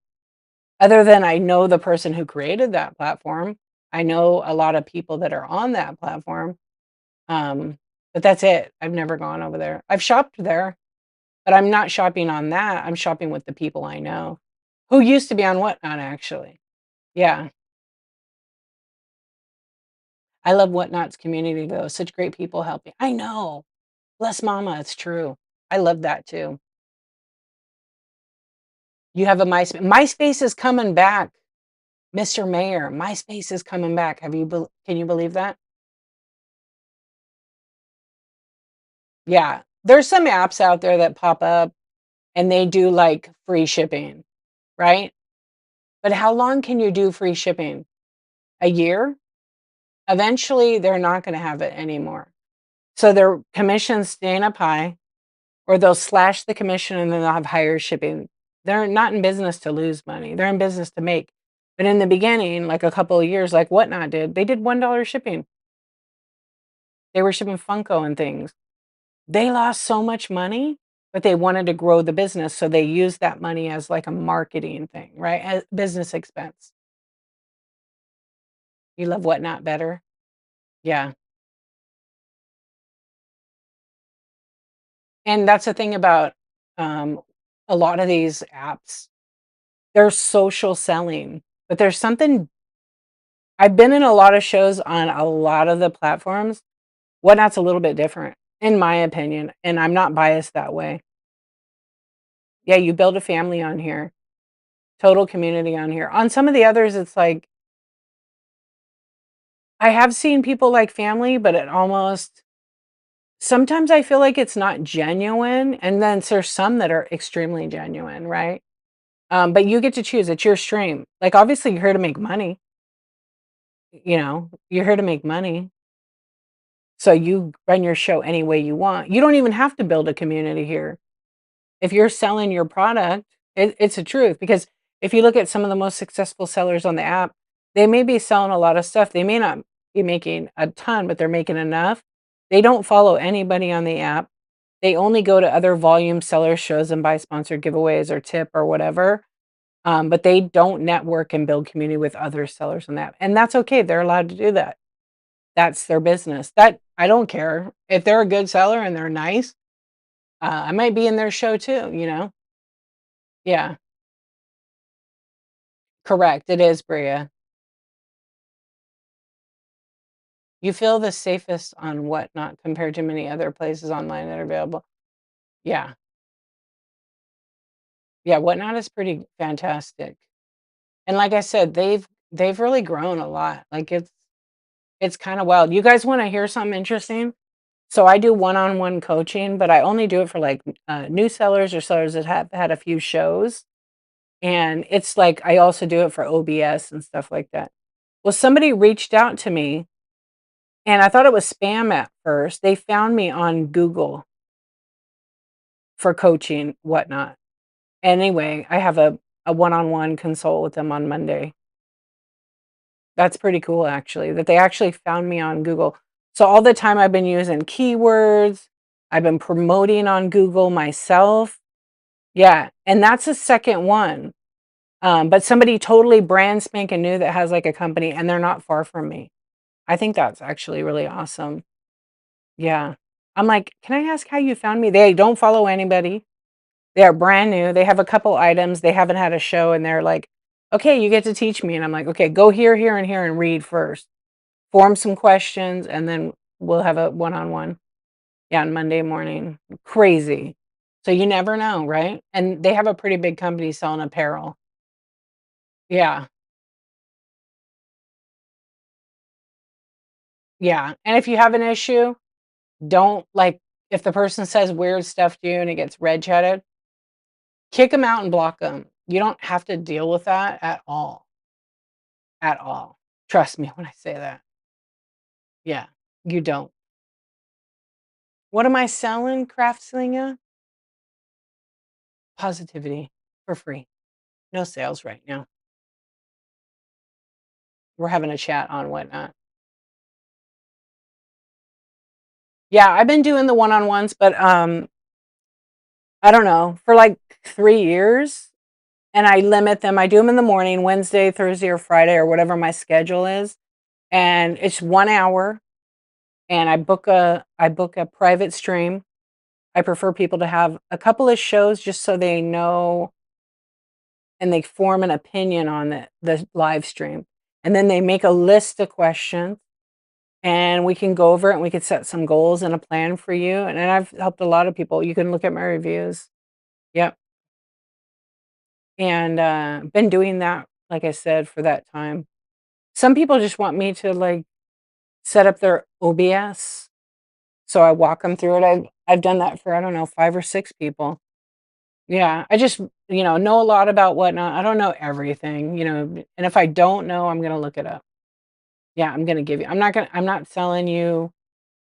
Other than I know the person who created that platform. I know a lot of people that are on that platform, but that's it. I've never gone over there. I've shopped there, but I'm not shopping on that. I'm shopping with the people I know who used to be on Whatnot, actually. Yeah. I love Whatnot's community, though. Such great people helping. I know. Bless mama, it's true. I love that too. You have a MySpace. MySpace is coming back, Mr. Mayor. MySpace is coming back. Can you believe that? Yeah. There's some apps out there that pop up and they do, like, free shipping, right? But how long can you do free shipping? A year? Eventually, they're not gonna have it anymore. So their commission's staying up high, or they'll slash the commission and then they'll have higher shipping. They're not in business to lose money. They're in business to make. But in the beginning, like a couple of years, like Whatnot did, they did $1 shipping. They were shipping Funko and things. They lost so much money, but they wanted to grow the business, so they used that money as, like, a marketing thing, right? As business expense. You love Whatnot better? Yeah. And that's the thing about, um, a lot of these apps. They're social selling, but there's something. I've been in a lot of shows on a lot of the platforms. Whatnot's a little bit different, in my opinion, and I'm not biased that way. Yeah, you build a family on here, total community on here. On some of the others, it's like, I have seen people like family, but it almost sometimes I feel like it's not genuine, and then there's some that are extremely genuine, right? But you get to choose, it's your stream. Like, obviously, you're here to make money, you're here to make money, so you run your show any way you want. You don't even have to build a community here. If you're selling your product, it's the truth, because if you look at some of the most successful sellers on the app, they may be selling a lot of stuff. They may not be making a ton, but they're making enough. They don't follow anybody on the app. They only go to other volume seller shows and buy sponsored giveaways or tip or whatever. But they don't network and build community with other sellers on that. And that's okay. They're allowed to do that. That's their business. That I don't care. If they're a good seller and they're nice, I might be in their show too. Yeah, correct. It is, Bria. You feel the safest on Whatnot compared to many other places online that are available. Yeah. Yeah, Whatnot is pretty fantastic. And like I said, they've really grown a lot. Like, it's kinda wild. You guys wanna hear something interesting? So I do one-on-one coaching, but I only do it for, like, new sellers or sellers that have had a few shows. And it's like I also do it for OBS and stuff like that. Well, somebody reached out to me, and I thought it was spam at first. They found me on Google for coaching, whatnot. Anyway, I have a one-on-one consult with them on Monday. That's pretty cool, actually, that they actually found me on Google. So all the time I've been using keywords, I've been promoting on Google myself. Yeah, and that's the second one. But somebody totally brand spanking new that has like a company and they're not far from me. I think that's actually really awesome. Yeah. I'm like, "Can I ask how you found me?" They don't follow anybody. They are brand new. They have a couple items. They haven't had a show and they're like, "Okay, you get to teach me." And I'm like, "Okay, go here, here, and here and read first. Form some questions and then we'll have a one-on-one." Yeah, on Monday morning. Crazy. So you never know, right? And they have a pretty big company selling apparel. Yeah. Yeah. And if you have an issue, don't like if the person says weird stuff to you and it gets red chatted, kick them out and block them. You don't have to deal with that at all. At all. Trust me when I say that. Yeah, you don't. What am I selling, Craftslinger? Positivity for free. No sales right now. We're having a chat on whatnot. Yeah, I've been doing the one-on-ones, but I don't know, for like 3 years, and I limit them. I do them in the morning, Wednesday, Thursday, or Friday, or whatever my schedule is, and it's 1 hour, and I book a private stream. I prefer people to have a couple of shows just so they know and they form an opinion on the live stream. And then they make a list of questions and we can go over it and we could set some goals and a plan for you. And I've helped a lot of people. You can look at my reviews. Yep. And been doing that, like I said, for that time. Some people just want me to like set up their OBS. So I walk them through it. I've done that for, I don't know, 5 or 6 people. Yeah, I just, know a lot about whatnot. I don't know everything, and if I don't know, I'm gonna look it up. Yeah, I'm gonna give you I'm not selling you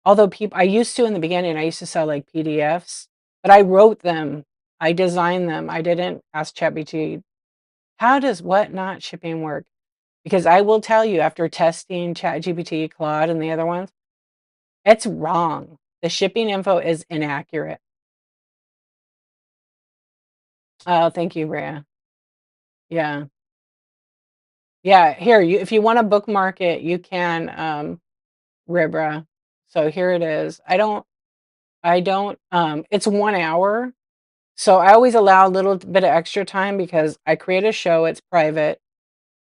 although people I used to in the beginning, I used to sell, like, PDFs, but I wrote them, I designed them, I didn't ask ChatGPT, "How does whatnot shipping work?" Because I will tell you after testing ChatGPT, cLuB, and the other ones, it's wrong. The shipping info is inaccurate. Oh, thank you, Rhea. Yeah. Yeah, here, you if you wanna bookmark it, you can, Ribra. So here it is. It's 1 hour, so I always allow a little bit of extra time because I create a show, it's private,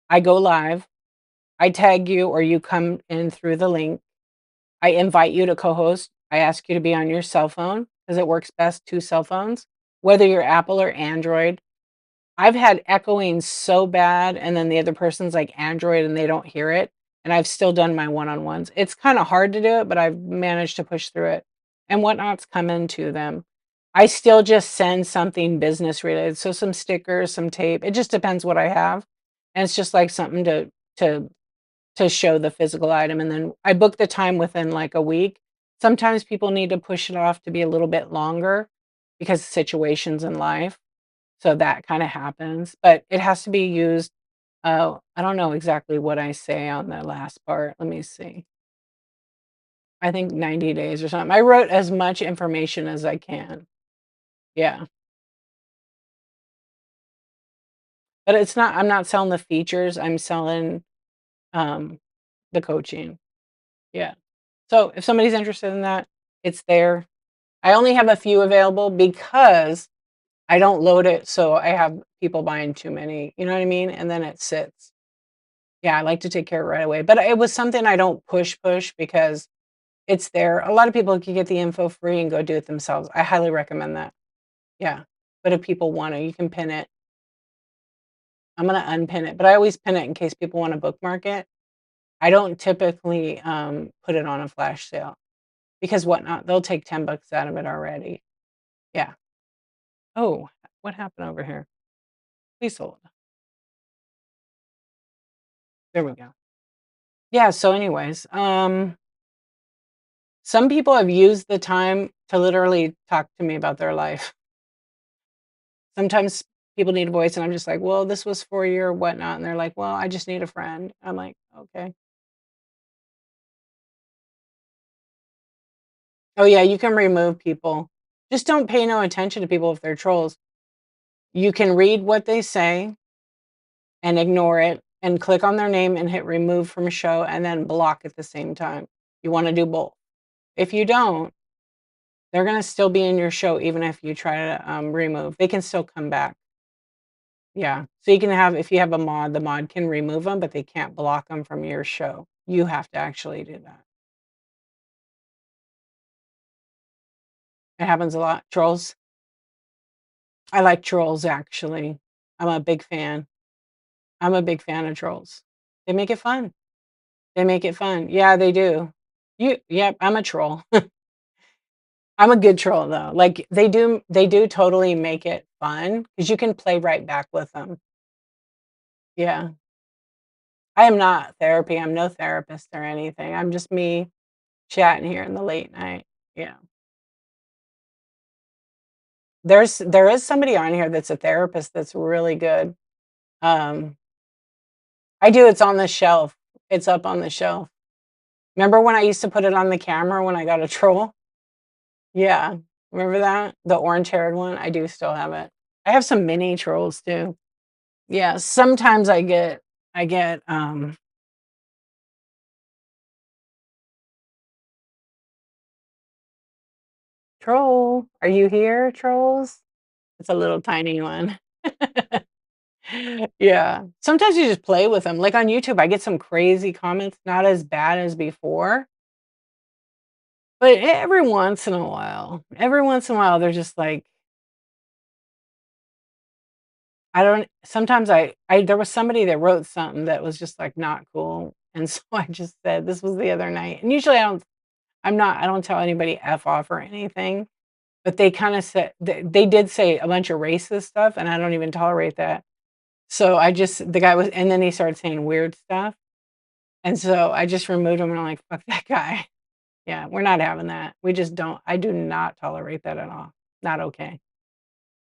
I go live, I tag you or you come in through the link, I invite you to co-host, I ask you to be on your cell phone because it works best 2 cell phones, whether you're Apple or Android. I've had echoing so bad, and then the other person's like Android and they don't hear it, and I've still done my one-on-ones. It's kinda hard to do it, but I've managed to push through it, and whatnot's coming to them. I still just send something business related, so some stickers, some tape, it just depends what I have, and it's just like something to to show the physical item, and then I book the time within, like, a week. Sometimes people need to push it off to be a little bit longer because of situations in life. So that kinda happens, but it has to be used I don't know exactly what I say on the last part, let me see. I think 90 days or something. I wrote as much information as I can. Yeah, but I'm not selling the features, I'm selling, um, the coaching. Yeah. So, if somebody's interested in that, it's there. I only have a few available because I don't load it, so I have people buying too many, you know what I mean? And then it sits. Yeah, I like to take care of it right away, but it was something I don't push because it's there. A lot of people can get the info free and go do it themselves. I highly recommend that. Yeah, but if people wanna, you can pin it. I'm gonna unpin it, but I always pin it in case people wanna bookmark it. I don't typically, put it on a flash sale because whatnot, they'll take 10 bucks out of it already. Yeah. Oh, what happened over here? Please hold. There we go. Yeah, so anyways, some people have used the time to literally talk to me about their life. Sometimes people need a voice, and I'm just like, "Well, this was for your whatnot," and they're like, "Well, I just need a friend." I'm like, "Okay." Oh, yeah, you can remove people. Just don't pay no attention to people if they're trolls. You can read what they say and ignore it and click on their name and hit remove from show and then block at the same time. You wanna do both. If you don't, they're gonna still be in your show even if you try to, remove. They can still come back. Yeah. So you can have if you have a mod, the mod can remove them, but they can't block them from your show. You have to actually do that. It happens a lot. Trolls. I like trolls, actually. I'm a big fan. I'm a big fan of trolls. They make it fun. They make it fun. Yeah, they do. Yep, I'm a troll. I'm a good troll, though. Like, they do totally make it fun because you can play right back with them. Yeah. I am not therapy. I'm no therapist or anything. I'm just me chatting here in the late night. Yeah. There is somebody on here that's a therapist that's really good. Um, I do, it's on the shelf. It's up on the shelf. Remember when I used to put it on the camera when I got a troll? Yeah. Remember that? The orange-haired one? I do still have it. I have some mini trolls too. Yeah, sometimes I get "Troll, are you here, trolls?" It's a little tiny one. Yeah. Sometimes you just play with them. Like on YouTube, I get some crazy comments, not as bad as before, but every once in a while, they're just like, I don't sometimes I there was somebody that wrote something that was just, like, not cool, and so I just said this was the other night, and usually I don't tell anybody F off or anything, but they kinda said they did say a bunch of racist stuff, and I don't even tolerate that. So I just the guy was and then he started saying weird stuff, and so I just removed him, and I'm like, "Fuck that guy." Yeah, we're not having that. We just don't I do not tolerate that at all. Not okay.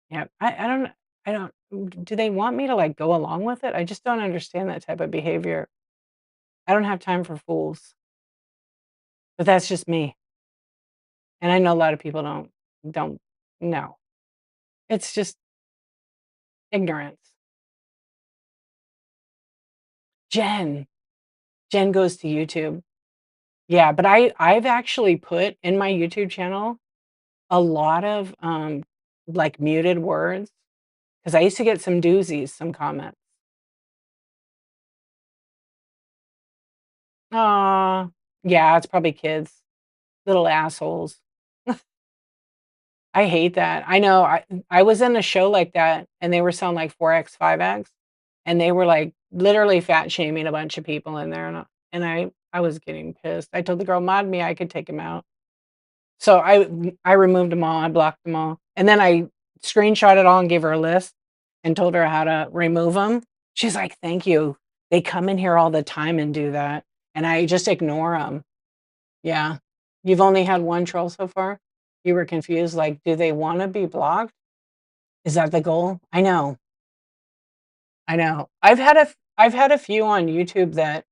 Yeah, I don't do they want me to, like, go along with it? I just don't understand that type of behavior. I don't have time for fools, but that's just me, and I know a lot of people don't know. It's just ignorance. Jen. Jen goes to YouTube. Yeah, but I've actually put in my YouTube channel a lot of, like, muted words because I used to get some doozies, some comments. Aw. Yeah, it's probably kids. Little assholes. I hate that. I know, I was in a show like that, and they were selling, like, 4X, 5X, and they were, like, literally fat shaming a bunch of people in there, and I was getting pissed. I told the girl, "Mod me, I could take him out." So I removed them all, I blocked them all, and then I screenshot it all and gave her a list and told her how to remove them. She's like, "Thank you. They come in here all the time and do that," and I just ignore them. Yeah. You've only had 1 troll so far? You were confused, like, do they wanna be blocked? Is that the goal? I know, I know. I've had a few on YouTube that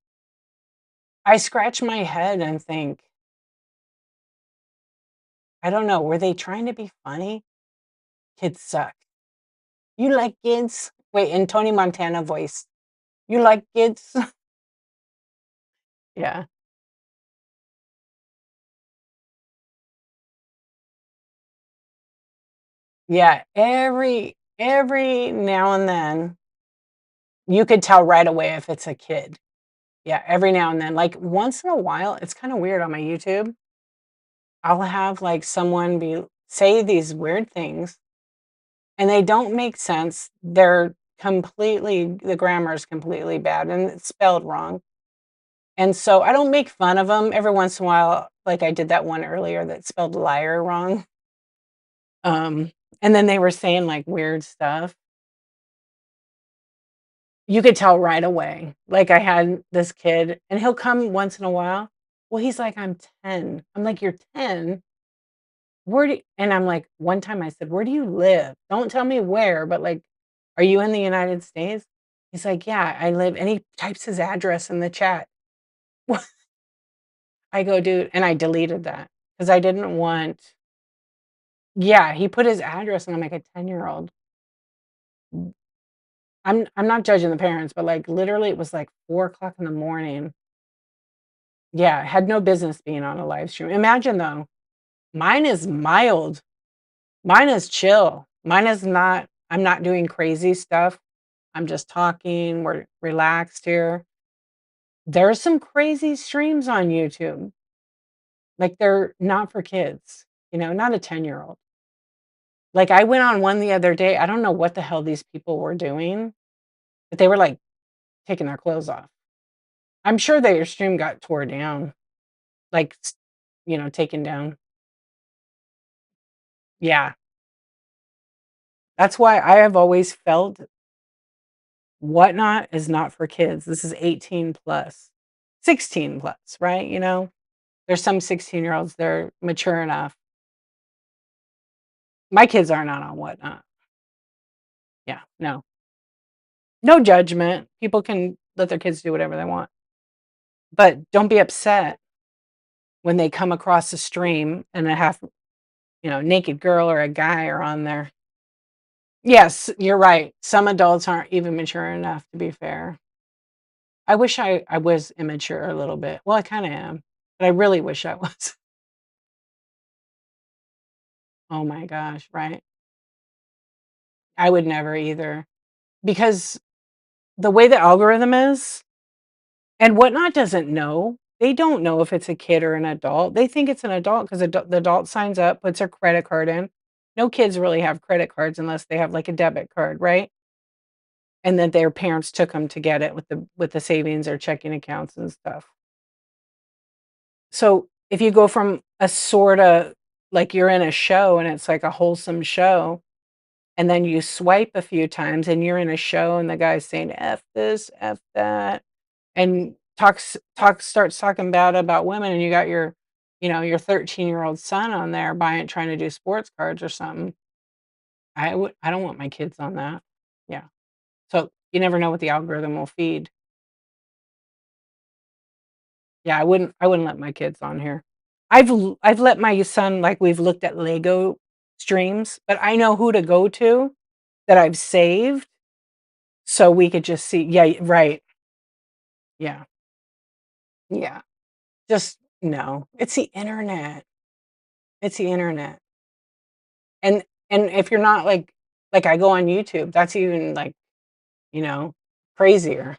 I scratch my head and think, I don't know, were they trying to be funny? Kids suck. "You like kids?" Wait, in Tony Montana voice, "You like kids?" Yeah. Yeah, every now and then, you could tell right away if it's a kid. Yeah, every now and then, like, once in a while, it's kinda weird on my YouTube, I'll have, like, someone be say these weird things, and they don't make sense. The grammar is completely bad, and it's spelled wrong, and so I don't make fun of them. Every once in a while, like I did that one earlier that spelled liar wrong, um, and then they were saying, like, weird stuff. You could tell right away. Like, I had this kid, and he'll come once in a while. Well, he's like, "I'm 10." I'm like, "You're 10? Where do" and I'm like, one time I said, "Where do you live? Don't tell me where, but, like, are you in the United States?" He's like, "Yeah, I live," and he types his address in the chat. I go, "Dude," and I deleted that because I didn't want. Yeah, he put his address, and I'm like, a 10-year-old. I'm not judging the parents, but, like, literally, it was, like, 4 o'clock in the morning. Yeah, had no business being on a live stream. Imagine, though, mine is mild. Mine is chill. Mine is not. I'm not doing crazy stuff. I'm just talking, we're relaxed here. There's some crazy streams on YouTube, like, they're not for kids, not a 10-year-old. Like, I went on one the other day, I don't know what the hell these people were doing, but they were, like, taking their clothes off. I'm sure their stream got tore down, like, taken down. Yeah. That's why I have always felt Whatnot is not for kids. This is 18 plus, 16 plus, right? There's some 16-year-olds, they're mature enough. My kids are not on Whatnot. Yeah, no. No judgment. People can let their kids do whatever they want. But don't be upset when they come across a stream and a half, naked girl or a guy are on there. Yes, you're right. Some adults aren't even mature enough, to be fair. I wish I was immature a little bit. Well, I kinda am, but I really wish I was. Oh my gosh, right? I would never either, because the way the algorithm is, and Whatnot doesn't know. They don't know if it's a kid or an adult. They think it's an adult because the adult signs up, puts their credit card in. No kids really have credit cards unless they have, like, a debit card, right? And then their parents took them to get it with the savings or checking accounts and stuff. So, if you go from a sorta like you're in a show and it's like a wholesome show, and then you swipe a few times and you're in a show and the guy's saying "F this, F that," and starts talking bad about women, and you got your 13-year-old son on there trying to do sports cards or something. I don't want my kids on that. Yeah. So, you never know what the algorithm will feed. Yeah, I wouldn't let my kids on here. I've let my son, like, we've looked at Lego streams, but I know who to go to that I've saved, so we could just see. Yeah, right. Yeah, yeah. Just no. It's the internet. It's the internet. And if you're not like I go on YouTube, that's even, like, you know, crazier.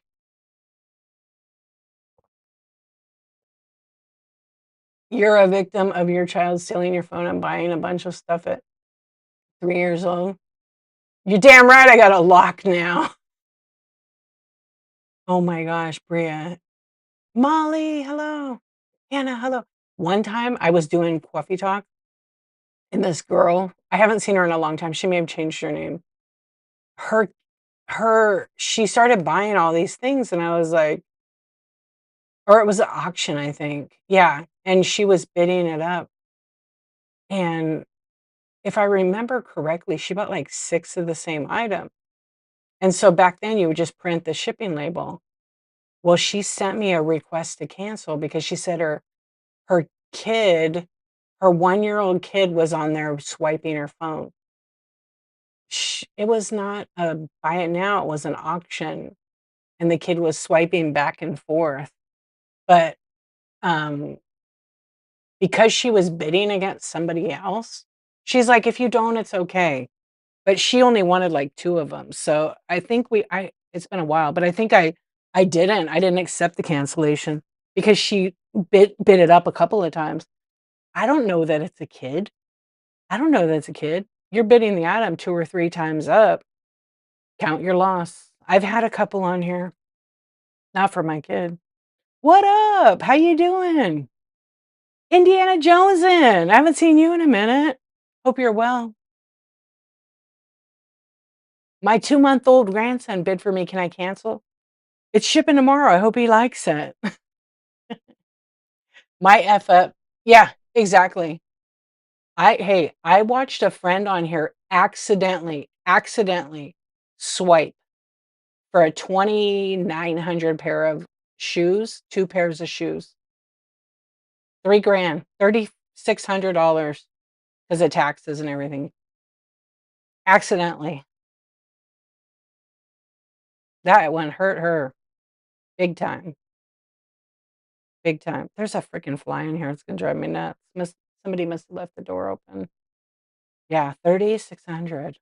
You're a victim of your child stealing your phone and buying a bunch of stuff at 3 years old. You're damn right I got a lock now. Oh my gosh, Bria. Molly, hello. Anna, hello. One time I was doing Coffee Talk, and this girl, I haven't seen her in a long time. She may have changed her name. Her she started buying all these things, and I was like, or it was an auction, I think. Yeah, and she was bidding it up, and if I remember correctly, she bought, like, 6 of the same item, and so back then, you would just print the shipping label. Well, she sent me a request to cancel because she said her kid her one-year-old kid was on there swiping her phone. It was not a buy it now, it was an auction, and the kid was swiping back and forth, but, um, because she was bidding against somebody else, she's like, "If you don't, it's okay." But she only wanted, like, 2 of them, so I think I it's been a while, but I think I didn't accept the cancellation because she bid it up a couple of times. I don't know that it's a kid. I don't know that it's a kid. You're bidding the item 2 or 3 times up. Count your loss. I've had a couple on here, not for my kid. "What up? How you doing?" Indiana Jonesin. I haven't seen you in a minute. Hope you're well. My 2-month-old grandson bid for me, can I cancel? It's shipping tomorrow, I hope he likes it. My F up. Yeah, exactly. I watched a friend on here accidentally swipe for a 2,900 pair of shoes, 2 pairs of shoes. 3 grand, $3,600 because of taxes and everything. Accidentally. That one hurt her big time, big time. There's a freaking fly in here, it's gonna drive me nuts. Somebody must have left the door open. Yeah, 3,600.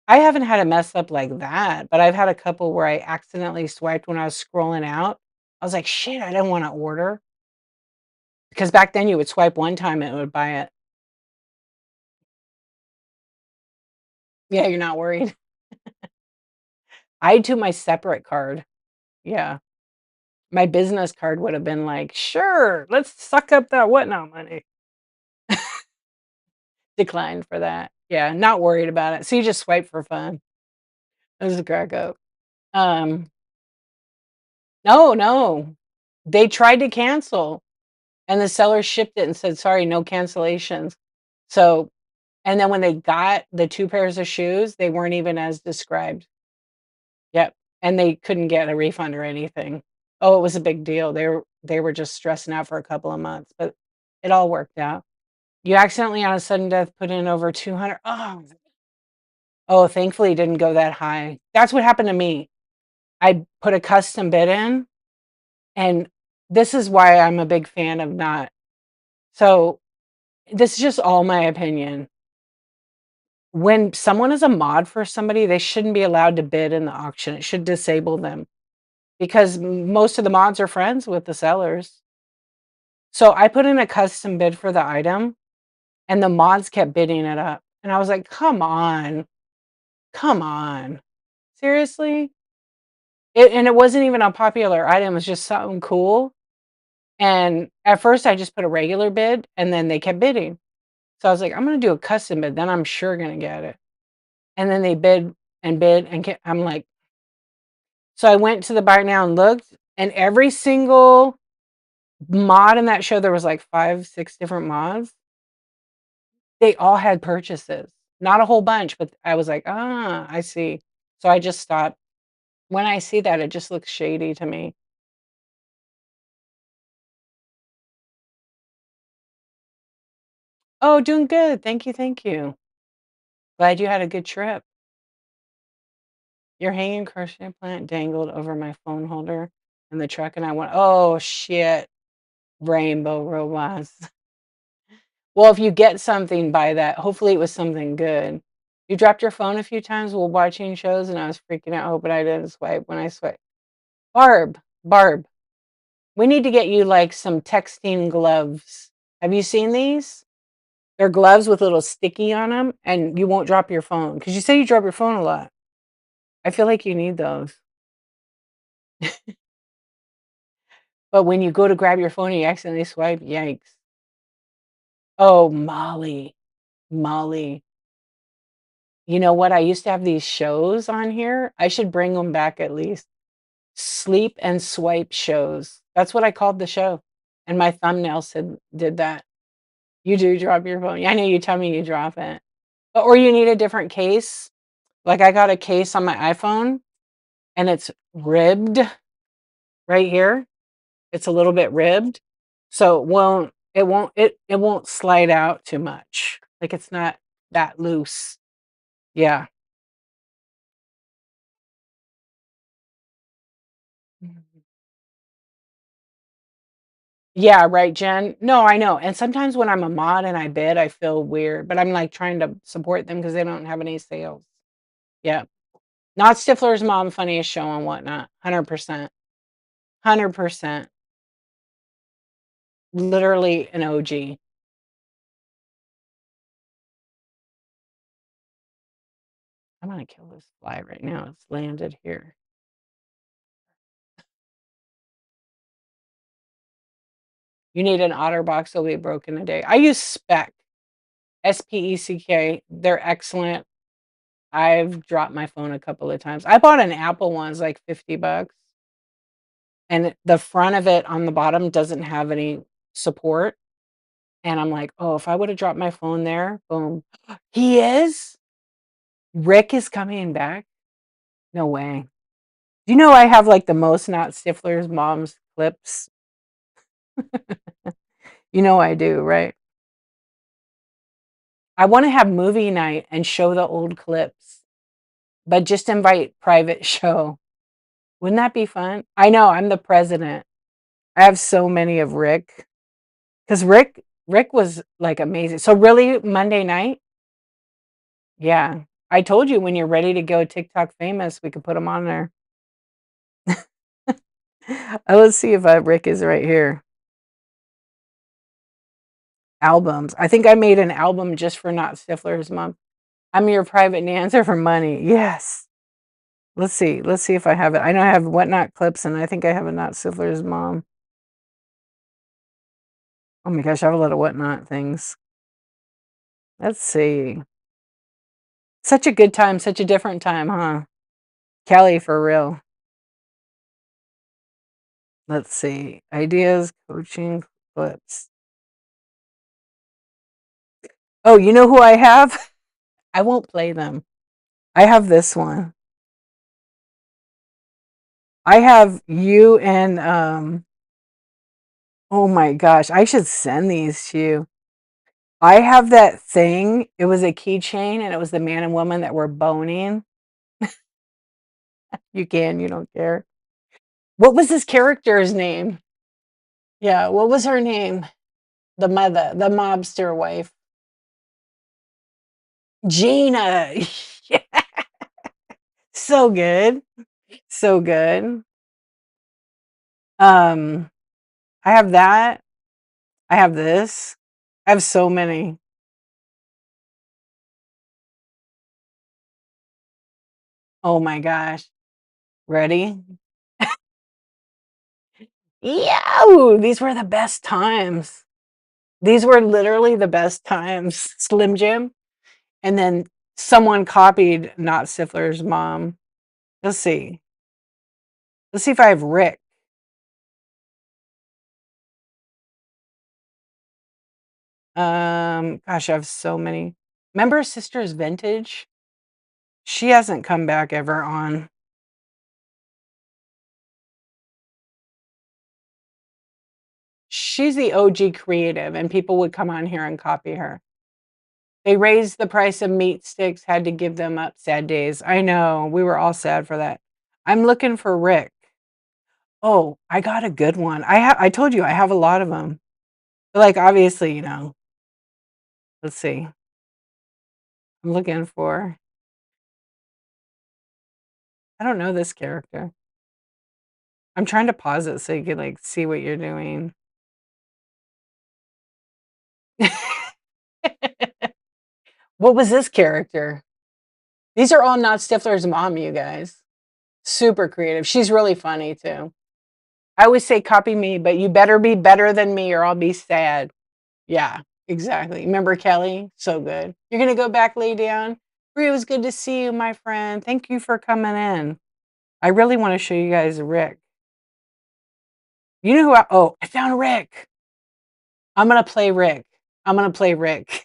I haven't had a mess up like that, but I've had a couple where I accidentally swiped when I was scrolling out. I was like, "Shit, I didn't wanna order." Because back then you would swipe one time and it would buy it. Yeah, you're not worried. I do my separate card. Yeah. My business card would have been like, "Sure, let's suck up that whatnot money." Declined for that. Yeah, not worried about it. So you just swipe for fun. It was a crack up. Um, no, no. They tried to cancel and the seller shipped it and said, "Sorry, no cancellations." So and then when they got the 2 pairs of shoes, they weren't even as described. Yep, and they couldn't get a refund or anything. Oh, it was a big deal. They were just stressing out for a couple of months, but it all worked out. You accidentally on a sudden death put in over 200. Oh, thankfully it didn't go that high. That's what happened to me. I put a custom bid in, and this is why I'm a big fan of not so this is just all my opinion. When someone is a mod for somebody, they shouldn't be allowed to bid in the auction. It should disable them because most of the mods are friends with the sellers. So I put in a custom bid for the item and the mods kept bidding it up. And I was like, come on, come on. Seriously? And it wasn't even a popular item, it was just something cool. And at first I just put a regular bid and then they kept bidding. So I was like, I'm gonna do a custom bid, then I'm sure gonna get it. And then they bid and I'm like, so I went to the buy now and looked, and every single mod in that show, there was like 5, 6 different mods. They all had purchases. Not a whole bunch, but I was like, "Ah, I see." So I just stopped. When I see that, it just looks shady to me. Oh, doing good. Thank you, thank you. Glad you had a good trip. Your hanging crochet plant dangled over my phone holder in the truck, and I went, "Oh, shit, rainbow robots." Well, if you get something by that, hopefully it was something good. You dropped your phone a few times while watching shows, and I was freaking out, hoping I didn't swipe when I swiped. Barb, we need to get you, like, some texting gloves. Have you seen these? They're gloves with little sticky on them, and you won't drop your phone because you say you drop your phone a lot. I feel like you need those. But when you go to grab your phone and you accidentally swipe, yikes. Oh, Molly. You know what? I used to have these shows on here. I should bring them back at least. Sleep and swipe shows. That's what I called the show, and my thumbnail said did that. You do drop your phone. I know you tell me you drop it. Or you need a different case. Like, I got a case on my iPhone, and it's ribbed right here. It's a little bit ribbed, so it won't slide out too much. Like, it's not that loose. Yeah. Mhm. Yeah, right, Jen? No, I know, and sometimes when I'm a mod and I bid, I feel weird, but I'm, like, trying to support them because they don't have any sales. Yeah. Not Stifler's Mom Funniest Show and Whatnot, 100%. 100%. Literally an OG. I'm gonna kill this fly right now, it's landed here. You need an OtterBox, they'll be broken a day. I use Speck, SPECK, they're excellent. I've dropped my phone a couple of times. I bought an Apple one, it's like $50, and the front of it on the bottom doesn't have any support, and I'm like, "Oh, if I woulda dropped my phone there, boom." He is? Rick is coming back? No way. Do you know I have, like, the most Not Stifler's mom's clips? You know I do, right? I wanna have movie night and show the old clips, but just invite private show. Wouldn't that be fun? I know, I'm the president. I have so many of Rick, 'cause Rick was, like, amazing. So really, Monday night? Yeah. I told you when you're ready to go TikTok famous, we could put him on there. Let's see if, Rick is right here. Albums. I think I made an album just for Not Stifler's mom. I'm your private dancer for money. Yes. Let's see. Let's see if I have it. I know I have Whatnot clips, and I think I have a Not Stifler's mom. Oh my gosh, I have a lot of Whatnot things. Let's see. Such a good time, such a different time, huh? Kelly, for real. Let's see. Ideas, coaching, clips. Oh, you know who I have? I won't play them. I have this one. I have you and oh my gosh, I should send these to you. I have that thing. It was a keychain and it was the man and woman that were boning. You can, you don't care. What was this character's name? Yeah, what was her name? The mother, the mobster wife. Gina. Yeah, so good. So good. Um, I have that. I have this. I have so many. Oh my gosh. Ready? Yo, these were the best times. These were literally the best times. Slim Jim. And then someone copied Not Stifler's mom. Let's see. Let's see if I have Rick. Gosh, I have so many. Remember Sisters Vintage? She hasn't come back ever on. She's the OG creative, and people would come on here and copy her. They raised the price of meat sticks, had to give them up. Sad days. I know. We were all sad for that. I'm looking for Rick. Oh, I got a good one. I told you I have a lot of them. Like, obviously, let's see. I'm looking for I don't know this character. I'm trying to pause it so you can, like, see what you're doing. What was this character? These are all Not Stifler's mom, you guys. Super creative. She's really funny too. I always say copy me, but you better be better than me or I'll be sad. Yeah, exactly. Remember Kelly? So good. You're gonna go back, lay down. Bree, it was good to see you, my friend. Thank you for coming in. I really want to show you guys Rick. You know who I found Rick. I'm gonna play Rick. I'm gonna play Rick.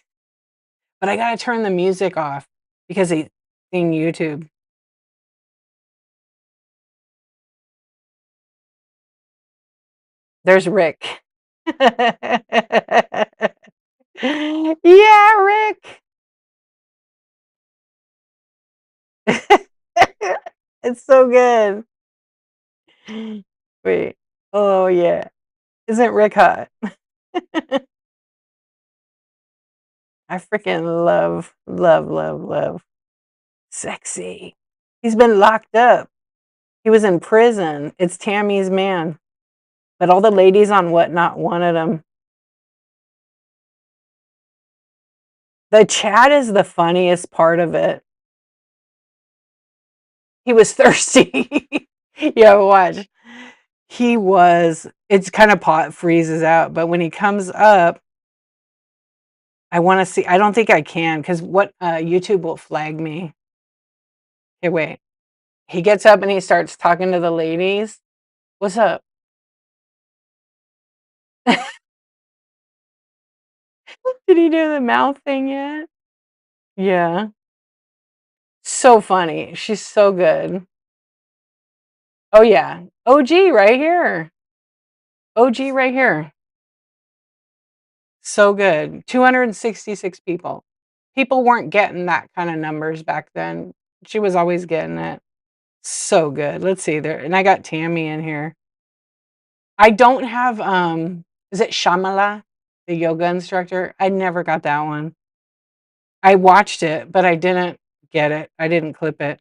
But I gotta turn the music off because he's seeing YouTube. There's Rick. Yeah, Rick. It's so good. Wait. Oh, yeah. Isn't Rick hot? I freaking love, love, love, love. Sexy. He's been locked up. He was in prison. It's Tammy's man. But all the ladies on Whatnot wanted him. The chat is the funniest part of it. He was thirsty. Yeah, watch. He was, it's kind of pot freezes out, but when he comes up, I want to see, I don't think I can because what YouTube will flag me. Okay, wait. He gets up and he starts talking to the ladies. What's up? Did he do the mouth thing yet? Yeah. So funny. She's so good. Oh, yeah. OG right here. OG right here. So good. 266 people. People weren't getting that kind of numbers back then. She was always getting it. So good. Let's see there. And I got Tammy in here. I don't have is it Shamala, the yoga instructor? I never got that one. I watched it, but I didn't get it. I didn't clip it.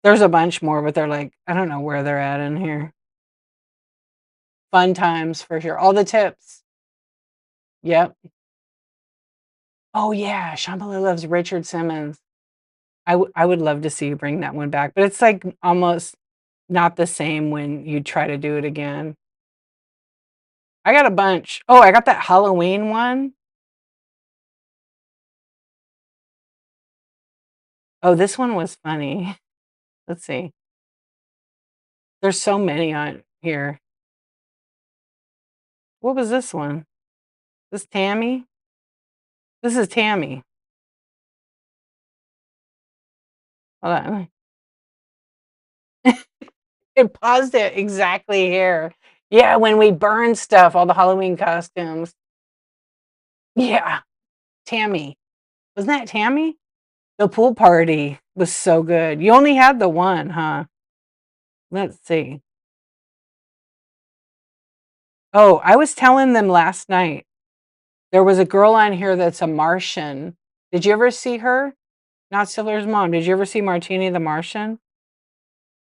There's a bunch more, but they're like, I don't know where they're at in here. Fun times for sure. All the tips. Yep. Oh yeah, Shambhala loves Richard Simmons. I would love to see you bring that one back, but it's like almost not the same when you try to do it again. I got a bunch. Oh, I got that Halloween one. Oh, this one was funny. Let's see. There's so many on here. What was this one? This Tammy? This is Tammy. Hold on. It paused it exactly here. Yeah, when we burn stuff, all the Halloween costumes. Yeah, Tammy. Wasn't that Tammy? The pool party was so good. You only had the one, huh? Let's see. Oh, I was telling them last night. There was a girl on here that's a Martian. Did you ever see her? Not Stiller's mom. Did you ever see Martini the Martian?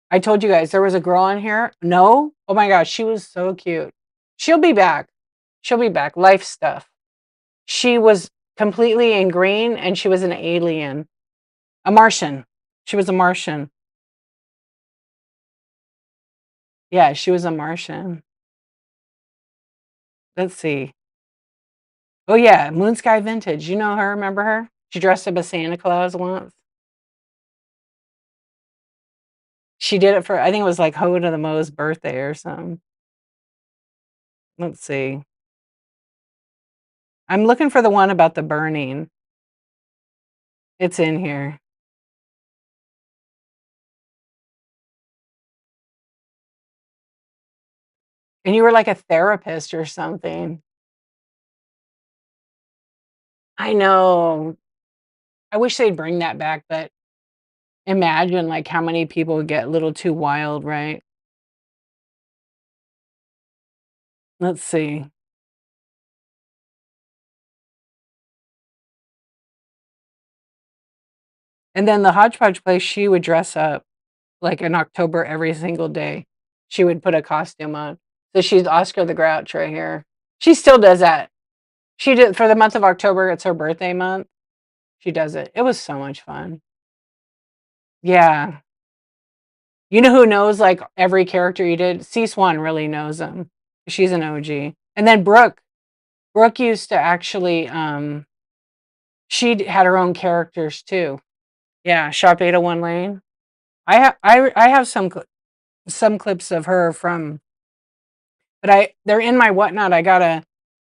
I told you guys there was a girl on here. No? Oh my gosh, she was so cute. She'll be back. She'll be back. Life stuff. She was completely in green and she was an alien. A Martian. She was a Martian. Yeah, she was a Martian. Let's see. Oh yeah, Moon Sky Vintage. You know her? Remember her? She dressed up as Santa Claus once. She did it for, I think it was like Ho to the Mo's birthday or something. Let's see. I'm looking for the one about the burning. It's in here. And you were like a therapist or something. I know. I wish they'd bring that back, but imagine like how many people would get a little too wild, right? Let's see. And then the hodgepodge place, she would dress up like in October every single day. She would put a costume on. So she's Oscar the Grouch right here. She still does that. She did for the month of October. It's her birthday month. She does it. It was so much fun. Yeah. You know who knows like every character you did? C Swan really knows them. She's an OG. And then Brooke. Brooke used to actually she had her own characters too. Yeah, Shop 801 Lane. I have some clips of her from, but they're in my whatnot. I gotta,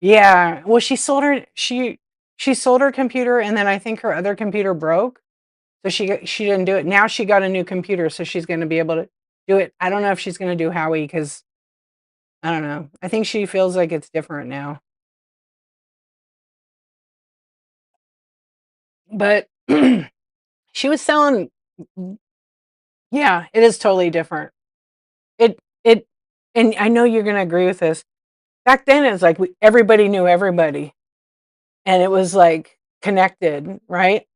yeah. Well, she sold her computer, and then I think her other computer broke, so she didn't do it. Now she got a new computer, so she's going to be able to do it. I don't know if she's going to do Howie because I don't know. I think she feels like it's different now, but she was selling. Yeah, it is totally different. It, and I know you're going to agree with this. Back then, it's like everybody knew everybody, and it was like connected, right?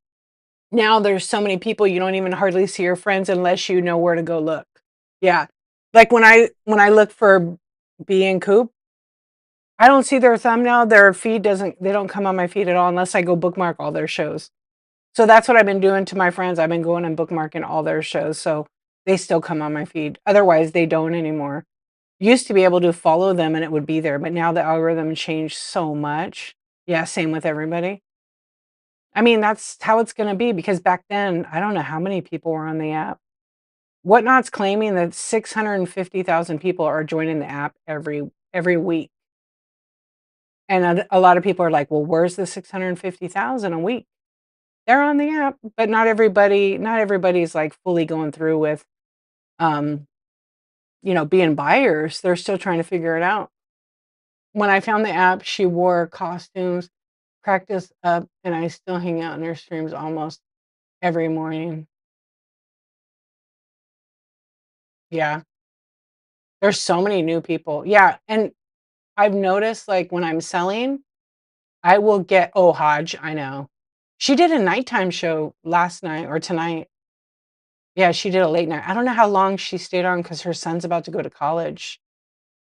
Now there's so many people you don't even hardly see your friends unless you know where to go look. Yeah, like when I look for B and Coop, I don't see their thumbnail. Their feed doesn't. They don't come on my feed at all unless I go bookmark all their shows. So that's what I've been doing to my friends. I've been going and bookmarking all their shows, so they still come on my feed. Otherwise, they don't anymore. Used to be able to follow them and it would be there, but now the algorithm changed so much. Yeah, same with everybody. I mean, that's how it's gonna be because back then, I don't know how many people were on the app. Whatnot's claiming that 650,000 people are joining the app every week, and a lot of people are like, "Well, where's the 650,000 a week?" They're on the app, but not everybody's, like, fully going through with, um, being buyers. They're still trying to figure it out. When I found the app, she wore costumes, practiced up, and I still hang out in her streams almost every morning. Yeah. There's so many new people. Yeah, and I've noticed, like, when I'm selling, I will get oh, Hodge, I know. She did a nighttime show last night or tonight. Yeah, she did a late night. I don't know how long she stayed on because her son's about to go to college.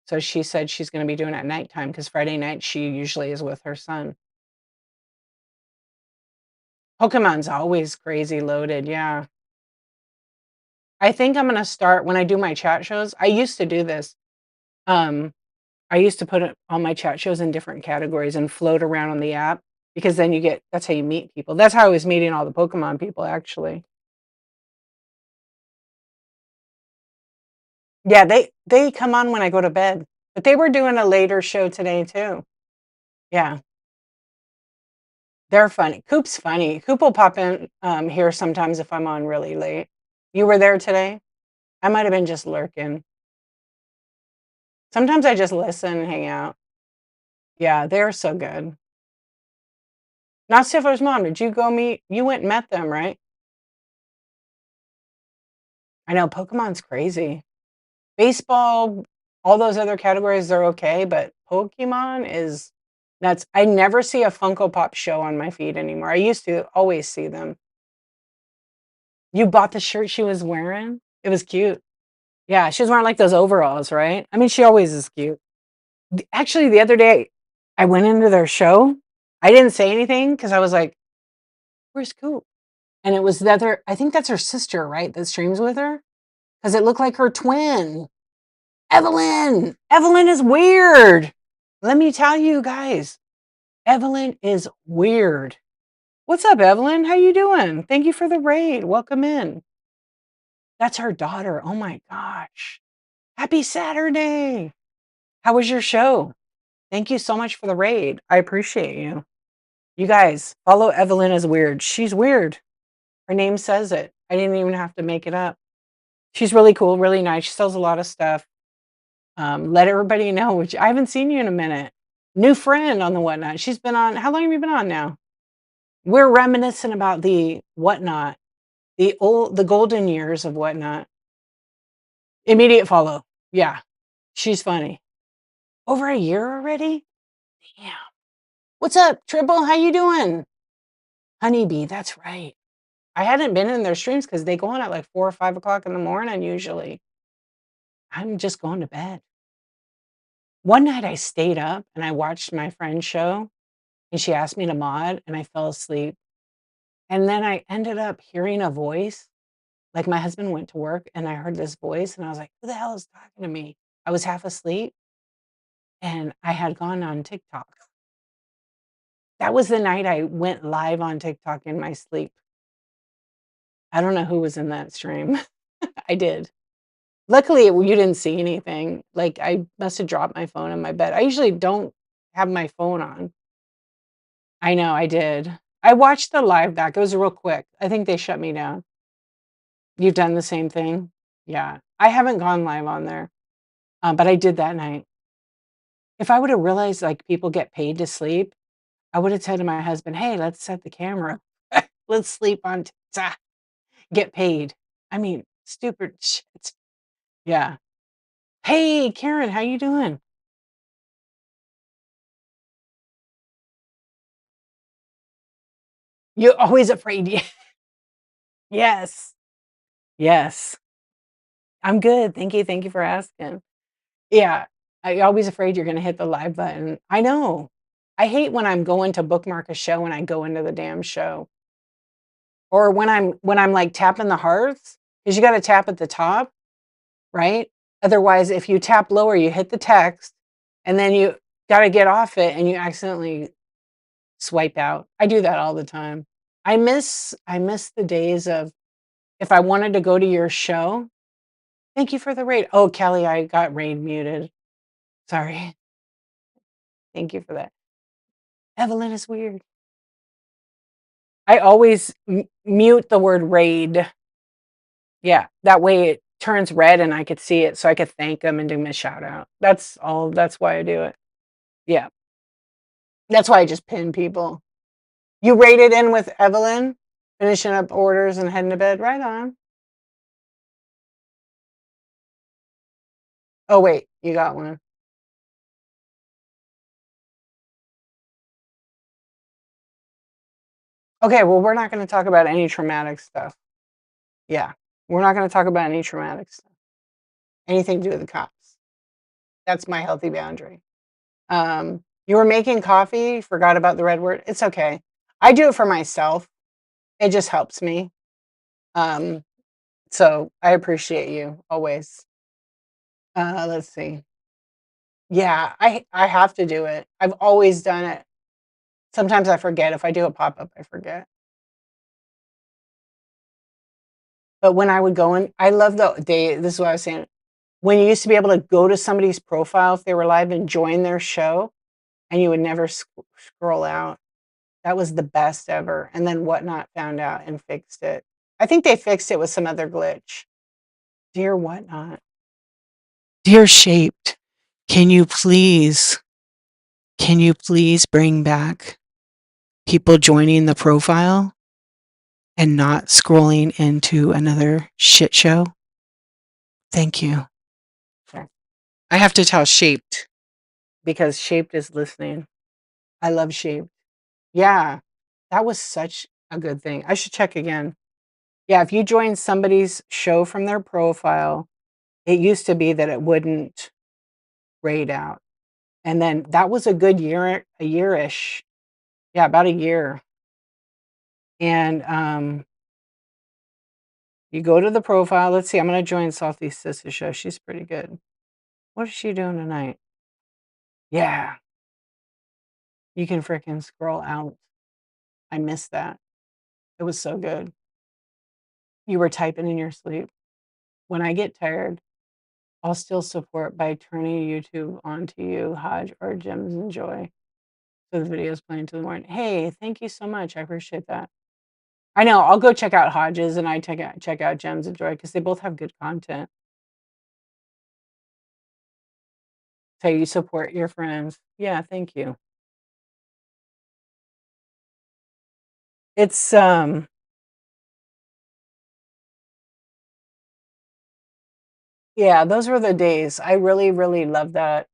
So she said she's gonna be doing it at nighttime because Friday night, she usually is with her son. Pokemon's always crazy loaded, yeah. I think I'm gonna start when I do my chat shows. I used to do this. Um, I used to put it all my chat shows in different categories and float around on the app because then that's how you meet people. That's how I was meeting all the Pokemon people, actually. Yeah, they come on when I go to bed, but they were doing a later show today too. Yeah, they're funny. Coop's funny. Coop will pop in, here sometimes if I'm on really late. You were there today? I might have been just lurking. Sometimes I just listen and hang out. Yeah, they're so good. Not Stifler's mom, did you go meet you went and met them, right? I know, Pokemon's crazy. Baseball, all those other categories, they're okay, but Pokemon is nuts. I never see a Funko Pop show on my feed anymore. I used to always see them. You bought the shirt she was wearing? It was cute. Yeah, she was wearing, like, those overalls, right? I mean, she always is cute. Actually, the other day, I went into their show. I didn't say anything because I was like, "Where's Coop?" And it was the other I think that's her sister, right, that streams with her? Because it looked like her twin. Evelyn! Evelyn is weird. Let me tell you guys, Evelyn is weird. What's up, Evelyn? How you doing? Thank you for the raid. Welcome in. That's her daughter. Oh my gosh. Happy Saturday. How was your show? Thank you so much for the raid. I appreciate you. You guys, follow Evelyn as weird. She's weird. Her name says it. I didn't even have to make it up. She's really cool, really nice. She sells a lot of stuff. Let everybody know, which I haven't seen you in a minute. New friend on the Whatnot. She's been on, how long have you been on now? We're reminiscing about the Whatnot, the golden years of Whatnot. Immediate follow. Yeah, she's funny. Over a year already? Damn. What's up, Triple? How you doing? Honeybee, that's right. I hadn't been in their streams because they go on at like 4 or 5 o'clock in the morning usually. I'm just going to bed. One night I stayed up and I watched my friend's show and she asked me to mod and I fell asleep. And then I ended up hearing a voice. Like my husband went to work and I heard this voice and I was like, who the hell is talking to me? I was half asleep and I had gone on TikTok. That was the night I went live on TikTok in my sleep. I don't know who was in that stream. I did. Luckily, you didn't see anything. Like, I must have dropped my phone in my bed. I usually don't have my phone on. I know, I did. I watched the live back. It was real quick. I think they shut me down. You've done the same thing? Yeah. I haven't gone live on there, but I did that night. If I would have realized, like, people get paid to sleep, I would have said to my husband, "Hey, let's set the camera. Let's sleep on TikTok. Get paid." I mean, stupid shit. Yeah. Hey, Karen, how you doing? You're always afraid. Yes. Yes. I'm good. Thank you. Thank you for asking. Yeah. I'm always afraid you're gonna hit the live button. I know. I hate when I'm going to bookmark a show and I go into the damn show. Or when I'm, like, tapping the hearts, because you gotta tap at the top, right? Otherwise, if you tap lower, you hit the text, and then you gotta get off it, and you accidentally swipe out. I do that all the time. I miss the days of if I wanted to go to your show, "Thank you for the raid." "Oh, Kelly, I got raid muted. Sorry. Thank you for that." Evelyn is weird. I always mute the word raid. Yeah, that way it turns red and I could see it so I could thank them and do them a shout out. That's all. That's why I do it. Yeah. That's why I just pin people. You raided in with Evelyn, finishing up orders and heading to bed. Right on. Oh, wait, you got one. Okay, well, we're not going to talk about any traumatic stuff. Yeah, we're not going to talk about any traumatic stuff. Anything to do with the cops. That's my healthy boundary. You were making coffee, forgot about the red word. It's okay. I do it for myself. It just helps me. So I appreciate you always. Let's see. Yeah, I have to do it. I've always done it. Sometimes I forget. If I do a pop-up, I forget. But when I would go in, I love the day. This is what I was saying. When you used to be able to go to somebody's profile if they were live and join their show, and you would never scroll out. That was the best ever. And then Whatnot found out and fixed it. I think they fixed it with some other glitch. Dear Whatnot. Dear Shaped, can you please bring back people joining the profile and not scrolling into another shit show? Thank you. I have to tell Shaped because Shaped is listening. I love Shaped. Yeah, that was such a good thing. I should check again. Yeah, if you join somebody's show from their profile, it used to be that it wouldn't raid out. And then that was a good year, a year-ish. Yeah, about a year. And you go to the profile. Let's see, I'm going to join Salty Sister Show. She's pretty good. What is she doing tonight? Yeah. You can freaking scroll out. I missed that. It was so good. You were typing in your sleep. When I get tired, I'll still support by turning YouTube on to you, Hodge, or Gems and Joy. So the video's playing till the morning. Hey, thank you so much. I appreciate that. I know. I'll go check out Hodges and I check out Gems and Joy because they both have good content. So you support your friends. Yeah, thank you. It's yeah, those were the days. I really, really love that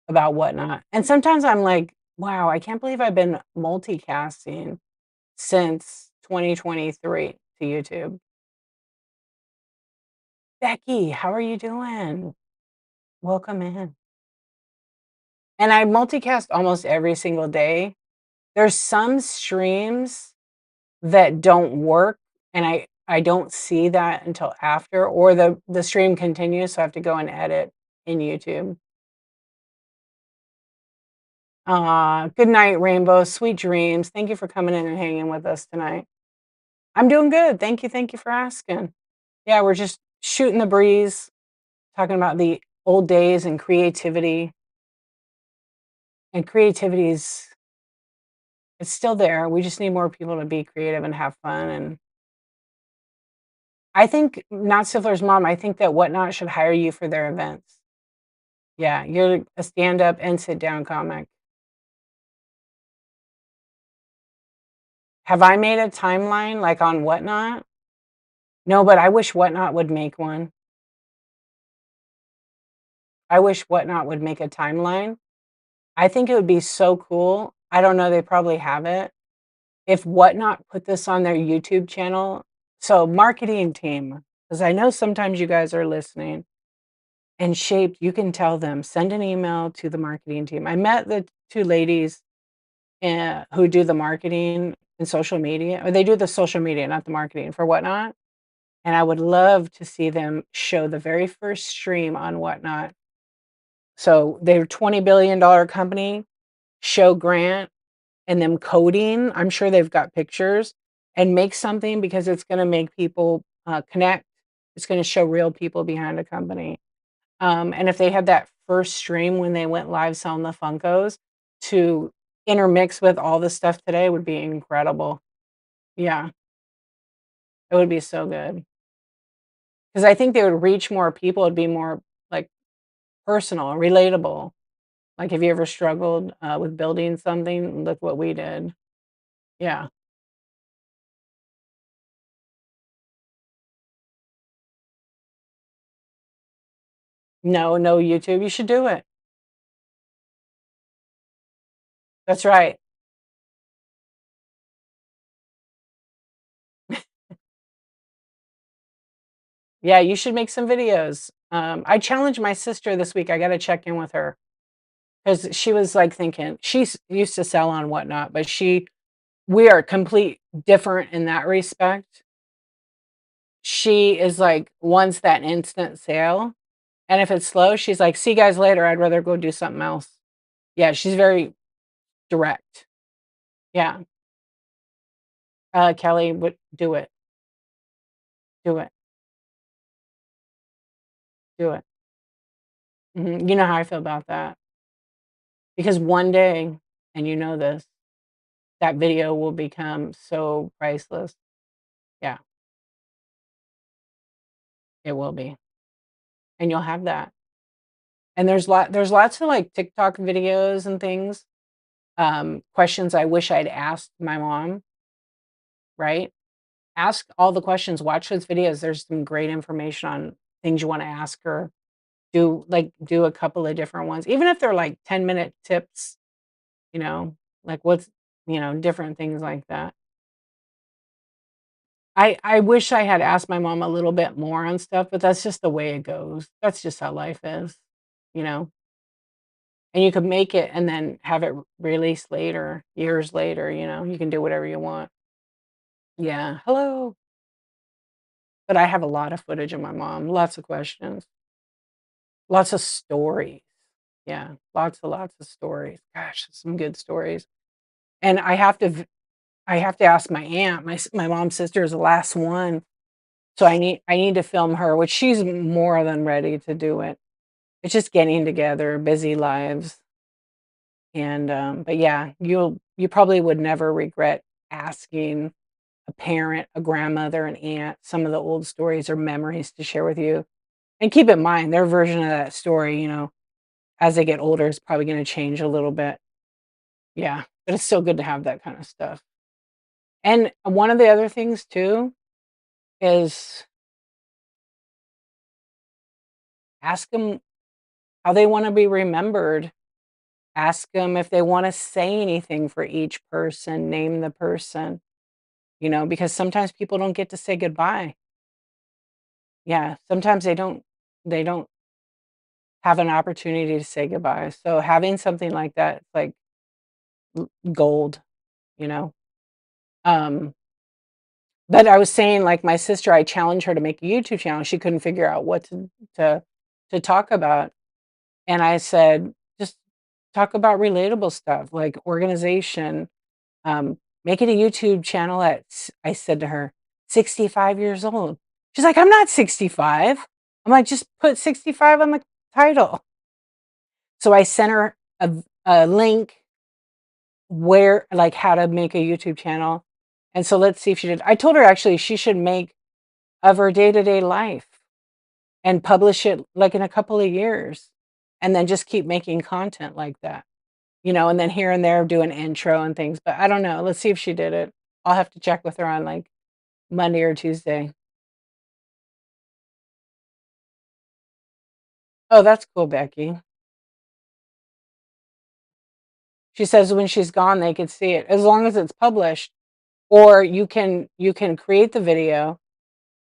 about Whatnot. And sometimes I'm like, wow, I can't believe I've been multicasting since 2023 to YouTube. Becky, how are you doing? Welcome in. And I multicast almost every single day. There's some streams that don't work, and I don't see that until after, or the stream continues, so I have to go and edit in YouTube. Good night, Rainbow. Sweet dreams. Thank you for coming in and hanging with us tonight. I'm doing good. Thank you for asking. Yeah, we're just shooting the breeze, talking about the old days and creativity. And creativity is it's still there. We just need more people to be creative and have fun. And I think Not Stifler's mom, I think that Whatnot should hire you for their events. Yeah, you're a stand-up and sit-down comic. Have I made a timeline like on Whatnot? No, but I wish Whatnot would make one. I wish Whatnot would make a timeline. I think it would be so cool. I don't know, they probably have it. If Whatnot put this on their YouTube channel. So marketing team, because I know sometimes you guys are listening. And Shaped, you can tell them, send an email to the marketing team. I met the two ladies who do the marketing and social media, or they do the social media, not the marketing for Whatnot. And I would love to see them show the very first stream on Whatnot. So they're a $20 billion company, show Grant and them coding. I'm sure they've got pictures and make something because it's gonna make people, connect. It's gonna show real people behind a company. And if they had that first stream when they went live selling the Funkos to intermix with all the stuff today would be incredible. Yeah, it would be so good. Because I think they would reach more people, it'd be more, like, personal, relatable. Like, have you ever struggled, with building something? Look what we did. Yeah. No, no YouTube, you should do it. That's right. Yeah, you should make some videos. I challenged my sister this week, I gotta check in with her because she was, like, thinking she's used to sell on Whatnot, but we are complete different in that respect. She is, like, wants that instant sale, and if it's slow, she's like, "See you guys later, I'd rather go do something else." Yeah, she's very direct. Yeah. Kelly would do it, do it, do it. You know how I feel about that. Because one day, and you know this, that video will become so priceless. Yeah, it will be, and you'll have that. And there's lots of, like, TikTok videos and things, questions I wish I'd asked my mom, right? Ask all the questions, watch those videos, there's some great information on things you wanna ask her. Do a couple of different ones, even if they're, like, 10-minute tips, you know, like, different things like that. I wish I had asked my mom a little bit more on stuff, but that's just the way it goes. That's just how life is, you know? And you could make it and then have it released later, years later, you can do whatever you want. Yeah, "Hello." But I have a lot of footage of my mom, lots of questions, lots of stories. Yeah, lots of stories. Gosh, some good stories. And I have to ask my aunt, my mom's sister is the last one, so I need to film her, which she's more than ready to do it. It's just getting together, busy lives, and, but yeah, you probably would never regret asking a parent, a grandmother, an aunt, some of the old stories or memories to share with you. And keep in mind, their version of that story, as they get older is probably gonna change a little bit. Yeah, but it's still good to have that kind of stuff. And one of the other things too is ask them how they wanna be remembered. Ask them if they wanna say anything for each person, name the person, because sometimes people don't get to say goodbye. Yeah, sometimes they don't have an opportunity to say goodbye. So having something like that, it's like gold, you know? Um, but I was saying, like, my sister, I challenged her to make a YouTube channel. She couldn't figure out what to to talk about. And I said, "Just talk about relatable stuff like organization, make it a YouTube channel I said to her, 65 years old." She's like, "I'm not 65." I'm like, "Just put 65 on the title." So I sent her a link where like how to make a YouTube channel. And so let's see if she did. I told her actually she should make of her day-to-day life and publish it like in a couple of years and then just keep making content like that. And then here and there do an intro and things, but I don't know. Let's see if she did it. I'll have to check with her on like Monday or Tuesday. Oh, that's cool, Becky. She says when she's gone, they could see it as long as it's published, or you can create the video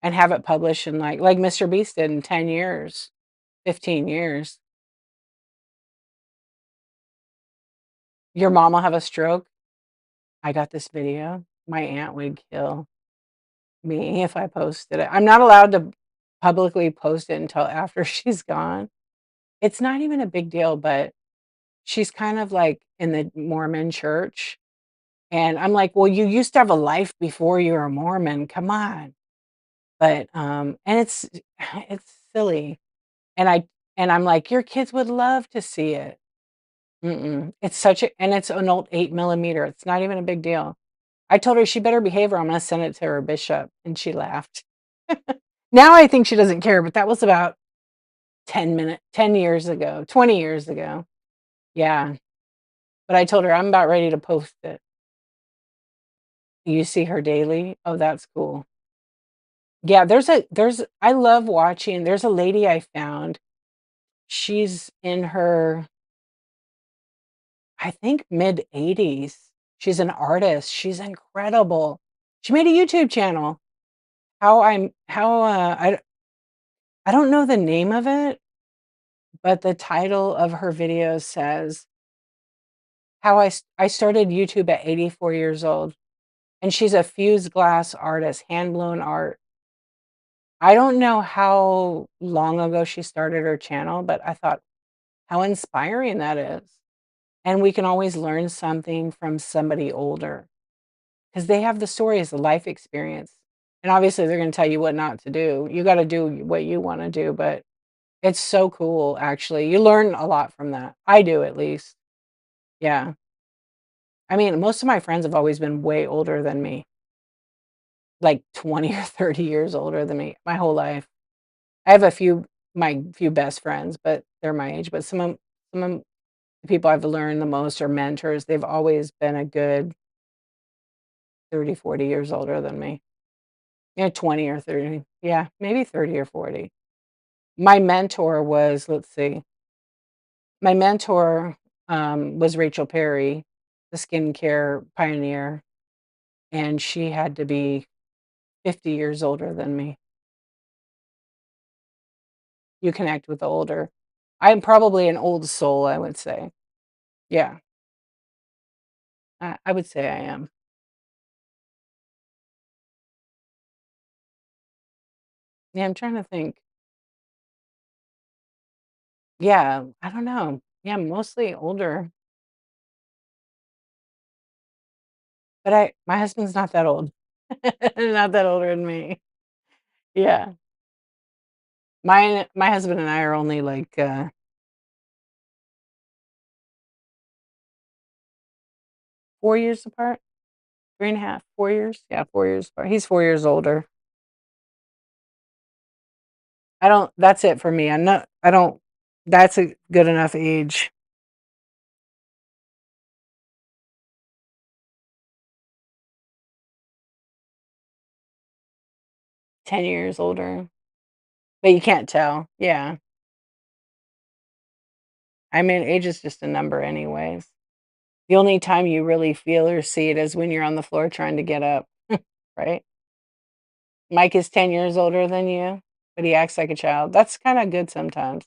and have it published in like Mr. Beast did in 10 years, 15 years. Your mom will have a stroke. I got this video. My aunt would kill me if I posted it. I'm not allowed to publicly post it until after she's gone. It's not even a big deal, but she's kind of like in the Mormon church, And I'm like, "Well, you used to have a life before you were a Mormon, come on." But, and it's silly. And I'm like, "Your kids would love to see it." Mm-mm. It's such a and it's an old 8 millimeter. It's not even a big deal. I told her she better behave or I'm gonna send it to her bishop, and she laughed. Now I think she doesn't care, but that was about 10 years ago, 20 years ago. Yeah, but I told her, "I'm about ready to post it." You see her daily? Oh, that's cool. Yeah, I love watching there's a lady I found, she's in her, I think, mid-80s. She's an artist, she's incredible. She made a YouTube channel. I don't know the name of it, but the title of her video says, "How I started YouTube at 84 years old," and she's a fused glass artist, hand-blown art. I don't know how long ago she started her channel, but I thought, how inspiring that is. And we can always learn something from somebody older because they have the stories, the life experience. And obviously, they're going to tell you what not to do. You got to do what you want to do, but it's so cool, actually. You learn a lot from that. I do, at least. Yeah. I mean, most of my friends have always been way older than me, like 20 or 30 years older than me my whole life. I have my few best friends, but they're my age. But some of the people I've learned the most are mentors. They've always been a good 30, 40 years older than me. 20 or 30. Yeah, maybe 30 or 40. My mentor was, let's see, my mentor was Rachel Perry, the skincare pioneer, and she had to be 50 years older than me. You connect with the older. I'm probably an old soul, I would say. Yeah, I would say I am. Yeah, I'm trying to think. Yeah, I don't know. Yeah, mostly older, but my husband's not that old. Not that older than me. Yeah. My husband and I are only like, 4 years apart, 3 and a half, 4 years? Yeah, 4 years apart. He's 4 years older. I don't That's it for me. I don't That's a good enough age. 10 years older, but you can't tell. Yeah. I mean, age is just a number anyways. The only time you really feel or see it is when you're on the floor trying to get up, right? Mike is 10 years older than you, but he acts like a child. That's kinda good sometimes,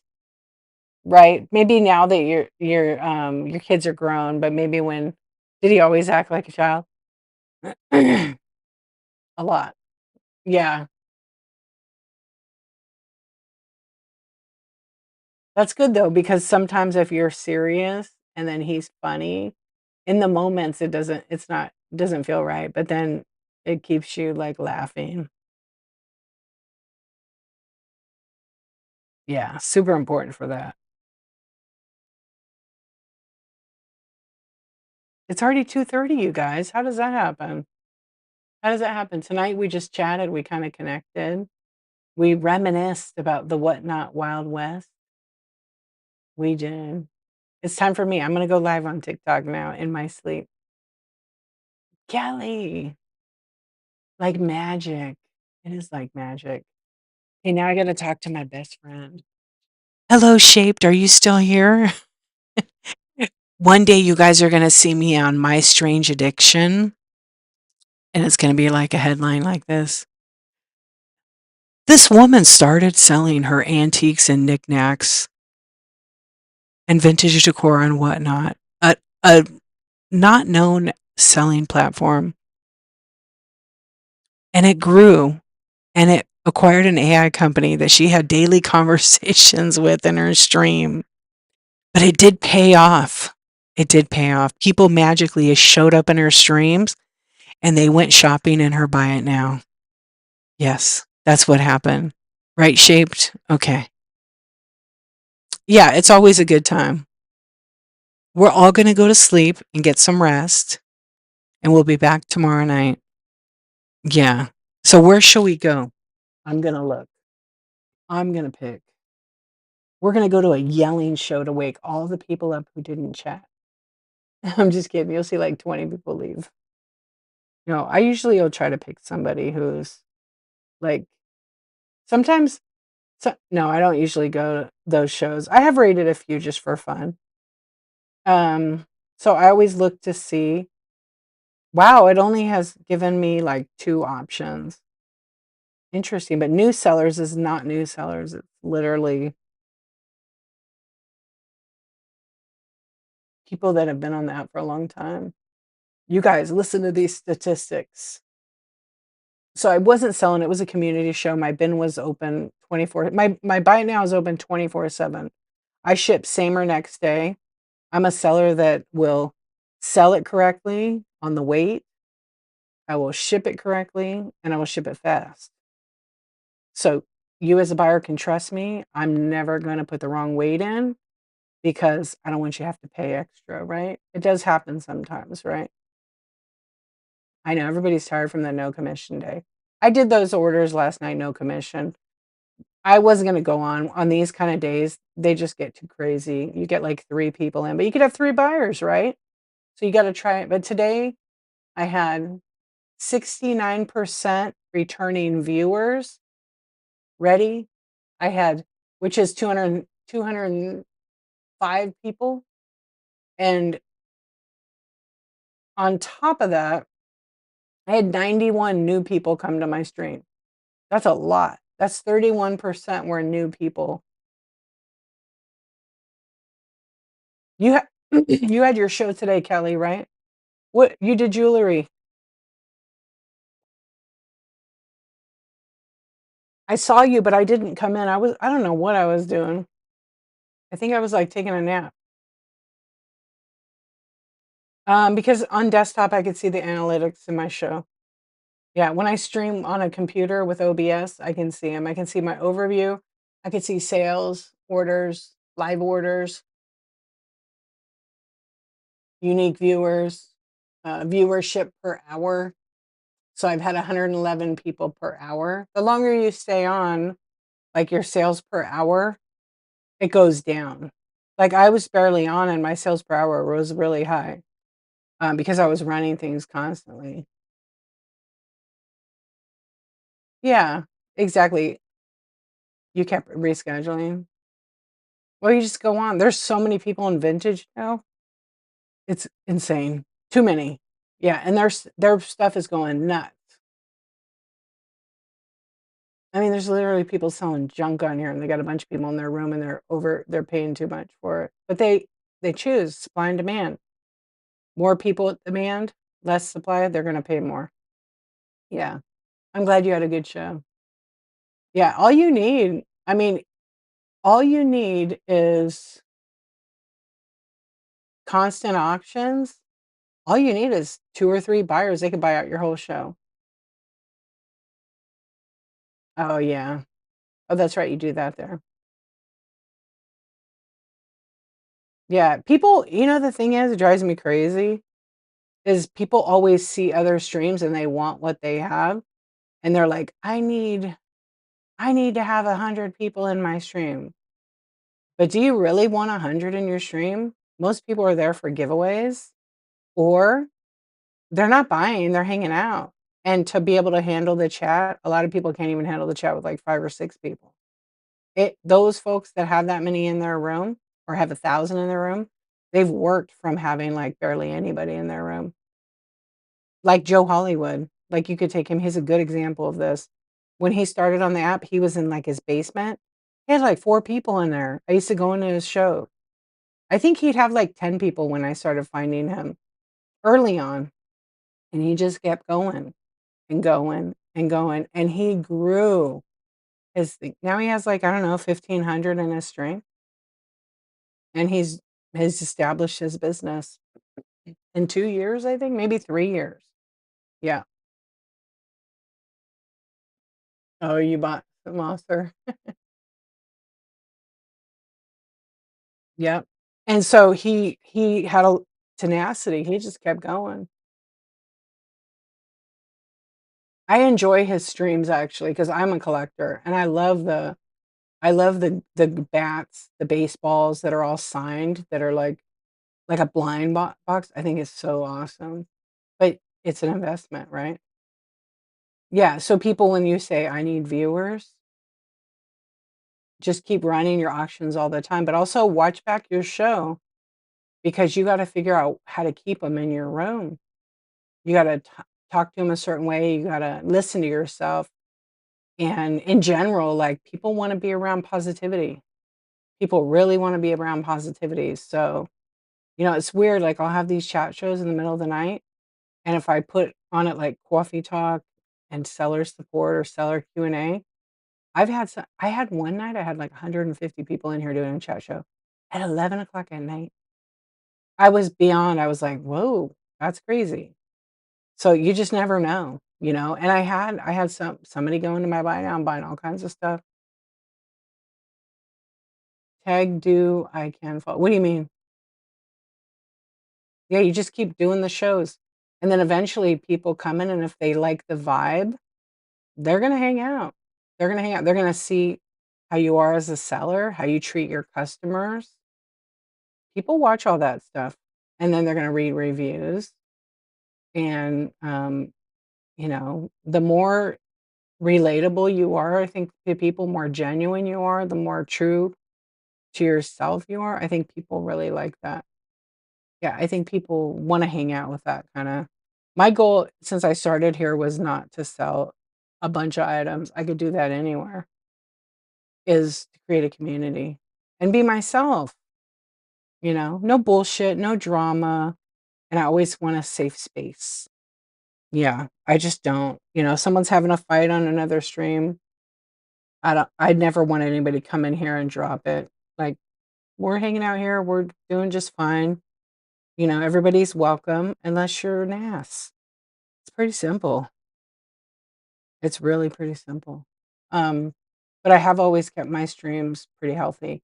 right? Maybe now that your kids are grown, but maybe when did he always act like a child? A lot. Yeah. That's good though, because sometimes if you're serious and then he's funny, in the moments it doesn't feel right, but then it keeps you, like, laughing. Yeah, super important for that. It's already 2:30, you guys. How does that happen? How does that happen? Tonight we just chatted, we kinda connected. We reminisced about the whatnot Wild West. We did. It's time for me. I'm gonna go live on TikTok now in my sleep. Kelly, like magic. It is like magic. Hey, now I gotta talk to my best friend. Hello, Shaped. Are you still here? One day you guys are gonna see me on My Strange Addiction, and it's gonna be like a headline like this. This woman started selling her antiques and knickknacks and vintage decor and whatnot. A not known selling platform, and it grew, and it acquired an AI company that she had daily conversations with in her stream. But it did pay off. It did pay off. People magically showed up in her streams and they went shopping in her Buy It Now. Yes, that's what happened. Right shaped? Okay. Yeah, it's always a good time. We're all going to go to sleep and get some rest, and we'll be back tomorrow night. Yeah. So where shall we go? I'm going to look. I'm going to pick. We're going to go to a yelling show to wake all the people up who didn't chat. I'm just kidding. You'll see like 20 people leave. No, I usually will try to pick somebody who's like sometimes no, I don't usually go to those shows. I have rated a few just for fun. So I always look to see. Wow, it only has given me like 2 options. Interesting, but new sellers is not new sellers. It's literally people that have been on the app for a long time. You guys, listen to these statistics. So I wasn't selling, it was a community show. My bin was open 24. My buy it now is open 24/7. I ship same or next day. I'm a seller that will sell it correctly on the weight. I will ship it correctly and I will ship it fast. So you as a buyer can trust me. I'm never going to put the wrong weight in because I don't want you to have to pay extra, right? It does happen sometimes, right? I know everybody's tired from the no commission day. I did those orders last night, no commission. I wasn't going to go on these kind of days. They just get too crazy. You get like 3 people in, but you could have 3 buyers, right? So you got to try it. But today I had 69% returning viewers ready. I had, which is 205 people. And on top of that, I had 91 new people come to my stream. That's a lot. That's 31% were new people. You you had your show today, Kelly, right? What you did jewelry. I saw you, but I didn't come in. I don't know what I was doing. I think I was like taking a nap. Because on desktop I could see the analytics in my show. Yeah, when I stream on a computer with OBS, I can see them. I can see my overview. I can see sales, orders, live orders, unique viewers, viewership per hour. So I've had 111 people per hour. The longer you stay on, like your sales per hour, it goes down. Like I was barely on and my sales per hour was really high because I was running things constantly. Yeah, exactly. You kept rescheduling. Well, you just go on. There's so many people in vintage now. It's insane. Too many. Yeah, and their stuff is going nuts. I mean, there's literally people selling junk on here, and they got a bunch of people in their room, and they're paying too much for it. But they choose supply and demand. More people at demand, less supply, they're gonna pay more. Yeah. I'm glad you had a good show. Yeah, all you need I mean, all you need is constant auctions. All you need is 2 or 3 buyers, they could buy out your whole show. Oh, yeah. Oh, that's right, you do that there. Yeah, people the thing is, it drives me crazy, is people always see other streams and they want what they have, and they're like, I need to have 100 people in my stream." But do you really want 100 in your stream? Most people are there for giveaways, or they're not buying, they're hanging out. And to be able to handle the chat, a lot of people can't even handle the chat with, like, 5 or 6 people. Those folks that have that many in their room or have 1,000 in their room, they've worked from having, like, barely anybody in their room. Like Joe Hollywood, like, you could take him, he's a good example of this. When he started on the app, he was in, like, his basement. He had, like, 4 people in there. I used to go into his show. I think he'd have, like, 10 people when I started finding him early on, and he just kept going and going and going, and he grew his thing. Now he has, like, I don't know, 1,500 in his stream, and he's He's established his business in 2 years, I think, maybe 3 years. Yeah. Oh, you bought some author. Yep. And so he had a tenacity, he just kept going. I enjoy his streams actually because 'cause I'm a collector, and I love the bats, the baseballs that are all signed that are like a blind box. I think it's so awesome, but it's an investment, right? Yeah, so people when you say, "I need viewers," just keep running your auctions all the time, but also watch back your show because you gotta figure out how to keep them in your room. You gotta talk to them a certain way, you gotta listen to yourself, and in general, like, people wanna be around positivity. People really wanna be around positivity, so, it's weird, like, I'll have these chat shows in the middle of the night, and if I put on it, like, coffee talk and seller support or seller Q&A, I had one night, I had, like, 150 people in here doing a chat show at 11 o'clock at night. I was like, "Whoa, that's crazy." So, you just never know, and I had somebody going to my buy now and buying all kinds of stuff. Tag, do, I can follow. What do you mean? Yeah, you just keep doing the shows, and then eventually people come in, and if they like the vibe, they're gonna hang out. They're gonna hang out. They're gonna see how you are as a seller, how you treat your customers. People watch all that stuff, and then they're gonna read reviews, and, the more relatable you are, I think to people, more genuine you are, the more true to yourself you are, I think people really like that. Yeah, I think people wanna hang out with that kinda my goal since I started here was not to sell a bunch of items, I could do that anywhere, is to create a community and be myself, No bullshit, no drama, and I always want a safe space. Yeah, I just don't. Someone's having a fight on another stream, I'd never want anybody to come in here and drop it. Like, "We're hanging out here, we're doing just fine." Everybody's welcome unless you're an ass. It's pretty simple. It's really pretty simple. Um, but I have always kept my streams pretty healthy,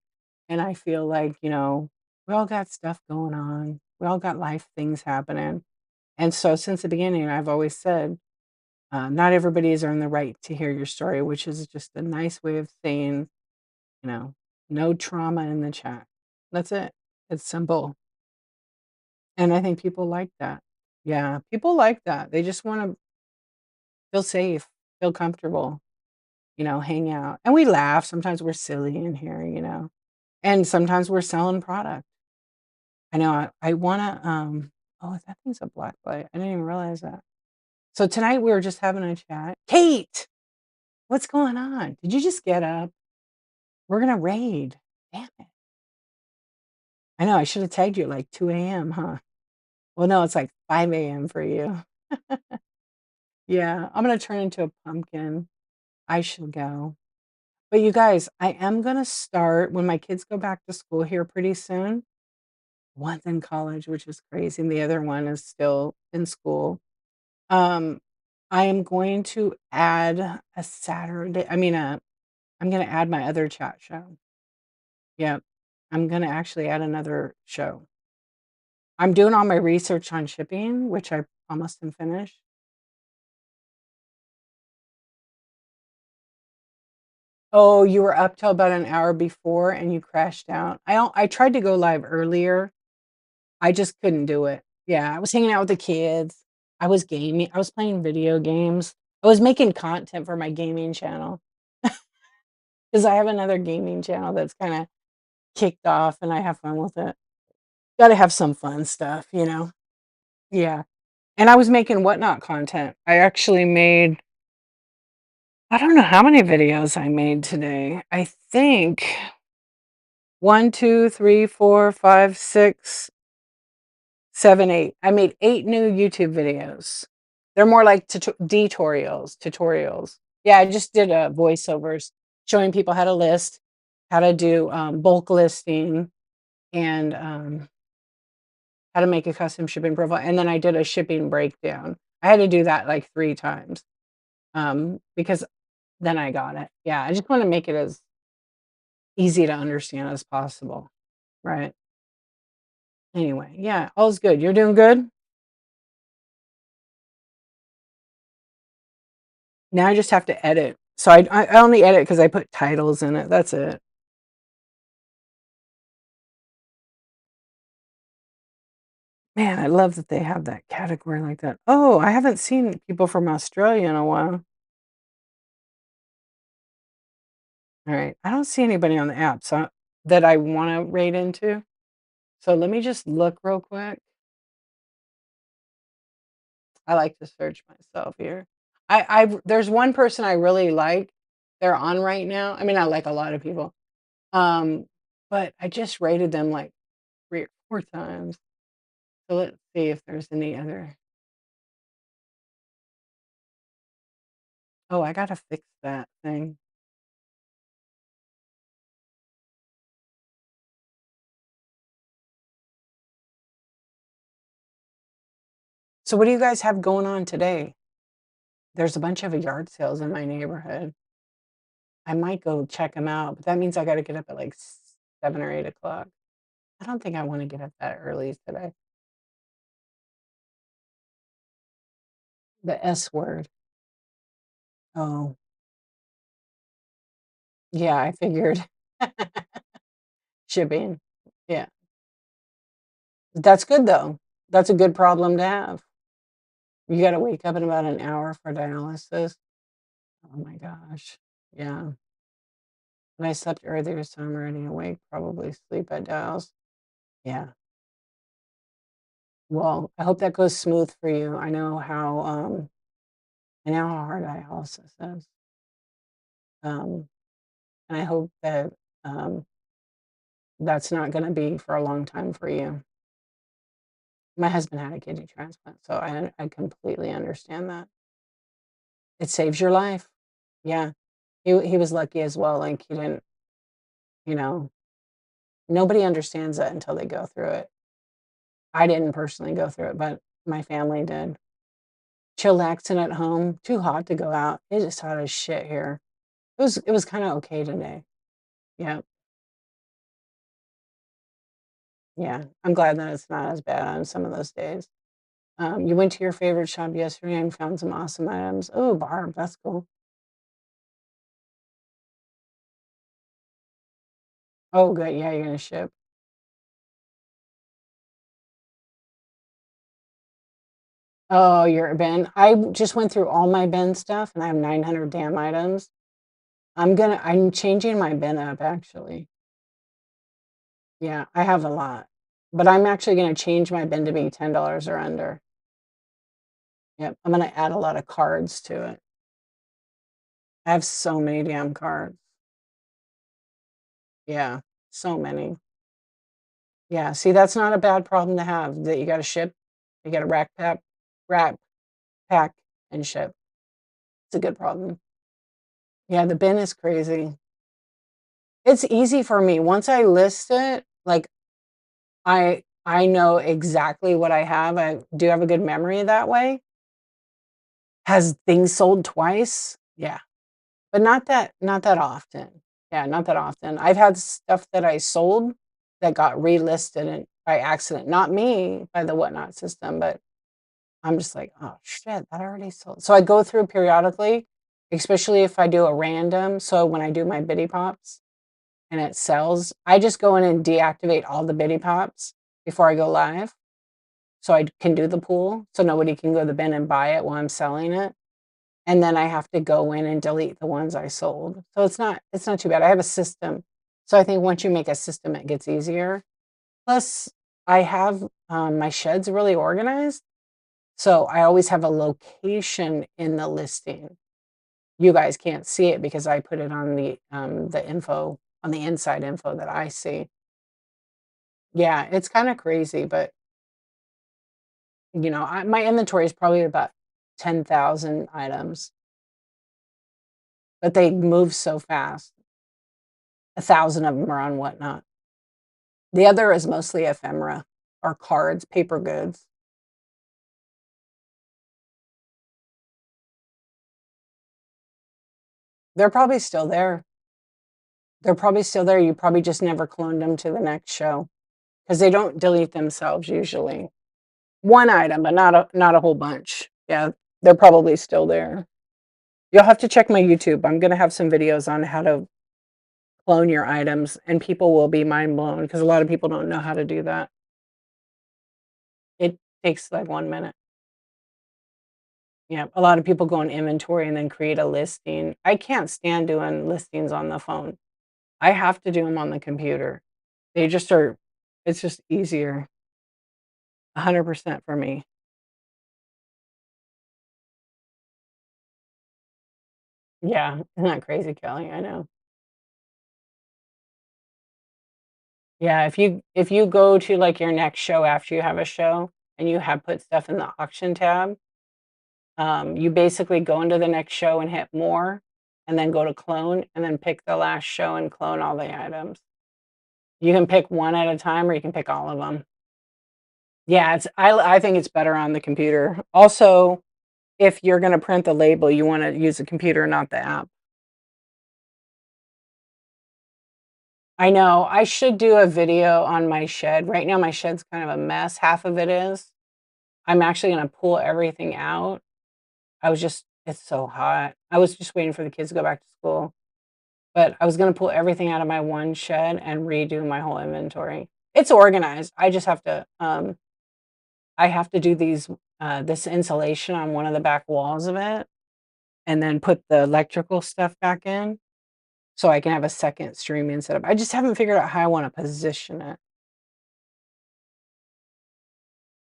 and I feel like, we all got stuff going on. We all got life things happening, and so since the beginning, I've always said, not everybody has earned the right to hear your story, which is just a nice way of saying, you know, no trauma in the chat. That's it. It's simple, and I think people like that. Yeah, people like that. They just wanna feel safe, feel comfortable, hang out, and we laugh, sometimes we're silly in here, and sometimes we're selling product. I know I wanna, oh, that thing's a black light, I didn't even realize that. So tonight we were just having a chat. Kate, what's going on? Did you just get up? We're gonna raid. Damn it. I know, I should have tagged you at like 2 AM, huh? Well, no, it's like 5 AM for you. Yeah, I'm gonna turn into a pumpkin. I shall go. But you guys, I am gonna start when my kids go back to school here pretty soon. One's in college, which is crazy, and the other one is still in school. Um, I am going to add a Saturday I'm gonna add my other chat show. Yep. I'm gonna actually add another show. I'm doing all my research on shipping, which I almost am finished. Oh, you were up till about an hour before and you crashed out. I tried to go live earlier. I just couldn't do it. Yeah, I was hanging out with the kids. I was gaming. I was playing video games. I was making content for my gaming channel because I have another gaming channel that's kinda kicked off and I have fun with it. Gotta have some fun stuff. Yeah. And I was making whatnot content. I actually made I don't know how many videos I made today. I think 1, 2, 3, 4, 5, 6, 7, 8. I made 8 new YouTube videos. They're more like tutorials. Yeah, I just did, voiceovers showing people how to list, how to do, bulk listing, and, how to make a custom shipping profile, and then I did a shipping breakdown. I had to do that, like, 3 times, because then I got it. Yeah, I just wanna make it as easy to understand as possible, right? Anyway, yeah, all's good. You're doing good? Now I just have to edit. So I only edit because I put titles in it, that's it. Man, I love that they have that category like that. Oh, I haven't seen people from Australia in a while. Alright, I don't see anybody on the app, so that I wanna raid into. So let me just look real quick. I like to search myself here. There's one person I really like. They're on right now. I mean, I like a lot of people. Um, but I just rated them like 3 or 4 times. So let's see if there's any other. Oh, I gotta fix that thing. So what do you guys have going on today? There's a bunch of yard sales in my neighborhood. I might go check them out, but that means I gotta get up at like 7 or 8 o'clock. I don't think I wanna get up that early today. The S word. Oh, yeah, I figured. Shipping. Yeah. That's good though. That's a good problem to have. You gotta wake up in about an hour for dialysis. Oh my gosh. Yeah. And I slept earlier, so I'm already awake, probably sleep at dials. Yeah. Well, I hope that goes smooth for you. I know how hard dialysis is. Um, and I hope that that's not gonna be for a long time for you. My husband had a kidney transplant, so I completely understand that. It saves your life. Yeah. He was lucky as well, like, he didn't, you know, nobody understands that until they go through it. I didn't personally go through it, but my family did. Chillaxing at home, too hot to go out. It just hot as shit here. It was kinda okay today. Yeah, yeah. I'm glad that it's not as bad on some of those days. You went to your favorite shop yesterday and found some awesome items. Oh, Barb, that's cool. Oh, good, yeah, you're gonna ship. Oh, your bin. I just went through all my bin stuff, and I have 900 damn items. I'm changing my bin up, actually. Yeah, I have a lot, but I'm actually gonna change my bin to be $10 or under. Yep, I'm gonna add a lot of cards to it. I have so many damn cards. Yeah, so many. Yeah, see, that's not a bad problem to have, that you gotta ship. You gotta rack, pack, and ship. It's a good problem. Yeah, the bin is crazy. It's easy for me. Once I list it, like, I know exactly what I have. I do have a good memory that way. Has things sold twice? Yeah. But not that often. Yeah, not that often. I've had stuff that I sold that got relisted and by accident. Not me, by the Whatnot system, but I'm just like, "Oh, shit, that already sold." So I go through periodically, especially if I do a random. So when I do my Bitty Pops and it sells, I just go in and deactivate all the Bitty Pops before I go live, so I can do the pool, so nobody can go to the bin and buy it while I'm selling it. And then I have to go in and delete the ones I sold. So it's not too bad. I have a system. So I think once you make a system, it gets easier. Plus, I have, my sheds really organized, so I always have a location in the listing. You guys can't see it because I put it on the info on the inside info that I see. Yeah, it's kinda crazy, but, my inventory is probably about 10,000 items, but they move so fast. 1,000 of them are on Whatnot. The other is mostly ephemera or cards, paper goods. They're probably still there. They're probably still there. You probably just never cloned them to the next show because they don't delete themselves usually. One item, but not a whole bunch. Yeah, they're probably still there. You'll have to check my YouTube. I'm gonna have some videos on how to clone your items, and people will be mind blown because a lot of people don't know how to do that. It takes like 1 minute. Yeah, a lot of people go in inventory and then create a listing. I can't stand doing listings on the phone. I have to do them on the computer. They just are it's just easier. 100% for me. Yeah, isn't that crazy, Kelly? I know. Yeah, if you go to, like, your next show after you have a show and you have put stuff in the auction tab, you basically go into the next show and hit more, and then go to clone, and then pick the last show and clone all the items. You can pick one at a time or you can pick all of them. Yeah, I think it's better on the computer. Also, if you're gonna print the label, you wanna use the computer, not the app. I know, I should do a video on my shed. Right now, my shed's kind of a mess, half of it is. I'm actually gonna pull everything out. It's so hot. I was just waiting for the kids to go back to school, but I was gonna pull everything out of my one shed and redo my whole inventory. It's organized. I have to do this insulation on one of the back walls of it, and then put the electrical stuff back in, so I can have a second streaming setup. I just haven't figured out how I wanna position it.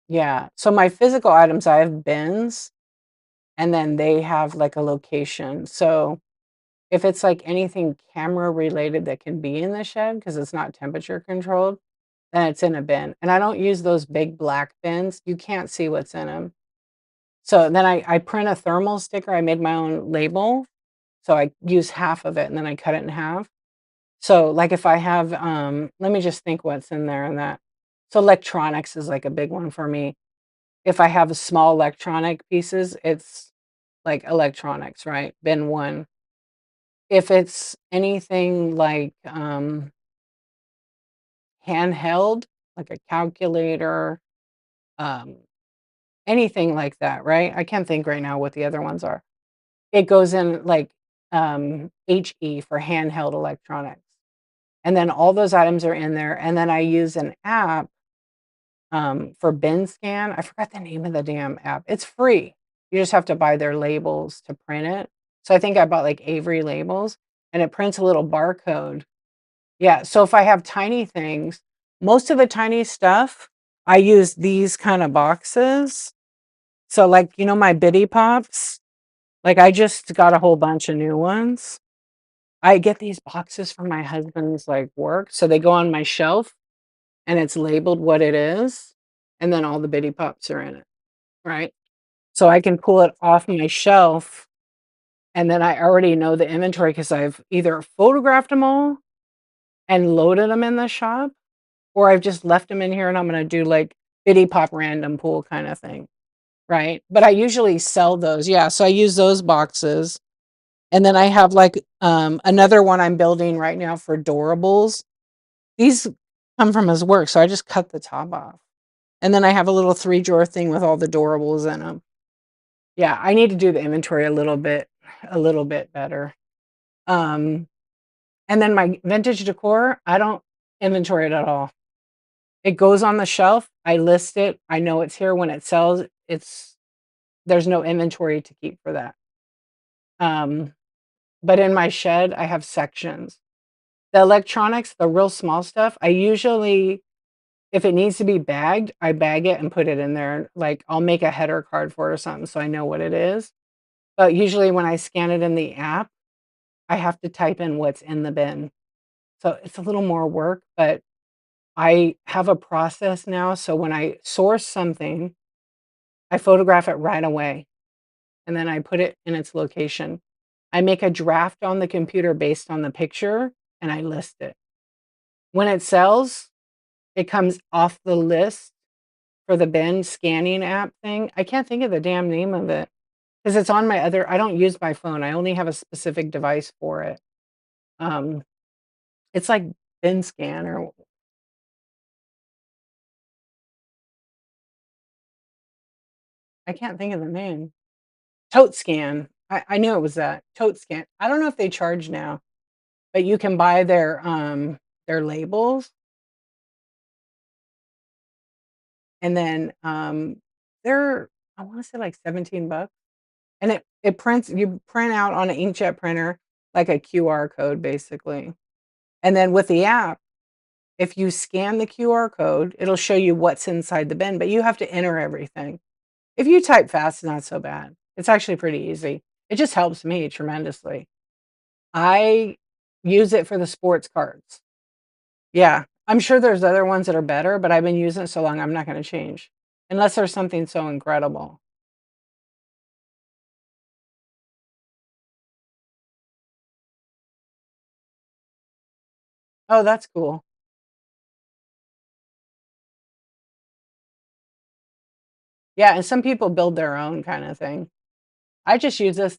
Yeah, so my physical items, I have bins, and then they have, like, a location. So, if it's, like, anything camera related that can be in the shed because it's not temperature controlled, then it's in a bin, and I don't use those big black bins. You can't see what's in them. So, then I print a thermal sticker. I made my own label, so I use half of it, and then I cut it in half. So, like, if I have, let me just think what's in there and that. So, electronics is, like, a big one for me. If I have small electronic pieces, it's, like, electronics, right? Bin 1. If it's anything like, handheld, like a calculator, um, anything like that, right? I can't think right now what the other ones are. It goes in, like, HE for handheld electronics, and then all those items are in there, and then I use an app for bin scan. I forgot the name of the damn app. It's free. You just have to buy their labels to print it. So I think I bought like Avery labels and it prints a little barcode. Yeah. So if I have tiny things, most of the tiny stuff, I use these kind of boxes. So like, my Bitty Pops, like I just got a whole bunch of new ones. I get these boxes from my husband's like work. So they go on my shelf and it's labeled what it is, and then all the bitty pops are in it, right? So I can pull it off my shelf, and then I already know the inventory because 'cause I've either photographed them all and loaded them in the shop, or I've just left them in here and I'm gonna do, like, bitty pop random pull kinda thing, right? But I usually sell those, yeah, so I use those boxes, and then I have, like, another one I'm building right now for doorables. These come from his work, so I just cut the top off. And then I have a little 3-drawer thing with all the doorables in them. Yeah, I need to do the inventory a little bit better. Um, and then my vintage decor, I don't inventory it at all. It goes on the shelf, I list it, I know it's here when it sells, there's no inventory to keep for that. Um, but in my shed, I have sections. The electronics, the real small stuff, I usually if it needs to be bagged, I bag it and put it in there, like, I'll make a header card for it or something so I know what it is. But usually when I scan it in the app, I have to type in what's in the bin. So it's a little more work, but I have a process now, so when I source something, I photograph it right away, and then I put it in its location. I make a draft on the computer based on the picture, and I list it. When it sells, it comes off the list for the bin scanning app thing. I can't think of the damn name of it because it's on my other I don't use my phone, I only have a specific device for it. Um, it's like bin scan or I can't think of the name. Tote scan. I knew it was that. Tote scan. I don't know if they charge now, but you can buy their labels and then, they're I wanna say like 17 bucks, and it prints you print out on an inkjet printer like a QR code basically, and then with the app, if you scan the QR code, it'll show you what's inside the bin, but you have to enter everything. If you type fast, it's not so bad. It's actually pretty easy. It just helps me tremendously. I use it for the sports cards. Yeah, I'm sure there's other ones that are better, but I've been using it so long, I'm not gonna change, unless there's something so incredible. Oh, that's cool. Yeah, and some people build their own kinda thing. I just use this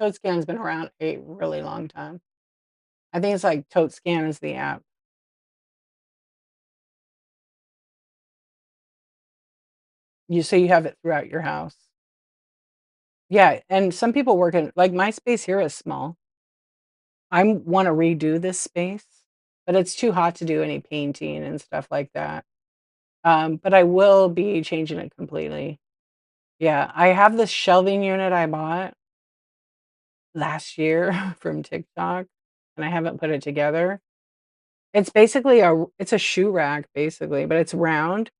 ToadScan's been around a really long time. I think it's like ToadScan is the app. You have it throughout your house. Yeah, and some people work in like, my space here is small. I wanna redo this space, but it's too hot to do any painting and stuff like that. But I will be changing it completely. Yeah, I have this shelving unit I bought last year from TikTok, and I haven't put it together. It's basically it's a shoe rack basically, but it's round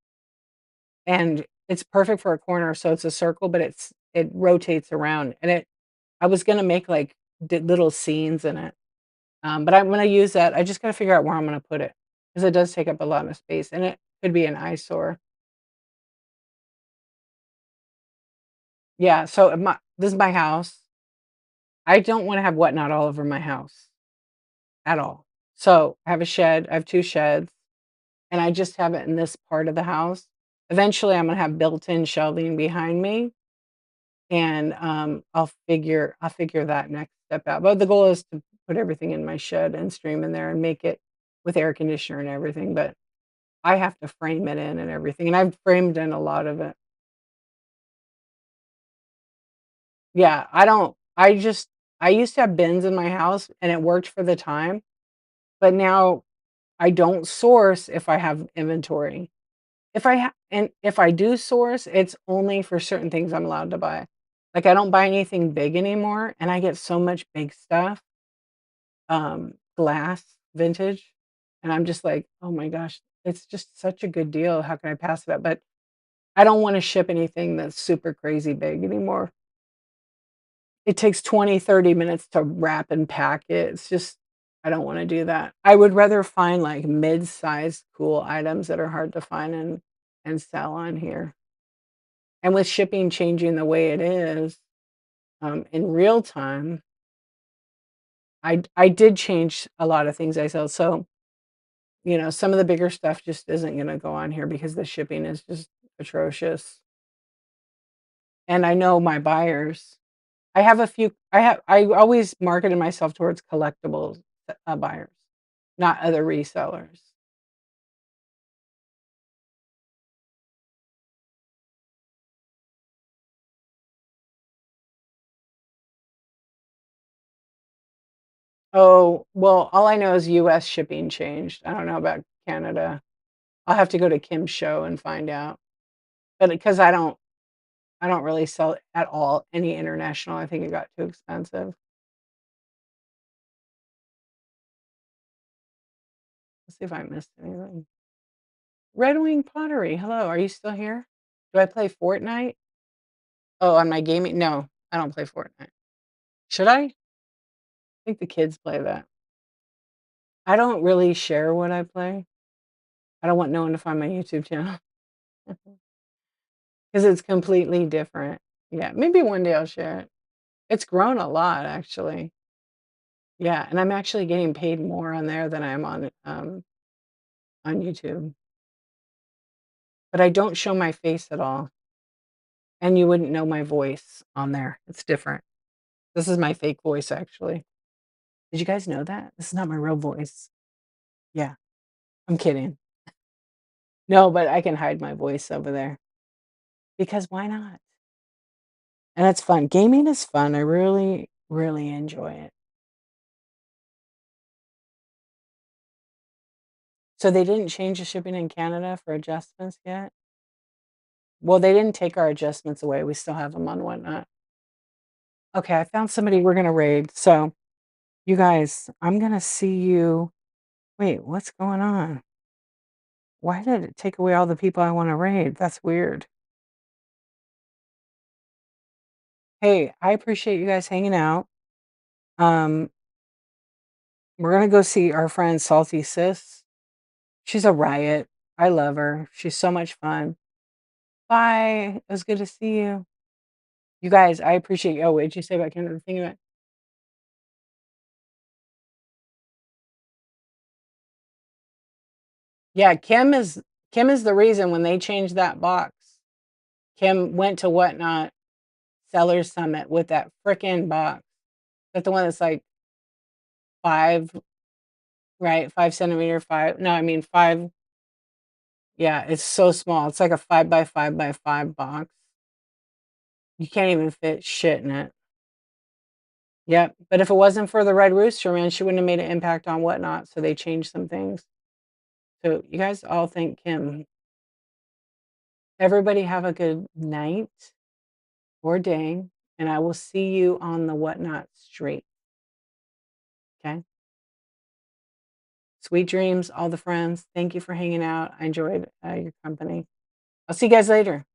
and it's perfect for a corner, so it's a circle, but it rotates around, and I was gonna make, like, little scenes in it, but I'm gonna use that. I just gotta figure out where I'm gonna put it because it does take up a lot of space, and it could be an eyesore. Yeah, so this is my house. I don't wanna have whatnot all over my house at all. So, I have a shed, I have 2 sheds, and I just have it in this part of the house. Eventually, I'm gonna have built-in shelving behind me, and, I'll figure that next step out. But the goal is to put everything in my shed and stream in there and make it with air conditioner and everything, but I have to frame it in and everything, and I've framed in a lot of it. Yeah, I used to have bins in my house, and it worked for the time, but now I don't source if I have inventory. If I do source, it's only for certain things I'm allowed to buy. Like, I don't buy anything big anymore, and I get so much big stuff, glass, vintage, and I'm just like, "Oh my gosh, it's just such a good deal. How can I pass it up?" But I don't wanna ship anything that's super crazy big anymore. It takes 20, 30 minutes to wrap and pack it. It's just I don't wanna do that. I would rather find, like, mid-sized cool items that are hard to find and sell on here. And with shipping changing the way it is, in real time, I did change a lot of things I sell. So, some of the bigger stuff just isn't gonna go on here because the shipping is just atrocious. And I know my buyers. I always marketed myself towards collectibles, buyers, not other resellers. Oh, well, all I know is US shipping changed. I don't know about Canada. I'll have to go to Kim's show and find out. But because I don't really sell at all any international, I think it got too expensive. Let's see if I missed anything. Red Wing Pottery, hello, are you still here? Do I play Fortnite? Oh, on my gaming no, I don't play Fortnite. Should I? I think the kids play that. I don't really share what I play. I don't want no one to find my YouTube channel because it's completely different. Yeah, maybe one day I'll share it. It's grown a lot, actually. Yeah, and I'm actually getting paid more on there than I am on YouTube. but I don't show my face at all, and you wouldn't know my voice on there. It's different. This is my fake voice, actually. Did you guys know that? This is not my real voice. Yeah, I'm kidding. No, but I can hide my voice over there because why not? And it's fun. Gaming is fun. I really, really enjoy it. So they didn't change the shipping in Canada for adjustments yet? Well, they didn't take our adjustments away. We still have them on Whatnot. Okay, I found somebody we're gonna raid. So, you guys, I'm gonna see you. Wait, what's going on? Why did it take away all the people I want to raid? That's weird. Hey, I appreciate you guys hanging out. Um, we're gonna go see our friend Salty Sis. She's a riot. I love her. She's so much fun. Bye. It was good to see you. You guys, I appreciate you. Oh, what did you say about Canada? The thing about yeah, Kim is the reason when they changed that box. Kim went to Whatnot Sellers Summit with that frickin' box. That's the one that's like 5, right? 5 centimeter, 5. No, I mean 5. Yeah, it's so small. It's like a 5 by 5 by 5 box. You can't even fit shit in it. Yep. But if it wasn't for the Red Rooster, man, she wouldn't have made an impact on Whatnot. So they changed some things. So you guys all thank Kim. Everybody have a good night or day, and I will see you on the Whatnot street. Okay. Sweet dreams, all the friends. Thank you for hanging out. I enjoyed your company. I'll see you guys later.